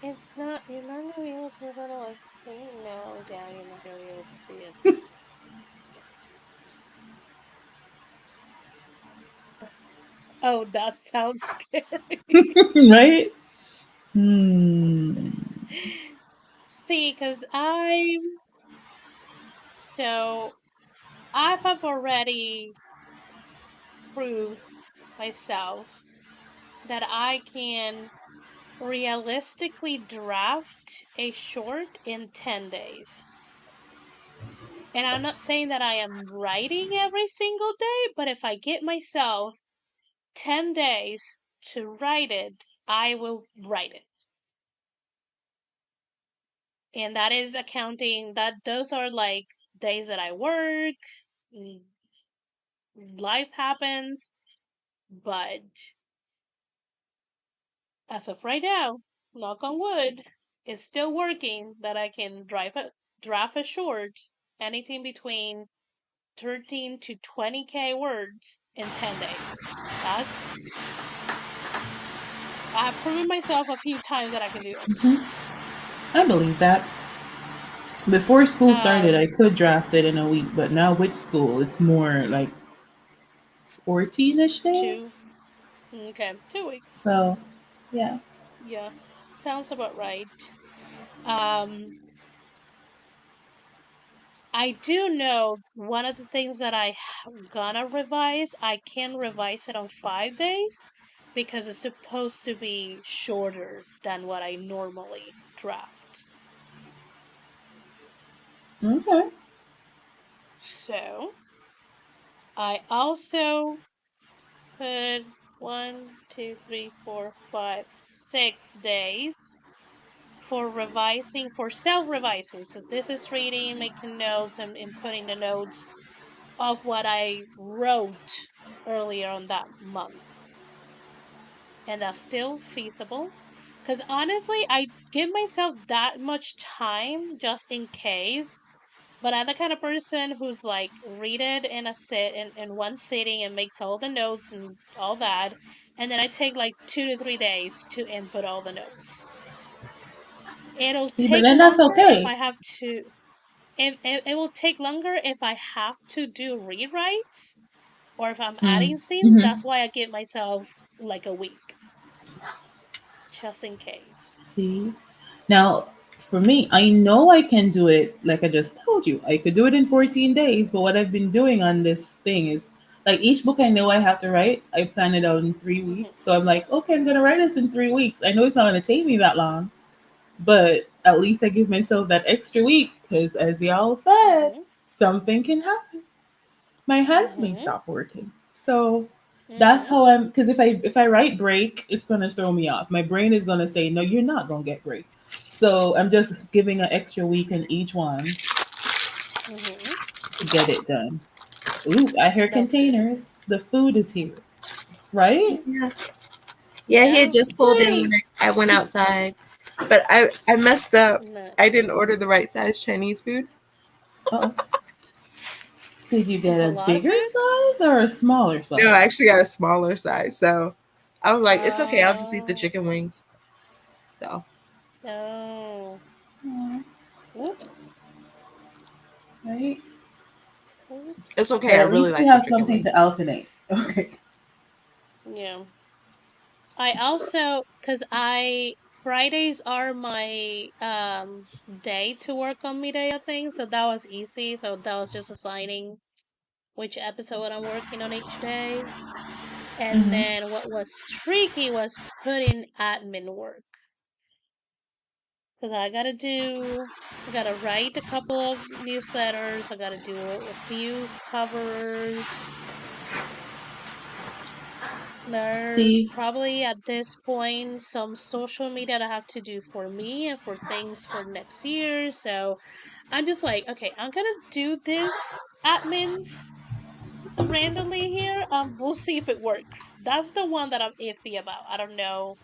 it's not, you're not gonna be able to kind of like see now. Yeah, you're not gonna be able to see it. Oh, that sounds scary. Right? Hmm. See, because so I have already proved myself that I can realistically draft a short in 10 days. And I'm not saying that I am writing every single day, but if I get myself 10 days to write it, I will write it. And that is accounting that those are like days that I work, mm, life happens, but as of right now, knock on wood, it's still working that I can draft a short anything between 13 to 20K words in 10 days. That's I've proven myself a few times that I can do it. Mhm. I believe that. Before school started, I Um, could draft it in a week, but now with school, it's more like 14-ish two, days. okay, 2 weeks. So, yeah. Yeah, sounds about right. Um, I do know one of the things that gonna revise, I can revise it on 5 days because it's supposed to be shorter than what I normally draft. Okay. So I also could. one, two, three, 4, 5, 6 days for revising, for self revising. So this is reading, making notes, and putting the notes of what I wrote earlier on that month. And that's still feasible. Because honestly, I give myself that much time just in case. But I'm the kind of person who's like, read it in a in one sitting and makes all the notes and all that. And then I take like 2 to 3 days to input all the notes. It'll See, but take then that's longer if okay. I have to. It will take longer if I have to do rewrites or if I'm Mm. adding scenes. Hmm. That's why I give myself like a week, just in case. See, now for me, I know I can do it. Like I just told you, I could do it in 14 days. But what I've been doing on this thing is like each book I know I have to write, I plan it out in three Hmm. weeks. So I'm like, okay, I'm gonna write this in 3 weeks. I know it's not gonna take me that long, but at least I give myself that extra week because, as y'all said, Hmm. something can happen. My hands may Hmm. stop working. So that's Hmm. how I'm. Because if I write break, it's gonna throw me off. My brain is gonna say, no, you're not gonna get break. So I'm just giving an extra week in each one Hmm. to get it done. Ooh, I hear That's good. containers. The food is here, right? Yeah. Yeah, he had Yeah. just pulled in when Yay! I went outside. But I messed up. No. I didn't order the right size Chinese food. Uh-oh. Did you get It's a a lot of bigger food. size or a smaller No, I size? actually got a smaller size. So I was like, it's okay, I'll just eat the Oh. chicken wings. So No. Aw, Whoops. right? it's Oops. okay. But I at really least we like the have chicken something wings. to alternate. Okay. Yeah. I also, cause I Fridays are my day to work on Midaya thing, so that was easy. So that was just assigning which episode I'm working on each day. And Mm-hmm. then what was tricky was putting admin work. Cause I gotta write a couple of newsletters. I gotta do a few covers. There's See, probably at this point some social media that I have to do for me and for things for next year. So I'm just like, okay, I'm gonna do this admins randomly here. We'll see if it works. That's the one that I'm iffy about. I don't know.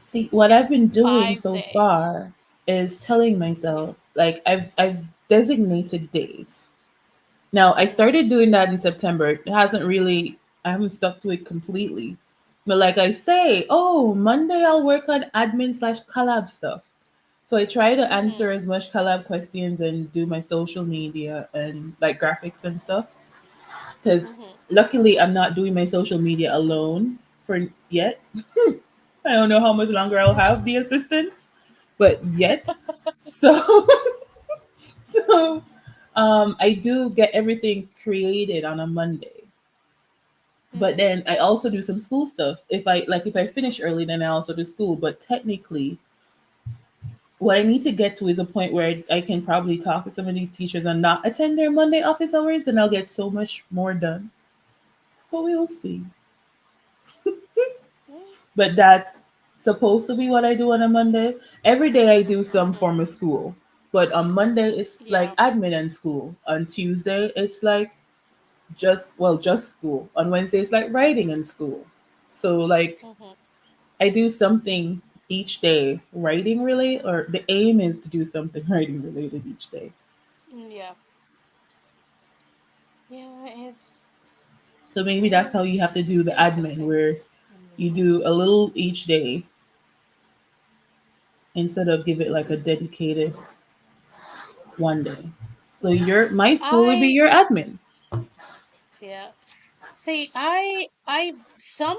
see, what I've been doing Five so days. far is telling myself, like I've designated days. Now I Mhm. started doing that in September. It hasn't really I haven't stuck to it completely. But like I say, oh, Monday I'll work on admin slash collab stuff. So I try to answer Mhm. as much collab questions and do my social media and like graphics and stuff. Because Mhm. luckily I'm not doing my social media alone for yet. I don't know how much longer I'll have the assistance, but yet. So so I do get everything created on a Monday. But Mhm. then I also do some school stuff. If I finish early, then I also do school. But technically, what I need to get to is a point where I can probably talk to some of these teachers and not attend their Monday office hours, then I'll get so much more done. But we will see. Mm. But that's supposed to be what I do on a Monday. Every day I do some Mhm. form of school. But on Monday it's like Yeah. admin and school. On Tuesday it's like just school. On Wednesday it's like writing and school. So like Mhm. I do something each day writing related, or the aim is to do something writing related each day. Yeah. Yeah. So maybe that's how you have to It's do the admin, interesting. where you do a little each day instead of give it like a dedicated one day. So your my school would be I your admin. Yeah. See, I some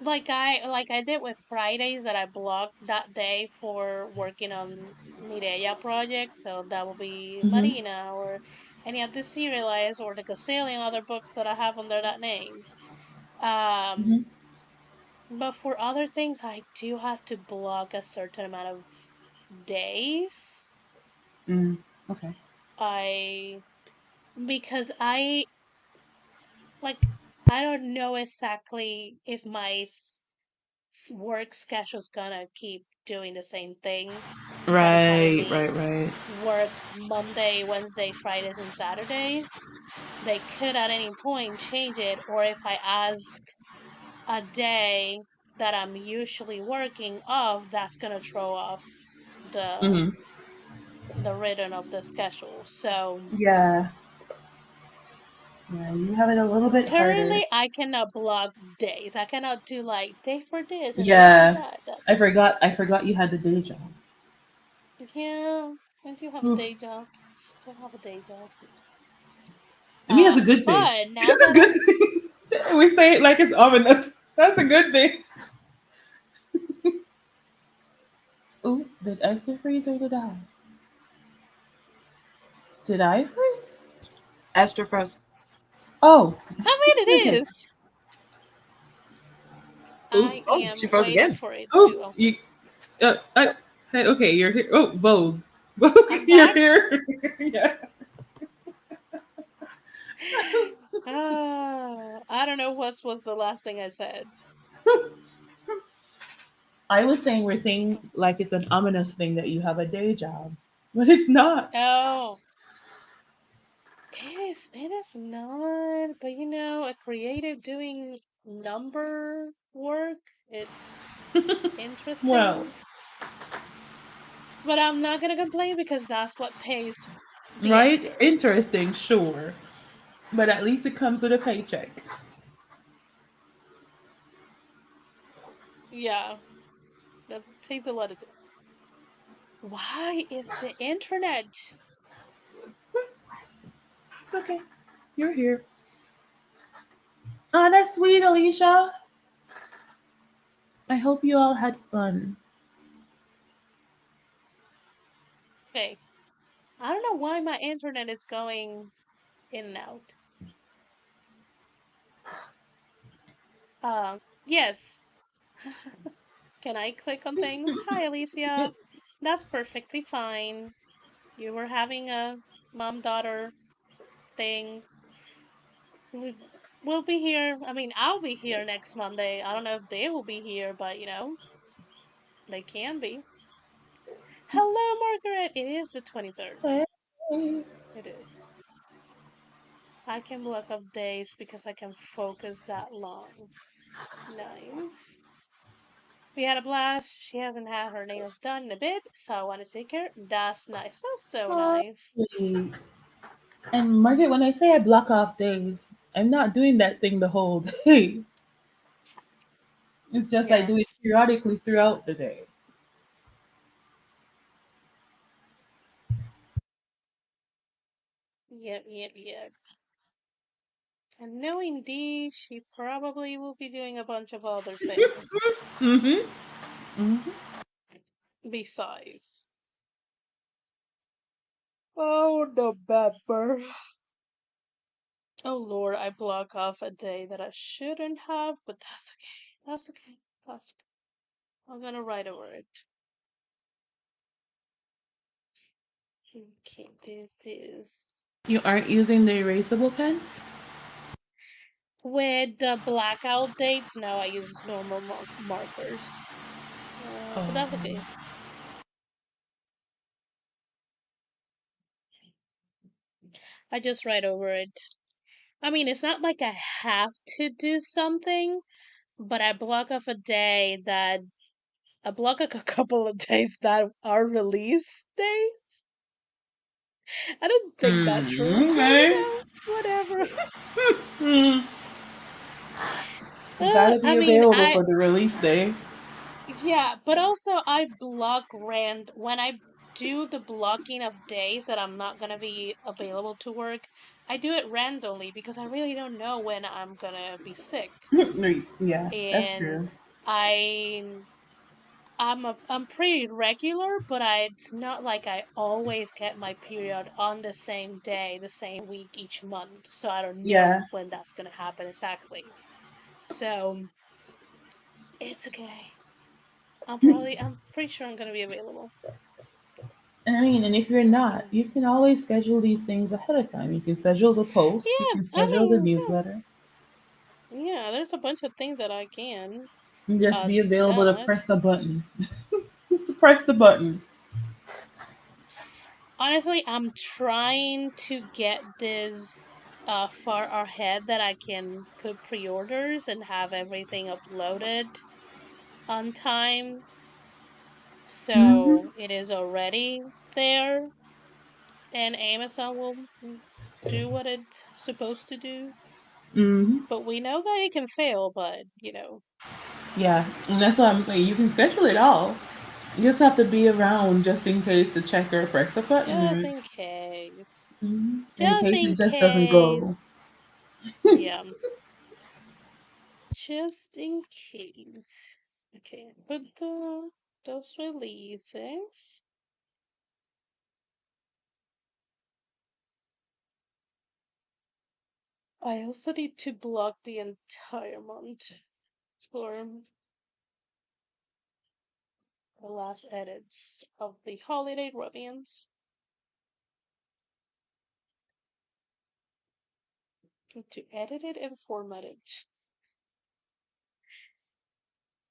like I did with Fridays that I blocked that day for working on Mireia projects, so that will be Hmm. Marina or any of the serialized or the gazillion other books that I have under that name. Hmm. Um, but for other things, I do have to block a certain amount of days. Mm. Okay. I because I like. I don't know exactly if my work schedule's gonna keep doing the same thing. That is having Right, me right, right. work Monday, Wednesday, Fridays, and Saturdays. They could at any point change it, or if I ask a day that I'm usually working off, that's gonna throw off the Hmm. the rhythm of the schedule. So Yeah. Yeah, you have it a little bit harder. currently, I cannot block days. I cannot do like day for this and day for Yeah. that. I forgot you had the day job. Yeah, I do have a Oof. day job. Still have a day job. I mean, that's a good thing. But now It's a that good I'm thing. We say it like it's ominous. That's a good thing. Ooh, did Esther freeze or did I? Did I freeze? Esther frozen. Oh, I mean, it okay. is. Ooh, I Oh, she am froze waiting again. for it oh, to you. unfreeze. Hey, okay, you're here. Oh, Vogue. Vogue, I'm you're back. here. Yeah. I don't know what was the last thing I said. I was saying we're saying like it's an ominous thing that you have a day job, but it's not. Oh, it is not, but a creative doing number work, it's Well, interesting. But I'm not gonna complain because that's what pays the right? editors. Interesting, sure. But at least it comes with a paycheck. Yeah, that pays a lot of things. Why is the internet? It's okay. You're here. Oh, that's sweet, Alicia. I hope you all had fun. Okay, I don't know why my internet is going in and out. Yes. Can I click on things? Hi, Alicia. That's perfectly fine. You were having a mom-daughter thing. We- We'll be here. I mean, I'll be here next Monday. I don't know if they will be here, but they can be. Hello, Margaret. It is the 23rd. Hey. It is. I can block off days because I can focus that long. Nice. We had a blast. She hasn't had her nails done in a bit, so I want to take her. That's nice. That's so Oh, nice. sweet. And Margaret, when I say I block off days, I'm not doing that thing the whole day. It's just I Yeah. do it periodically throughout the day. Yep, yep, yep. And knowing Dee, she probably will be doing a bunch of other things Mm-hmm. Mm-hmm. besides. Oh, November. Oh, Lord, I block off a day that I shouldn't have, but that's okay. That's okay. That's okay. I'm gonna write over it. Okay, this is You aren't using the erasable pens? with the blackout dates. Now I use normal markers. But that's Oh. okay. I just write over it. I mean, it's not like I have to do something, but I block a couple of days that are release days. I don't think that through, but Okay. whatever. Hmm. Gotta be I mean, available for the release day. yeah, but also I block when I do the blocking of days that I'm not gonna be available to work. I do it randomly because I really don't know when I'm gonna be sick, Yeah, that's and true. I I'm pretty regular, but it's not like I always get my period on the same day, the same week each month. So I don't Yeah. know when that's gonna happen exactly. So it's okay. I'm pretty sure I'm gonna be available. I mean, and if you're not, Yeah. you can always schedule these things ahead of time. You can schedule the posts, you Yeah, can I schedule the mean, yeah, newsletter. Yeah, there's a bunch of things that I can And just be do available to that. press a button. To press the button. Honestly, I'm trying to get this far ahead that I can put pre-orders and have everything uploaded on time, Mm-hmm. so it is already there and Amazon will do what it's supposed to do. Mm-hmm. But we know that it can fail, but Yeah, and that's what I'm saying. You can schedule it all. You just have to be around just in case to check or press the just button. in case. Mm-hmm. In Just case it in just doesn't go. case. Yeah, just in case. Okay, but those releases. I also need to block the entire month for the last edits of the holiday romance. To edit it and format it.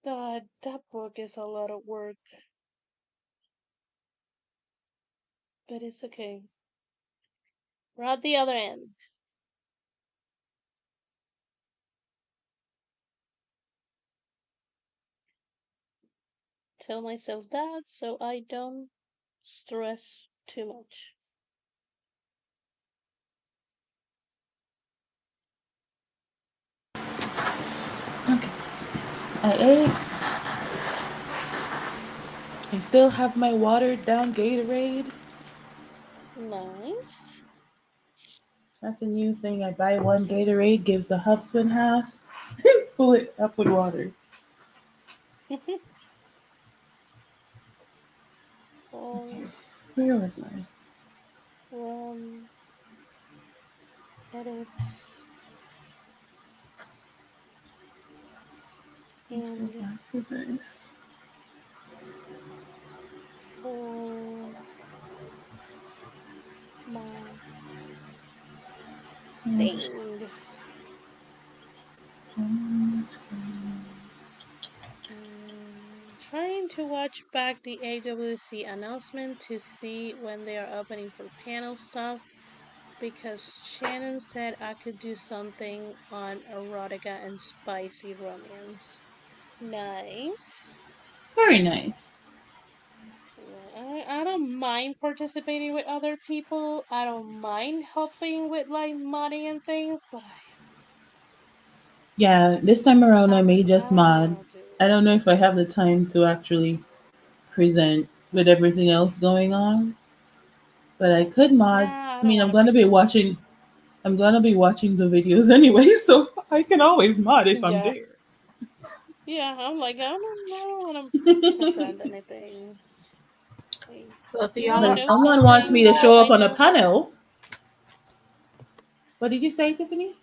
That book is a lot of work, but it's okay. We're at the other end. Tell myself that so I don't stress too much. Okay. I ate. I still have my watered down Gatorade. Nice. That's a new thing. I buy one Gatorade, gives the husband half, fill it up with water. um, Where was I? from edits Let's go and back to this. formatting. Mm, Trying to watch back the AWC announcement to see when they are opening for panel stuff because Shannon said I could do something on erotica and spicy romance. Nice. Very nice. Yeah, I don't mind participating with other people. I don't mind helping with like money and things, but Yeah, this time around I may I just don't mod. want to do I it. don't know if I have the time to actually present with everything else going on, but I could mod. Yeah, I I don't mean, want to present. I'm gonna be watching the videos anyway, so I can always mod if I'm Yeah, there. yeah. I'm like I don't want to present anything. Like, Both of you y'all want But to are if know someone awesome wants me something to that show I up on a know? panel, what did you say, Tiffany?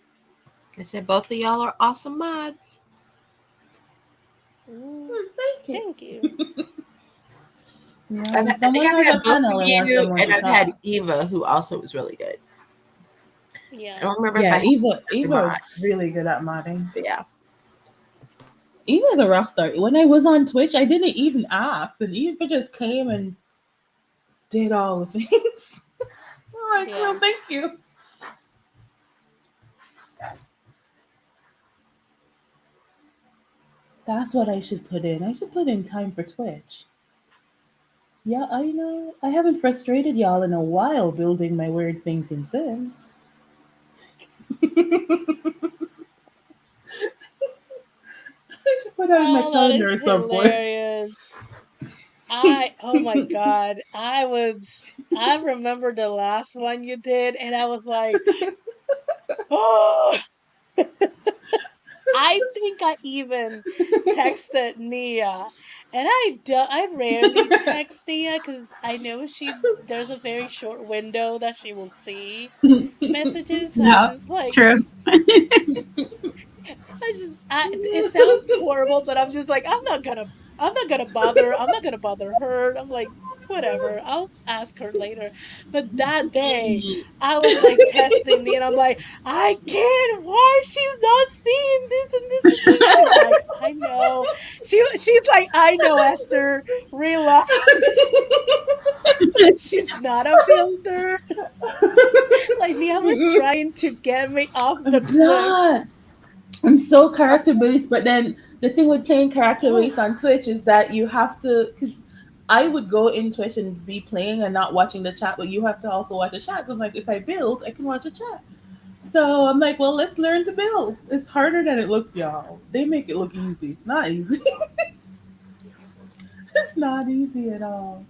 I said both of y'all are awesome mods. Mm, Hmm, thank you. thank you. Yeah, if I think someone I've has a had both of panel and wants you, someone and to I've had talk. Eva, who also was really good. I Yeah. don't remember if I Yeah, had other Eva's mods, really good at modding. but yeah. Eva's a rock star. When I was on Twitch, I didn't even ask, and Eva just came and did all the things. I'm like, Yeah. well, thank you. That's what I should put in. I should put in time for Twitch. Yeah, I know. I haven't frustrated y'all in a while building my weird things in Sims. I should put that in my Oh, that calendar is at some point. hilarious. Oh my God. I remember the last one you did, and I was like, oh, I think I even texted Nia. And I rarely text Nia because I know there's a very short window that she will see messages. So I'm Yeah, just like, true. it sounds horrible, but I'm just like, I'm not gonna bother her. I'm like, whatever. I'll ask her later. But that day, I was like testing me, and I'm like, I can't. Why she's not seeing this and this and this? She's like, I know. She's like, I know, Esther. Relax. She's not a builder. Like Nia was trying to get me off the I'm cliff. not. I'm so character based, but then the thing with playing character Oh, based on Twitch is that you have to, because I would go in Twitch and be playing and not watching the chat, but you have to also watch the chat. So I'm like, if I build, I can watch the chat. So I'm like, well, let's learn to build. It's harder than it looks, y'all. They make it look easy. It's not easy. It's not easy at all.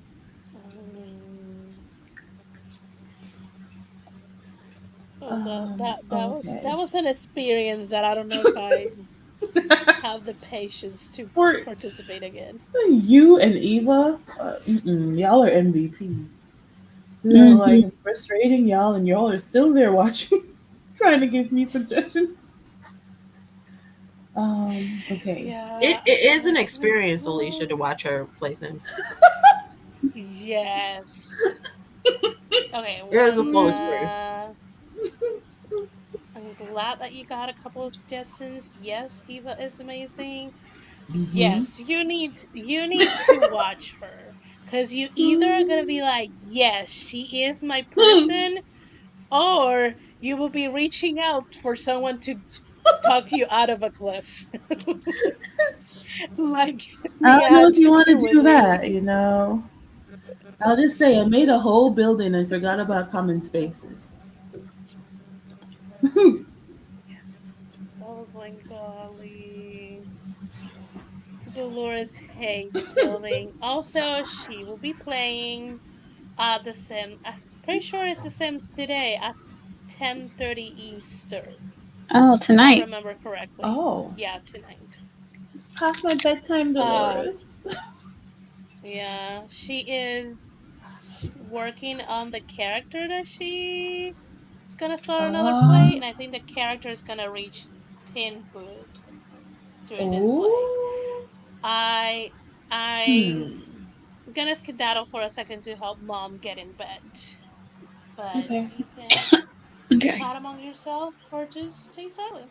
mm. Oh, that Okay. was an experience that I don't know if I have the patience to For participate again. you and Eva, y'all are MVPs. You know, Hmm. like I'm frustrating y'all, and y'all are still there watching, trying to give me suggestions. Okay. Yeah. It is an experience, Alicia, to watch her play Sims. Yes. Okay, It is we're a full experience. gonna. I'm glad that you got a couple of suggestions. Yes, Eva is amazing. Mm-hmm. Yes, you need to watch her because you either are gonna be like, yes, she is my person, or you will be reaching out for someone to talk you out of a cliff, like I Nia don't know had if you to want to do with do me. that, you know. I'll just say I made a whole building and forgot about common spaces. I was like, golly. Dolores hates building. Also, she will be playing The Sim. I'm pretty sure it's The Sims today at 10:30 Eastern, Oh, if I tonight. remember correctly. Oh, Yeah, tonight. it's past my bedtime, Uh, Dolores. yeah, she is working on the character that she is gonna start another play, and I think the character is gonna reach teenhood during this play. Oh. I I'm Hmm. gonna skedaddle for a second to help mom get in bed, but Okay. you can Okay. chat among yourself or just stay silent.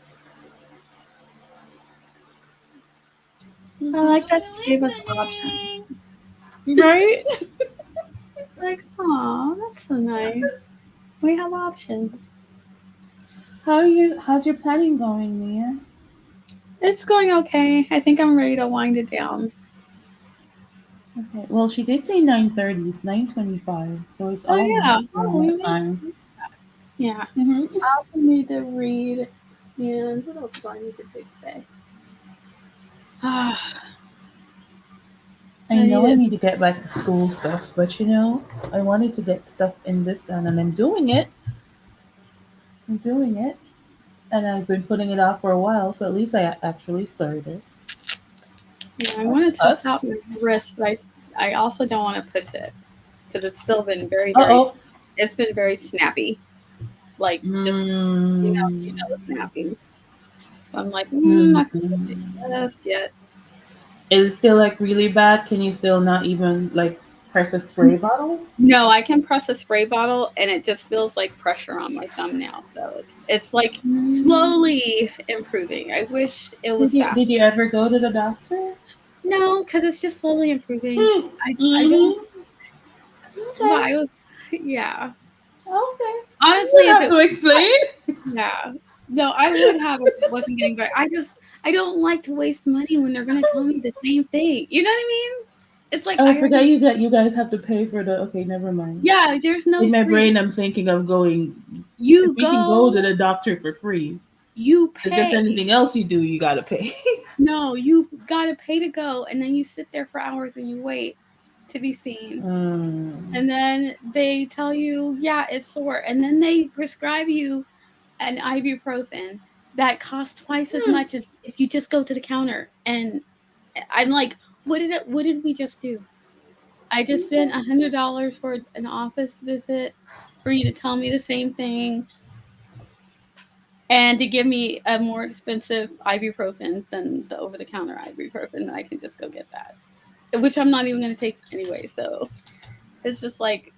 I Mhm. like We'll that be you gave us options. listening. Right? Like, oh, that's so nice. We have options. How are you? How's your planning going, Mia? It's going okay. I think I'm ready to wind it down. Okay. Well, she did say 9:30. It's 9:25, so it's Oh yeah. almost Oh, around that time. yeah. Mm-hmm. I also need to read. And what else do I need to do today? I I need know I to. need to get back to school stuff, but you know, I wanted to get stuff in this done, and I'm doing it. I'm doing it, and I've been putting it off for a while, so at least I actually started. Yeah, I That's want to test out us. my wrist, but I also don't want to push it because it's still been very Uh very. oh. It's been very snappy. Like just you Mm. know the snapping. So I'm like, not gonna push it Mhm. just yet. Is it still like really bad? Can you still not even like press a spray bottle? No, I can press a spray bottle and it just feels like pressure on my thumb now. So it's like Mm. slowly improving. I wish it Did was you faster. ever go to the doctor? No, because it's just slowly improving. I don't. Mm-hmm. But Okay. I was, yeah. Okay. You Honestly, don't if have it, to explain. yeah, no, I would have if it wasn't getting better. I don't like to waste money when they're gonna tell me the same thing. You know what I mean? It's like Oh, I I forgot already, you guys have to pay for the. Okay, never mind. yeah. There's In no my free. brain, I'm thinking of going. If You we can go to go, the doctor for free, you it's just pay. anything else you do, you gotta pay. No, you gotta pay to go, and then you sit there for hours and you wait to be seen. Mm. And then they tell you, yeah, it's sore. And then they prescribe you an ibuprofen that costs twice as Hmm. much as if you just go to the counter. And I'm like, what did we just do? I just spent Okay. $100 for an office visit for you to tell me the same thing and to give me a more expensive ibuprofen than the over the counter ibuprofen. I can just go get that, which I'm not even going to take anyway. So It's just like,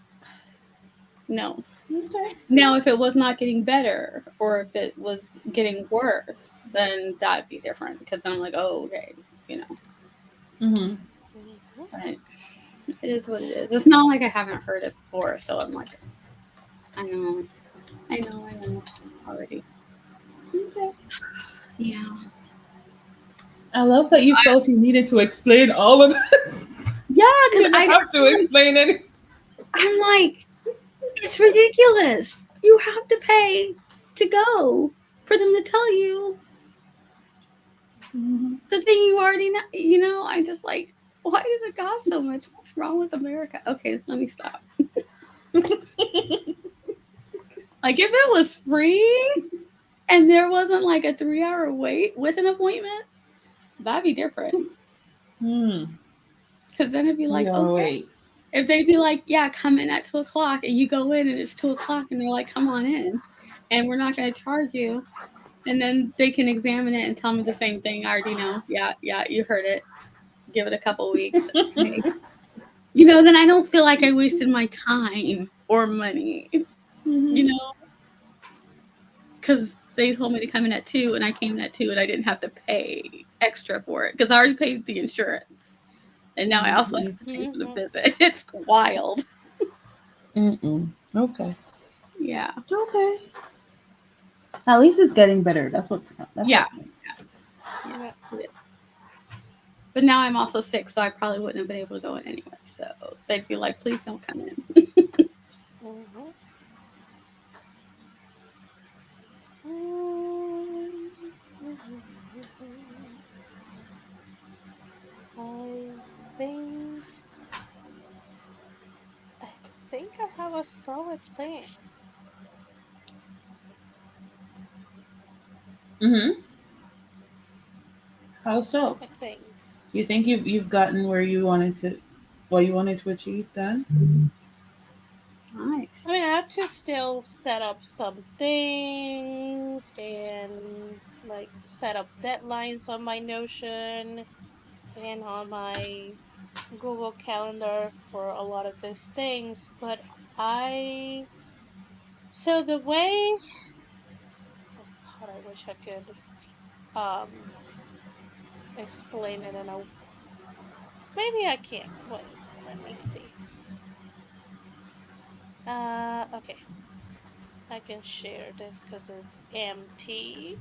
no. Okay. Now, if it was not getting better or if it was getting worse, then that'd be different because then I'm like, oh, okay, you know. Mm-hmm. Mhm. But it is what it is. It's not like I haven't heard it before, so I'm like, I know, I know already. Okay. Yeah. I love that you felt you needed to explain all of it. Yeah, You because didn't have to explain any. I'm like, it's ridiculous. You have to pay to go for them to tell you Mhm. the thing you already know. You know, I just like, why does it cost so much? What's wrong with America? Okay, let me stop. Like, if it was free and there wasn't like a 3 hour wait with an appointment, that'd be different. Hmm. Because then it'd be like, Yeah, okay. wait. If they'd be like, yeah, come in at 2 o'clock, and you go in and it's 2 o'clock, and they're like, come on in, and we're not going to charge you. And then they can examine it and tell me the same thing. I already know. Yeah, you heard it. Give it a couple weeks. Okay. You know, then I don't feel like I wasted my time or money, you Mhm. know, because they told me to come in at 2 and I came in at 2 and I didn't have to pay extra for it because I already paid the insurance. And now I also have Mhm. to pay for the Mhm. visit. It's wild. Mm-mm. Okay. Yeah. Okay. At least it's getting better. That's Yeah. what makes. Yeah. Yeah. It is. But now I'm also sick, so I probably wouldn't have been able to go in anyway. So they'd be like, please don't come in. Mhm. Mm, I think I think I have a solid plan. Mm-hmm. How so? I think. You think you've gotten where you wanted to, what you wanted to achieve then? I Nice. mean, I have to still set up some things and like set up deadlines on my Notion and on my Google Calendar for a lot of these things. But I, so the way, oh God, I wish I could um explain it in a, maybe I can. Wait, let me see. Okay, I can share this because it's empty.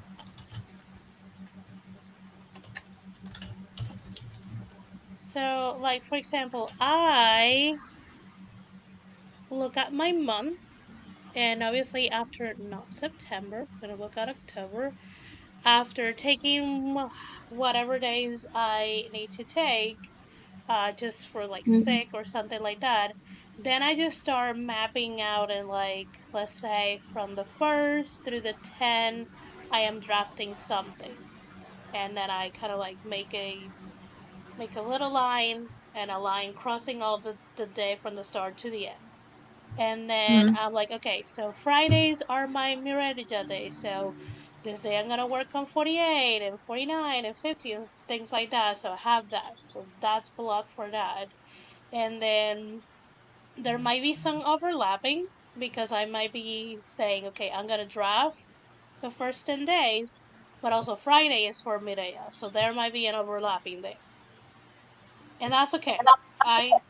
So, like for example, I look at my month, and obviously after not September, I'm gonna look at October. After taking whatever days I need to take, just for like Mm-hmm. sick or something like that, then I just start mapping out and like let's say from the first through the 10, I am drafting something, and then I kind of like make a little line and a line crossing all the day from the start to the end. And then Mm-hmm. I'm like, okay, so Fridays are my Miradija days. So this day I'm gonna work on 48 and 49 and 50 and things like that. So I have that. So that's blocked for that. And then there might be some overlapping because I might be saying, okay, I'm gonna draft the first 10 days, but also Friday is for Mireya. So there might be an overlapping there. And that's okay.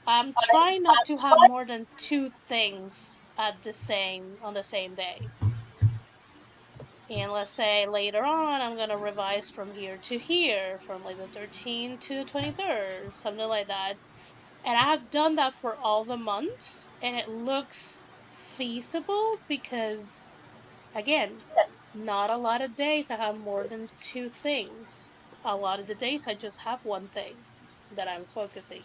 I'm trying not to have more than two things at the same on the same day. And let's say later on I'm gonna revise from here to here, from like the 13th to the 23rd, something like that. And I have done that for all the months, and it looks feasible because again, not a lot of days I have more than two things. A lot of the days I just have one thing that I'm focusing.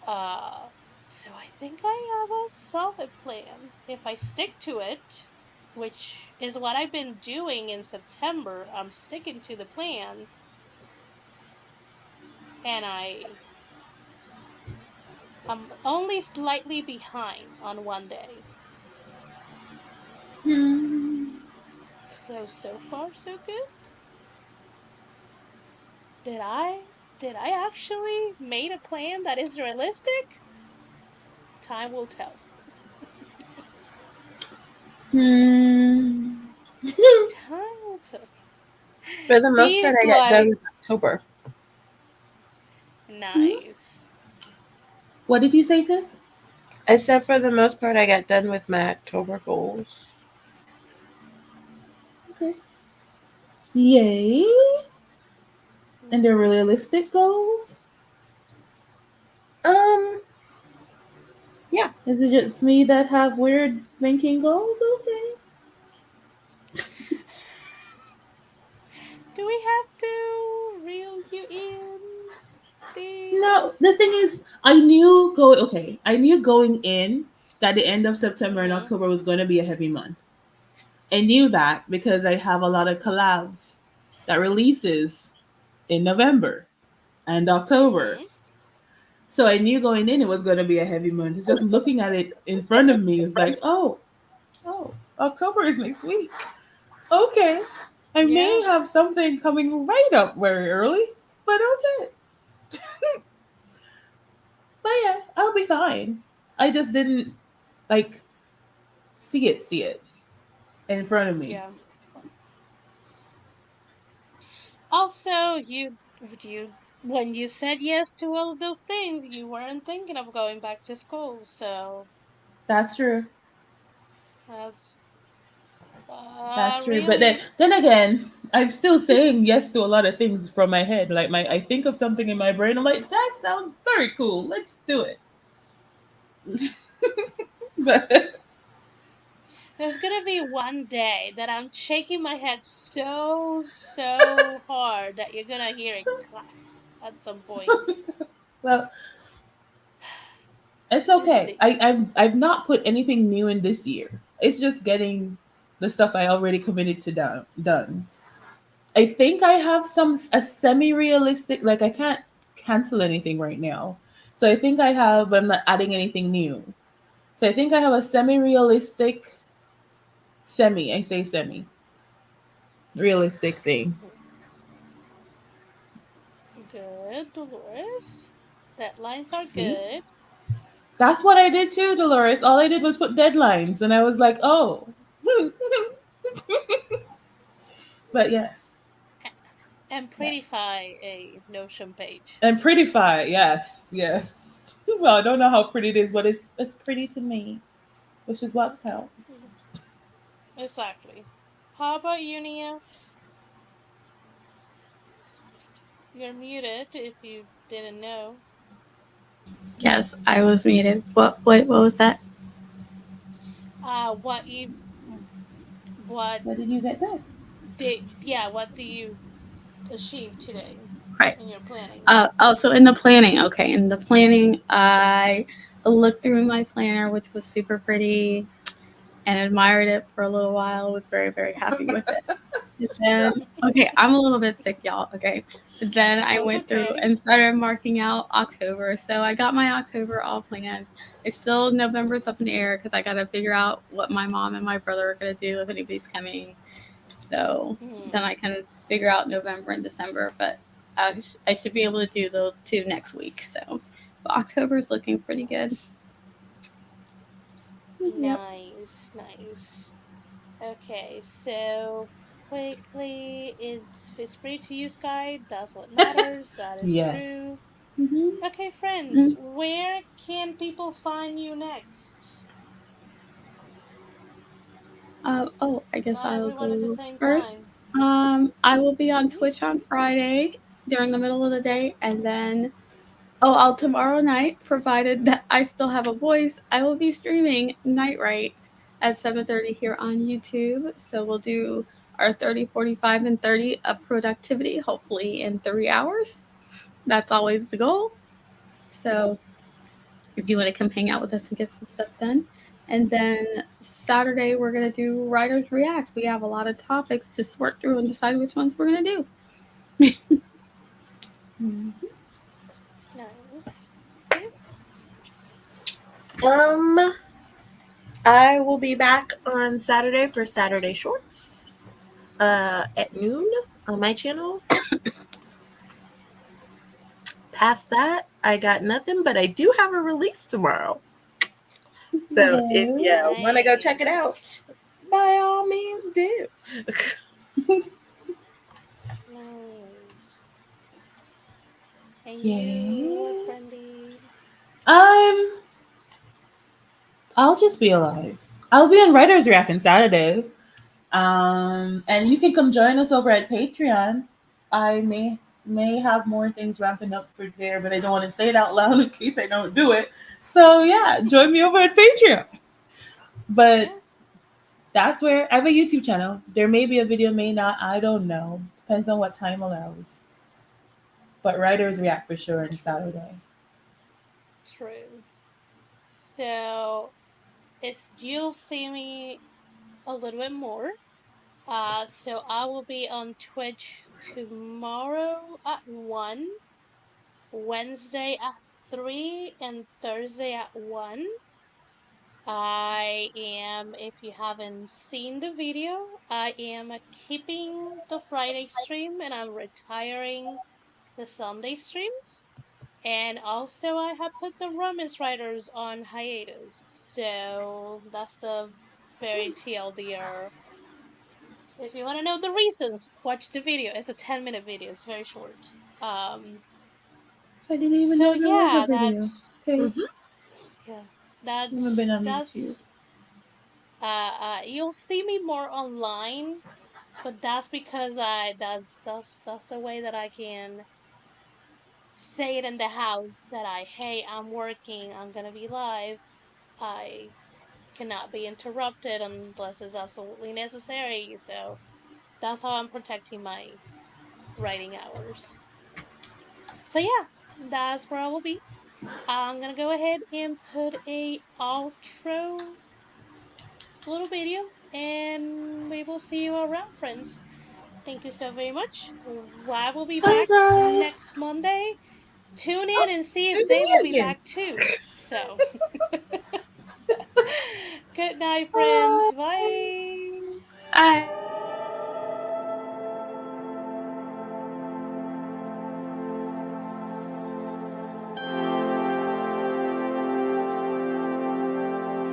Uh, so I think I have a solid plan. If I stick to it, which is what I've been doing in September, I'm sticking to the plan, and I'm only slightly behind on one day. So far so good. Did I did I actually made a plan that is realistic? Time will tell. Hmm. Time will tell. For the most part, He's I get done like, with October. nice. What did you say, Tiff? I said for the most part, I got done with my October goals. Okay. Yay. And they're Mhm. realistic goals? Um, yeah. Is it just me that have weird thinking goals? Okay. Do we have to reel you in, No, Dee? the thing is, I knew going in that the end of September and Mm-hmm. October was going to be a heavy month. I knew that because I have a lot of collabs that releases in November and October. Mm-hmm. So I knew going in it was going to be a heavy month. It's just looking at it in front of me is like, oh, October is next week. Okay. I may Yeah, have something coming right up very early, but okay. But yeah, I'll be fine. I just didn't like see it in front of me. yeah. Also, you when you said yes to all of those things, you weren't thinking of going back to school. So That's true. that's That's true. But then really, then again, I'm still saying yes to a lot of things from my head. Like I think of something in my brain. I'm like, that sounds very cool. Let's do it. But there's gonna be one day that I'm shaking my head so hard that you're gonna hear it clack at some point. well, it's This okay. day. I've not put anything new in this year. It's just getting the stuff I already committed to done. I think I have some a semi-realistic, like I can't cancel anything right now. So I think I have, but I'm not adding anything new. So I think I have a semi-realistic, I say semi-realistic thing. Mhm. Good, Dolores. Deadlines are See? good. That's what I did too, Dolores. All I did was put deadlines and I was like, oh. But yes. A- And Yes. prettify a Notion page. And prettify, yes, yes. Well, I don't know how pretty it is, but it's pretty to me, which is what counts. Mhm. Exactly. How about you, Nia? You're muted if you didn't know. Yes, I was muted. What was that? What you, what What did you get done? what do you achieve today Right. in your planning? So in the planning, okay, in the planning, I looked through my planner, which was super pretty, and admired it for a little while. Was very, very happy with it. And then, okay, I'm a little bit sick, y'all. Okay, but then I That's went through okay. and started marking out October. So I got my October all planned. It's still November's up in the air because I got to figure out what my mom and my brother are gonna do if anybody's coming. So then Hmm. I can figure out November and December. But I should be able to do those two next week. So but October's looking pretty good. Yep. Nice, nice. Okay, so quickly, it's free to use guide. That's what matters. That is true. Yes. Okay, friends, Mm-hmm. where can people find you next? I guess Not I'll everyone at the go same first. time. I will be on Hmm. Twitch on Friday during the middle of the day, and then I'll tomorrow night, provided that I still have a voice, I will be streaming Night Right at 7:30 here on YouTube. So we'll do our 30, 45, and 30 of productivity, hopefully in 3 hours. That's always the goal. So if you want to come hang out with us and get some stuff done. And then Saturday, we're going to do Writers React. We have a lot of topics to sort through and decide which ones we're going to do. Nice. Okay. Um, I will be back on Saturday for Saturday Shorts. At noon on my channel. Past that, I got nothing, but I do have a release tomorrow. So if you want to go check it Nice. out, by all means do. Nice. And you, Yay. friendy. I'm. I'll just be alive. I'll be on Writers React on Saturday. And you can come join us over at Patreon. I may have more things ramping up for there, but I don't want to say it out loud in case I don't do it. So yeah, join me over at Patreon. But Yeah, that's where I have a YouTube channel. There may be a video, may not. I don't know. Depends on what time allows. But Writers React for sure on true. Saturday. True. So it's you'll see me a little bit more. So I will be on Twitch tomorrow at 1, Wednesday at 3, and Thursday at 1. I am, if you haven't seen the video, I am keeping the Friday stream and I'm retiring the Sunday streams. And also, I have put the Romance Writers on hiatus. So that's the very TLDR. If you want to know the reasons, watch the video. It's a 10-minute video. It's very short. Um. I didn't even So know there was a yeah, video. Okay, Mhm. yeah, I haven't been on YouTube. that's you'll see me more online, but that's because that's the way that I can say it in the house that hey, I'm working, I'm gonna be live. I cannot be interrupted unless it's absolutely necessary. So that's how I'm protecting my writing hours. So yeah, that's where I will be. I'm gonna go ahead and put a outro little video, and we will see you around, friends. Thank you so very much. I will be Bye, back guys. next Monday. Tune in Oh, and see if there's a they will me be again. back too. So, good night, friends. Bye. Bye. Bye.